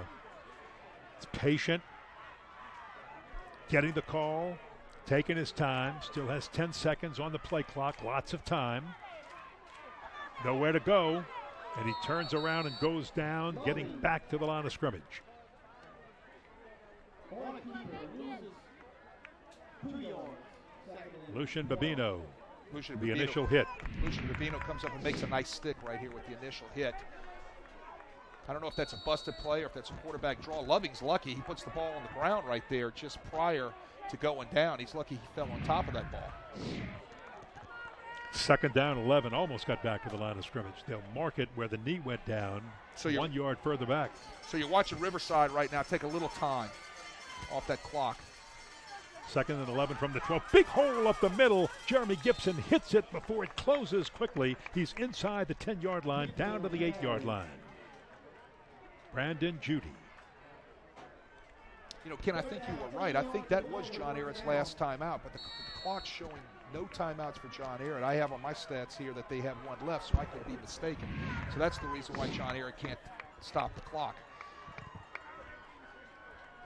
It's patient, getting the call, taking his time, still has 10 seconds on the play clock, lots of time. Nowhere to go, and he turns around and goes down, getting back to the line of scrimmage. Lucian Babino, the initial hit. Lucian Babino comes up and makes a nice stick right here with the initial hit. I don't know if that's a busted play or if that's a quarterback draw. Loving's lucky. He puts the ball on the ground right there just prior to going down. He's lucky he fell on top of that ball. 2nd down, 11. Almost got back to the line of scrimmage. They'll mark it where the knee went down, so 1 yard further back. So you're watching Riverside right now take a little time off that clock. 2nd and 11 from the 12. Big hole up the middle. Jeremy Gibson hits it before it closes quickly. He's inside the 10-yard line, down to the 8-yard line. Brandon Judy. You know, Ken, I think you were right. I think that was John Ehret's last timeout, but the clock's showing no timeouts for John Ehret. I have on my stats here that they have one left, so I could be mistaken. So that's the reason why John Ehret can't stop the clock.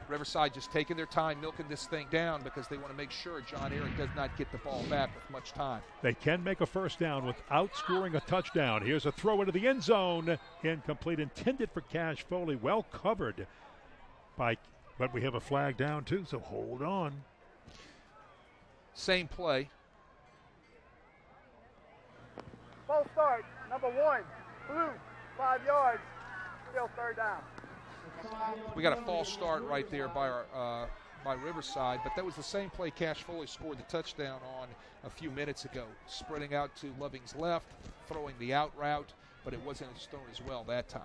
Riverside just taking their time, milking this thing down because they want to make sure John Ehret does not get the ball back with much time. They can make a first down without scoring a touchdown. Here's a throw into the end zone. Incomplete, intended for Cash Foley. Well covered by, but we have a flag down too, so hold on. Same play. False start, number 1, blue, 5 yards, still 3rd down. We got a false start right there by Riverside, but that was the same play Cash Foley scored the touchdown on a few minutes ago. Spreading out to Loving's left, throwing the out route, but it wasn't thrown as well that time.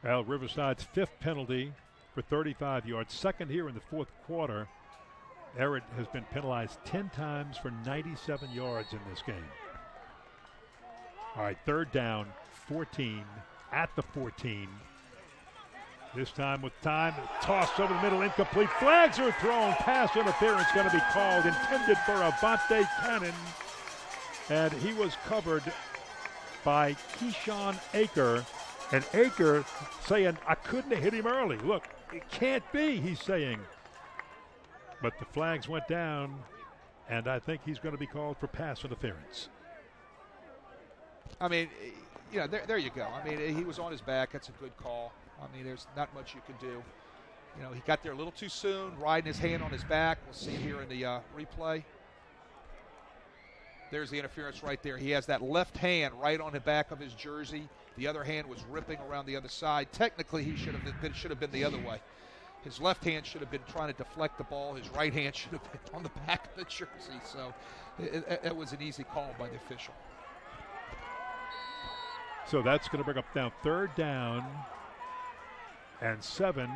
Well, Riverside's 5th penalty for 35 yards, 2nd here in the 4th quarter. Ehret has been penalized 10 times for 97 yards in this game. All right, 3rd down, 14, at the 14. This time with time, tossed over the middle, incomplete. Flags are thrown. Pass interference going to be called, intended for Avante Cannon. And he was covered by Keyshawn Aker. And Aker saying, I couldn't have hit him early. Look, it can't be, he's saying. But the flags went down, and I think he's going to be called for pass interference. I mean, you know, there you go. I mean, he was on his back. That's a good call. I mean, there's not much you can do. You know, he got there a little too soon, riding his hand on his back. We'll see it here in the replay. There's the interference right there. He has that left hand right on the back of his jersey. The other hand was ripping around the other side. Technically, it should have been the other way. His left hand should have been trying to deflect the ball. His right hand should have been on the back of the jersey. So it was an easy call by the official. So that's going to bring up now 3rd down and 7.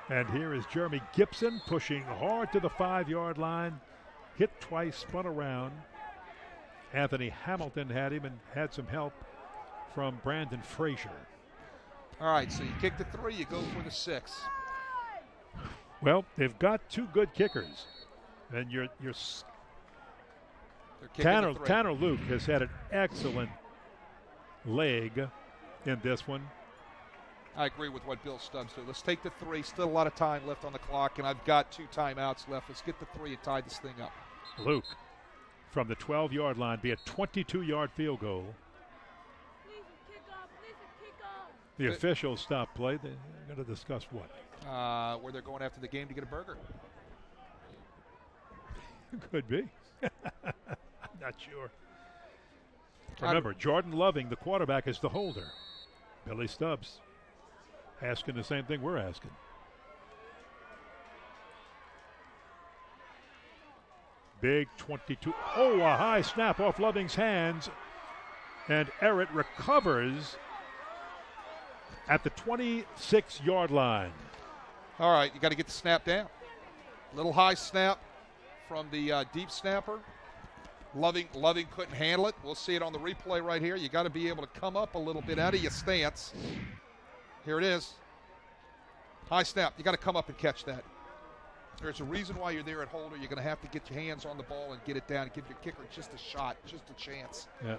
And here is Jeremy Gibson pushing hard to the 5-yard line. Hit twice, spun around. Anthony Hamilton had him and had some help from Brandon Frazier. All right, so you kick the 3, you go for the 6. Well, they've got 2 good kickers. And Tanner Luke has had an excellent leg in this one. I agree with what Bill Stubbs did. Let's take the 3. Still a lot of time left on the clock, and I've got 2 timeouts left. Let's get the 3 and tie this thing up. Luke from the 12-yard line, be a 22-yard field goal. The officials stopped play. They're going to discuss what? Where they're going after the game to get a burger. Could be. I'm not sure. Remember, Jordan Loving, the quarterback, is the holder. Billy Stubbs asking the same thing we're asking. Big 22. Oh, a high snap off Loving's hands. And Ehret recovers at the 26-yard line. All right, you got to get the snap down. Little high snap from the deep snapper. Loving couldn't handle it. We'll see it on the replay right here. You got to be able to come up a little bit out of your stance. Here it is. High snap. You got to come up and catch that. There's a reason why you're there at holder. You're going to have to get your hands on the ball and get it down and give your kicker just a shot, just a chance. Yeah.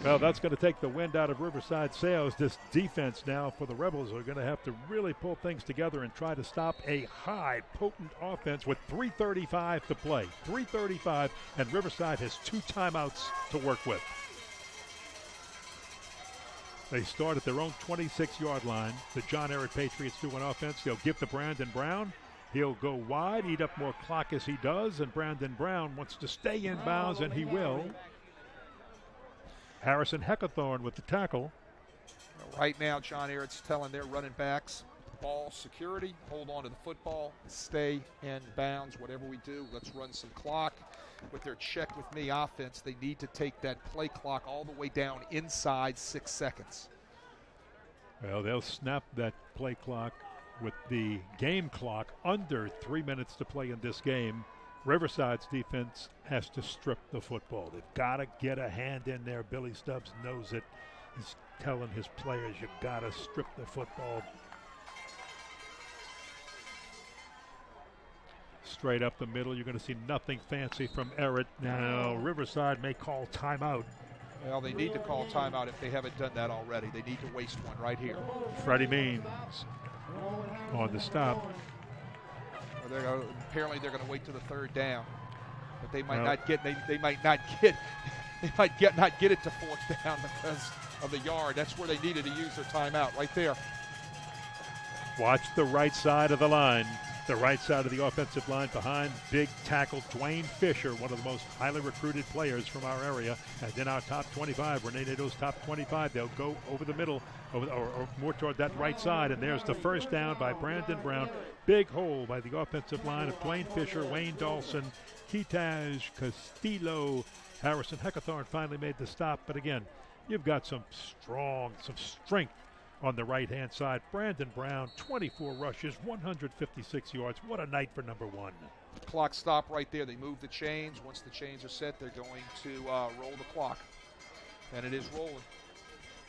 Well, that's going to take the wind out of Riverside sails. This defense now for the Rebels are going to have to really pull things together and try to stop a high, potent offense with 3:35 to play. 3:35, and Riverside has 2 timeouts to work with. They start at their own 26-yard line. The John Ehret Patriots do an offense. They'll give to Brandon Brown. He'll go wide, eat up more clock as he does, and Brandon Brown wants to stay in bounds, and he will. Harrison Heckathorn with the tackle. Right now, John Ehret's telling their running backs, ball security, hold on to the football, stay in bounds, whatever we do, let's run some clock. With their check with me offense, they need to take that play clock all the way down inside 6 seconds. Well, they'll snap that play clock with the game clock under 3 minutes to play in this game. Riverside's defense has to strip the football. They've got to get a hand in there. Billy Stubbs knows it. He's telling his players, you got to strip the football. Straight up the middle, you're going to see nothing fancy from Ehret. Now, Riverside may call timeout. Well, they need to call timeout if they haven't done that already. They need to waste one right here. Freddie Means on the stop. Apparently they're going to wait to the 3rd down, but they might not get. They might not get. They might not get it to 4th down because of the yard. That's where they needed to use their timeout right there. Watch the right side of the line. The right side of the offensive line behind big tackle Dwayne Fisher, one of the most highly recruited players from our area. And in our top 25, Renee Nato's top 25, they'll go over the middle or more toward that right side. And there's the first down by Brandon Brown. Big hole by the offensive line of Dwayne Fisher, Wayne Dawson, Ketaj Castillo. Harrison Heckathorn finally made the stop. But again, you've got some strength on the right-hand side. Brandon Brown, 24 rushes, 156 yards. What a night for number 1. Clock stop right there. They move the chains. Once the chains are set, they're going to roll the clock. And it is rolling.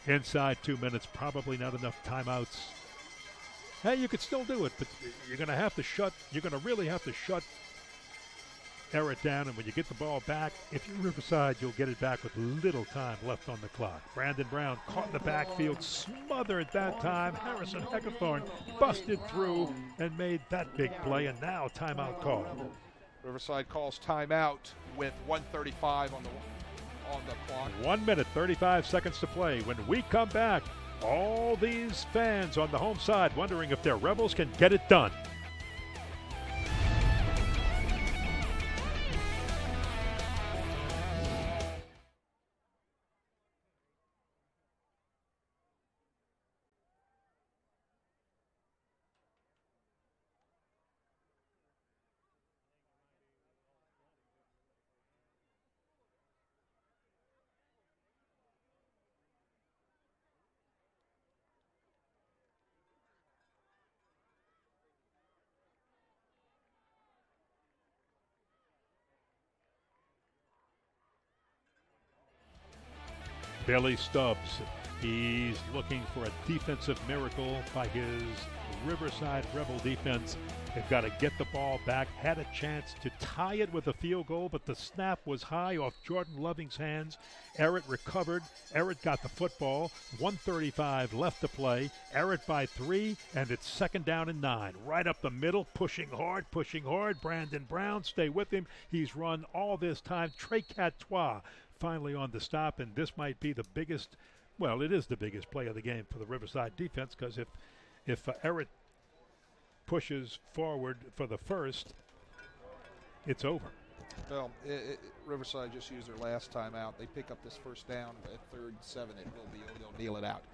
Inside 2 minutes, probably not enough timeouts. Hey, you could still do it, but you're going to really have to shut Ehret down, and when you get the ball back, if you're Riverside, you'll get it back with little time left on the clock. Brandon Brown caught in the backfield, smothered that time. Harrison Heckathorn busted through and made that big play, and now timeout call. Riverside calls timeout with 1:35 on the clock. 1 minute, 35 seconds to play. When we come back, all these fans on the home side wondering if their Rebels can get it done. Billy Stubbs, he's looking for a defensive miracle by his Riverside Rebel defense. They've got to get the ball back. Had a chance to tie it with a field goal, but the snap was high off Jordan Loving's hands. Ehret recovered. Ehret got the football. 1:35 left to play. Ehret by 3, and it's 2nd down and 9. Right up the middle, pushing hard. Brandon Brown, stay with him. He's run all this time. Trey Catois finally on the stop, and this might be the biggest, well, it is the biggest play of the game for the Riverside defense, because if Ehret pushes forward for the first, it's over. Well, Riverside just used their last time out. They pick up this first down at 3rd and 7. They'll kneel it out.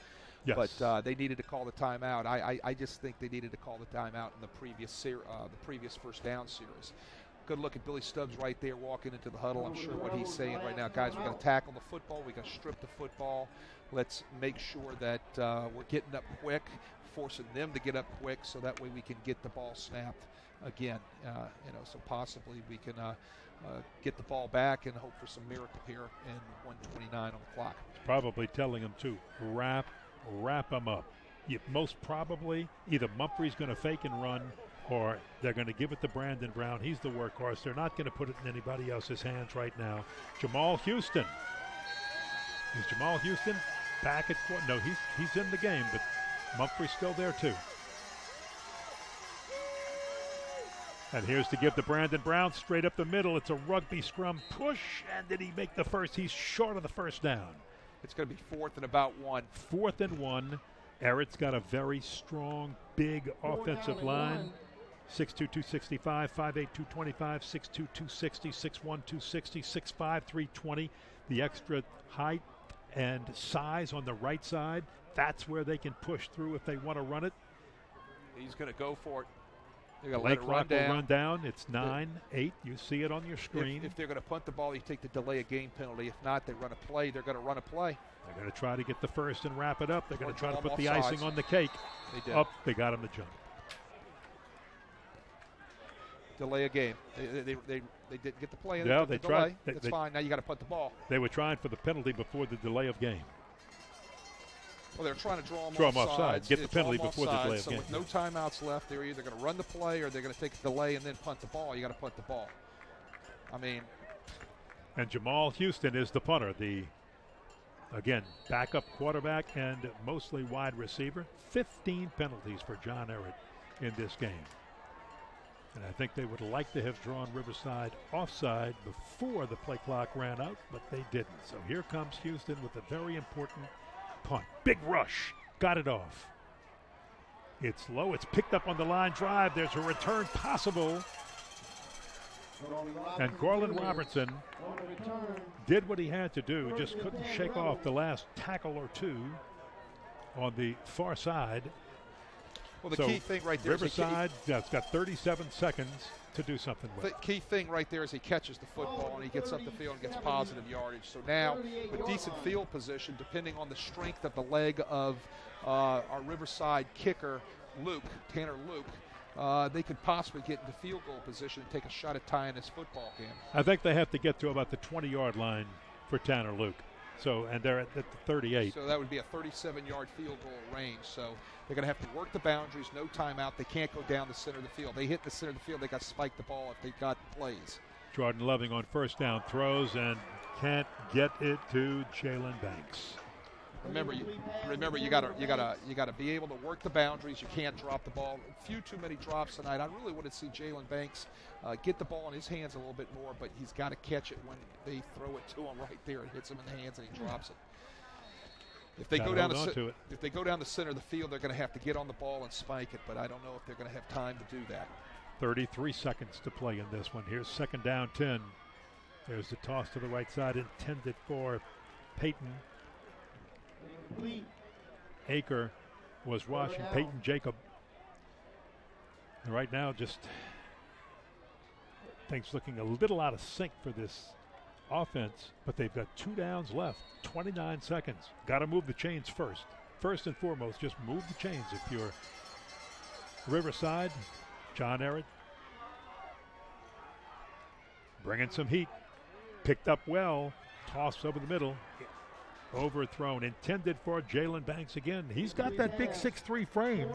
Yes. But they needed to call the timeout. I just think they needed to call the timeout in the previous first down series. Good look at Billy Stubbs right there walking into the huddle. I'm sure what he's saying right now, guys, we're going to tackle the football. We're going to strip the football. Let's make sure that we're getting up quick, forcing them to get up quick so that way we can get the ball snapped again. So possibly we can get the ball back and hope for some miracle here in 1:29 on the clock. Probably telling them to wrap them up. Most probably either Mumphrey's going to fake and run, or they're going to give it to Brandon Brown. He's the workhorse. They're not going to put it in anybody else's hands right now. Jamal Houston Is Jamal Houston back at quarter? No, he's in the game, but Mumphrey's still there too. And here's to give to Brandon Brown straight up the middle. It's a rugby scrum push, and did he make the first? He's short of the first down. It's going to be 4th and about 1. 4th and 1. Ehret's got a very strong, big offensive line. 6'2", 265, 5'8", 225, 6'2", 260, 6'1", 260, 6'5", 320. The extra height and size on the right side, that's where they can push through if they want to run it. He's going to go for it. They're going to Play let it clock run will down. run down. It's 9-8. You see it on your screen. If they're going to punt the ball, you take the delay of game penalty. If not, they run a play. They're going to run a play. They're going to try to get the first and wrap it up. They're going to try to put the Draw 'em icing offsides. on the cake. They did. Up, they got him to jump. Delay a game. They didn't get the play. Yeah, they they tried. Delay. That's fine. Now you got to punt the ball. They were trying for the penalty before the delay of game. Well, they're trying to draw Draw 'em them offside. Get the Draw 'em penalty before the offside. delay of so game. with no timeouts left, they're either going to run the play or they're going to take a delay and then punt the ball. You got to punt the ball. I mean, And Jamal Houston is the punter. The, again, backup quarterback and mostly wide receiver. 15 penalties for John Ehret in this game. And I think they would like to have drawn Riverside offside before the play clock ran out, but they didn't. So here comes Houston with a very important punt. Big rush. Got it off. It's low. It's picked up on the line drive. There's a return possible. And Corlin Robertson did what he had to do. Just couldn't shake off the last tackle or two on the far side. well, the key thing right there is Riverside, it's got 37 seconds to do something with. the key thing right there is he catches the football and he gets up the field and gets positive yardage. So now, with decent field position, depending on the strength of the leg of our Riverside kicker, Tanner Luke, they could possibly get into field goal position and take a shot at tying this football game. I think they have to get to about the 20-yard line for Tanner Luke. So, and they're at the 38. So that would be a 37-yard field goal range. So they're going to have to work the boundaries, no timeout. They can't go down the center of the field. They hit the center of the field, they got to spike the ball if they've got plays. Jordan Loving on first down throws and can't get it to Jalen Banks. Remember, you got to be able to work the boundaries. You can't drop the ball. A few too many drops tonight. I really want to see Jalen Banks get the ball in his hands a little bit more, but he's got to catch it when they throw it to him right there. It hits him in the hands and he drops it. If they go down the center of the field, they're going to have to get on the ball and spike it, but I don't know if they're going to have time to do that. 33 seconds to play in this one. Here's second down 10. There's the toss to the right side intended for Peyton. Aker was rushing Peyton Jacob. And right now, just things looking a little out of sync for this offense, but they've got 2 downs left, 29 seconds. Got to move the chains first. First and foremost, just move the chains if you're Riverside. John Ehret bringing some heat. Picked up well. Tossed over the middle. Overthrown, intended for Jalen Banks again. He's got that big 6'3" frame.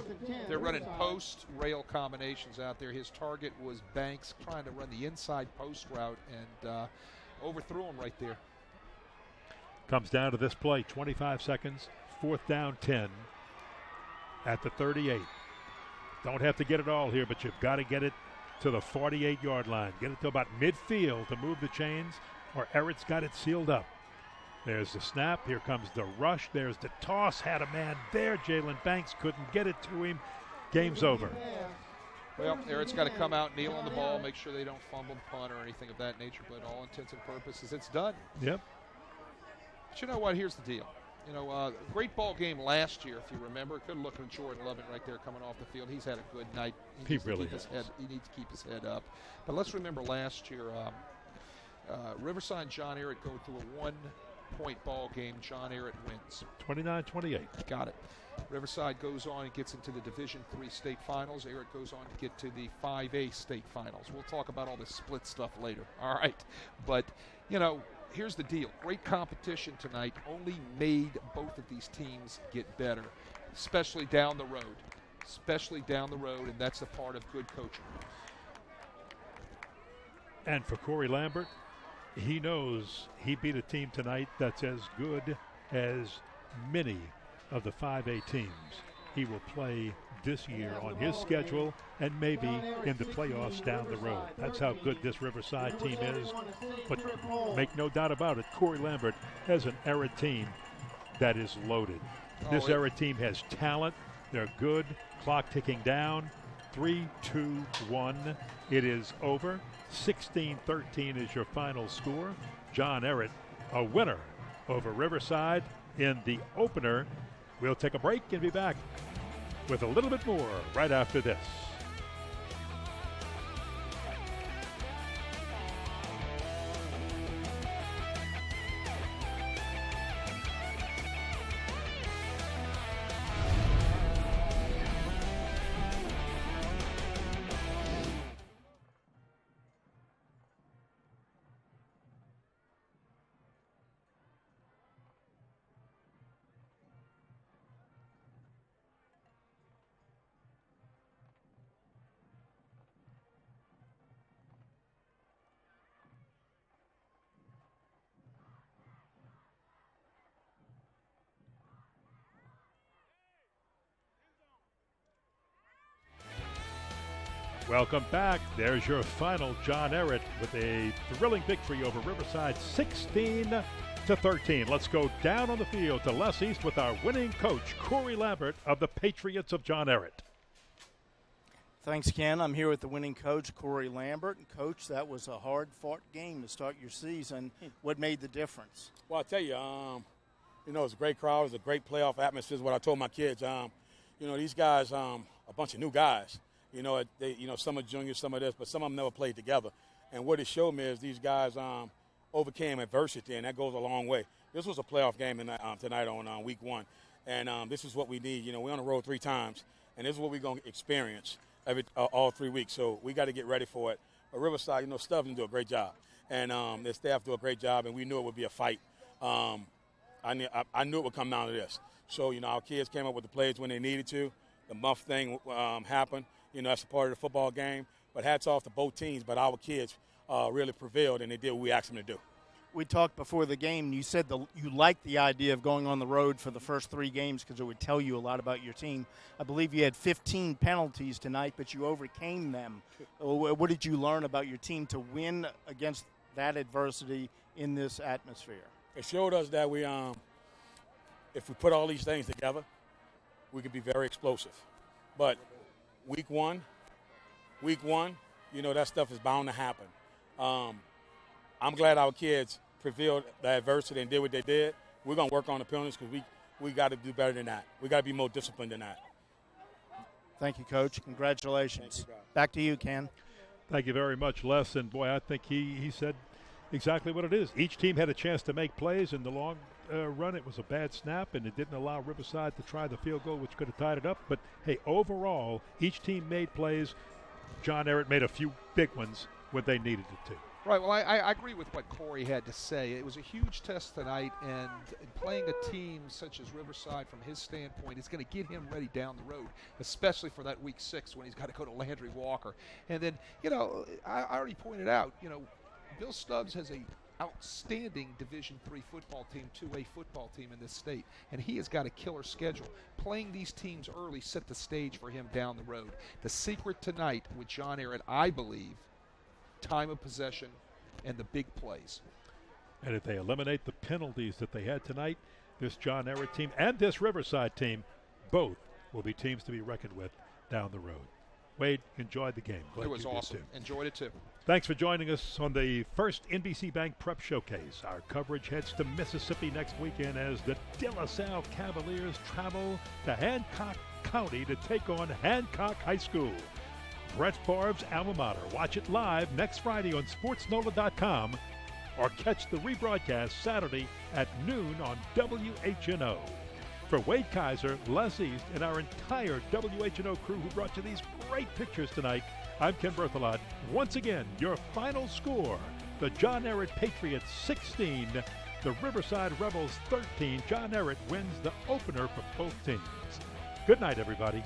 They're running post rail combinations out there. His target was Banks trying to run the inside post route and overthrew him right there. Comes down to this play, 25 seconds, 4th down 10 at the 38. Don't have to get it all here, but you've got to get it to the 48-yard line. Get it to about midfield to move the chains, or Ehret's got it sealed up. There's the snap. Here comes the rush. There's the toss. Had a man there. Jalen Banks couldn't get it to him. Game's over. Well, Ehret's got to come out, kneel on the ball, make sure they don't fumble the punt or anything of that nature, but all intents and purposes, it's done. Yep. But you know what? Here's the deal. You know, great ball game last year, if you remember. Good looking at Jordan Loving right there coming off the field. He's had a good night. He really has. He needs to keep his head up. But let's remember last year, Riverside and John Ehret go through a 1-point ball game. John Ehret wins. 29-28. Got it. Riverside goes on and gets into the Division III state finals. Ehret goes on to get to the 5A state finals. We'll talk about all this split stuff later. All right. But, you know, here's the deal. Great competition tonight only made both of these teams get better, especially down the road. And that's a part of good coaching. And for Corey Lambert, he knows he beat a team tonight that's as good as many of the 5A teams he will play this year on his schedule and maybe in the playoffs down the road. That's how good this Riverside team is. But make no doubt about it, Corey Lambert has an Ehret team that is loaded. This Ehret team has talent. They're good. Clock ticking down. 3, 2, 1. It is over. 16-13 is your final score. John Ehret, a winner over Riverside in the opener. We'll take a break and be back with a little bit more right after this. Welcome back. There's your final. John Ehret with a thrilling victory over Riverside, 16-13. Let's go down on the field to Les East with our winning coach, Corey Lambert of the Patriots of John Ehret. Thanks, Ken. I'm here with the winning coach, Corey Lambert. And, Coach, that was a hard-fought game to start your season. What made the difference? Well, I'll tell you, it was a great crowd. It was a great playoff atmosphere is what I told my kids. These guys, a bunch of new guys. Some are juniors, some of this, but some of them never played together. And what it showed me is these guys overcame adversity, and that goes a long way. This was a playoff game tonight on week 1, and this is what we need. We're on the road 3 times, and this is what we're going to experience all 3 weeks. So we got to get ready for it. But Riverside, Stubbs do a great job, and their staff do a great job, and we knew it would be a fight. I knew it would come down to this. So, our kids came up with the plays when they needed to. The muff thing happened. That's a part of the football game. But hats off to both teams. But our kids really prevailed, and they did what we asked them to do. We talked before the game, and you said you liked the idea of going on the road for the first 3 games because it would tell you a lot about your team. I believe you had 15 penalties tonight, but you overcame them. What did you learn about your team to win against that adversity in this atmosphere? It showed us that we, if we put all these things together, we could be very explosive. But week one, that stuff is bound to happen. I'm glad our kids prevailed the adversity and did what they did. We're going to work on the penalties because we got to do better than that. We got to be more disciplined than that. Thank you, Coach. Congratulations. Back to you, Ken. Thank you very much, Les. And, boy, I think he said exactly what it is. Each team had a chance to make plays in the long run. It was a bad snap, and it didn't allow Riverside to try the field goal, which could have tied it up. But, hey, overall, each team made plays. John Ehret made a few big ones when they needed it to. Right, well, I agree with what Corey had to say. It was a huge test tonight, and playing a team such as Riverside from his standpoint is going to get him ready down the road, especially for that week 6 when he's got to go to Landry Walker. And then, I already pointed out, Bill Stubbs has a outstanding Division III football team, 2A football team in this state, and he has got a killer schedule. Playing these teams early set the stage for him down the road. The secret tonight with John Ehret, I believe, time of possession and the big plays. And if they eliminate the penalties that they had tonight, this John Ehret team and this Riverside team, both will be teams to be reckoned with down the road. Wade, enjoyed the game. Glad it was awesome. Enjoyed it too. Thanks for joining us on the first NBC Bank Prep Showcase. Our coverage heads to Mississippi next weekend as the De La Salle Cavaliers travel to Hancock County to take on Hancock High School. Brett Favre's alma mater. Watch it live next Friday on SportsNOLA.com or catch the rebroadcast Saturday at noon on WHNO. For Wade Kaiser, Les East, and our entire WHNO crew who brought you these great pictures tonight, I'm Ken Berthelot. Once again, your final score, the John Ehret Patriots 16, the Riverside Rebels 13. John Ehret wins the opener for both teams. Good night, everybody.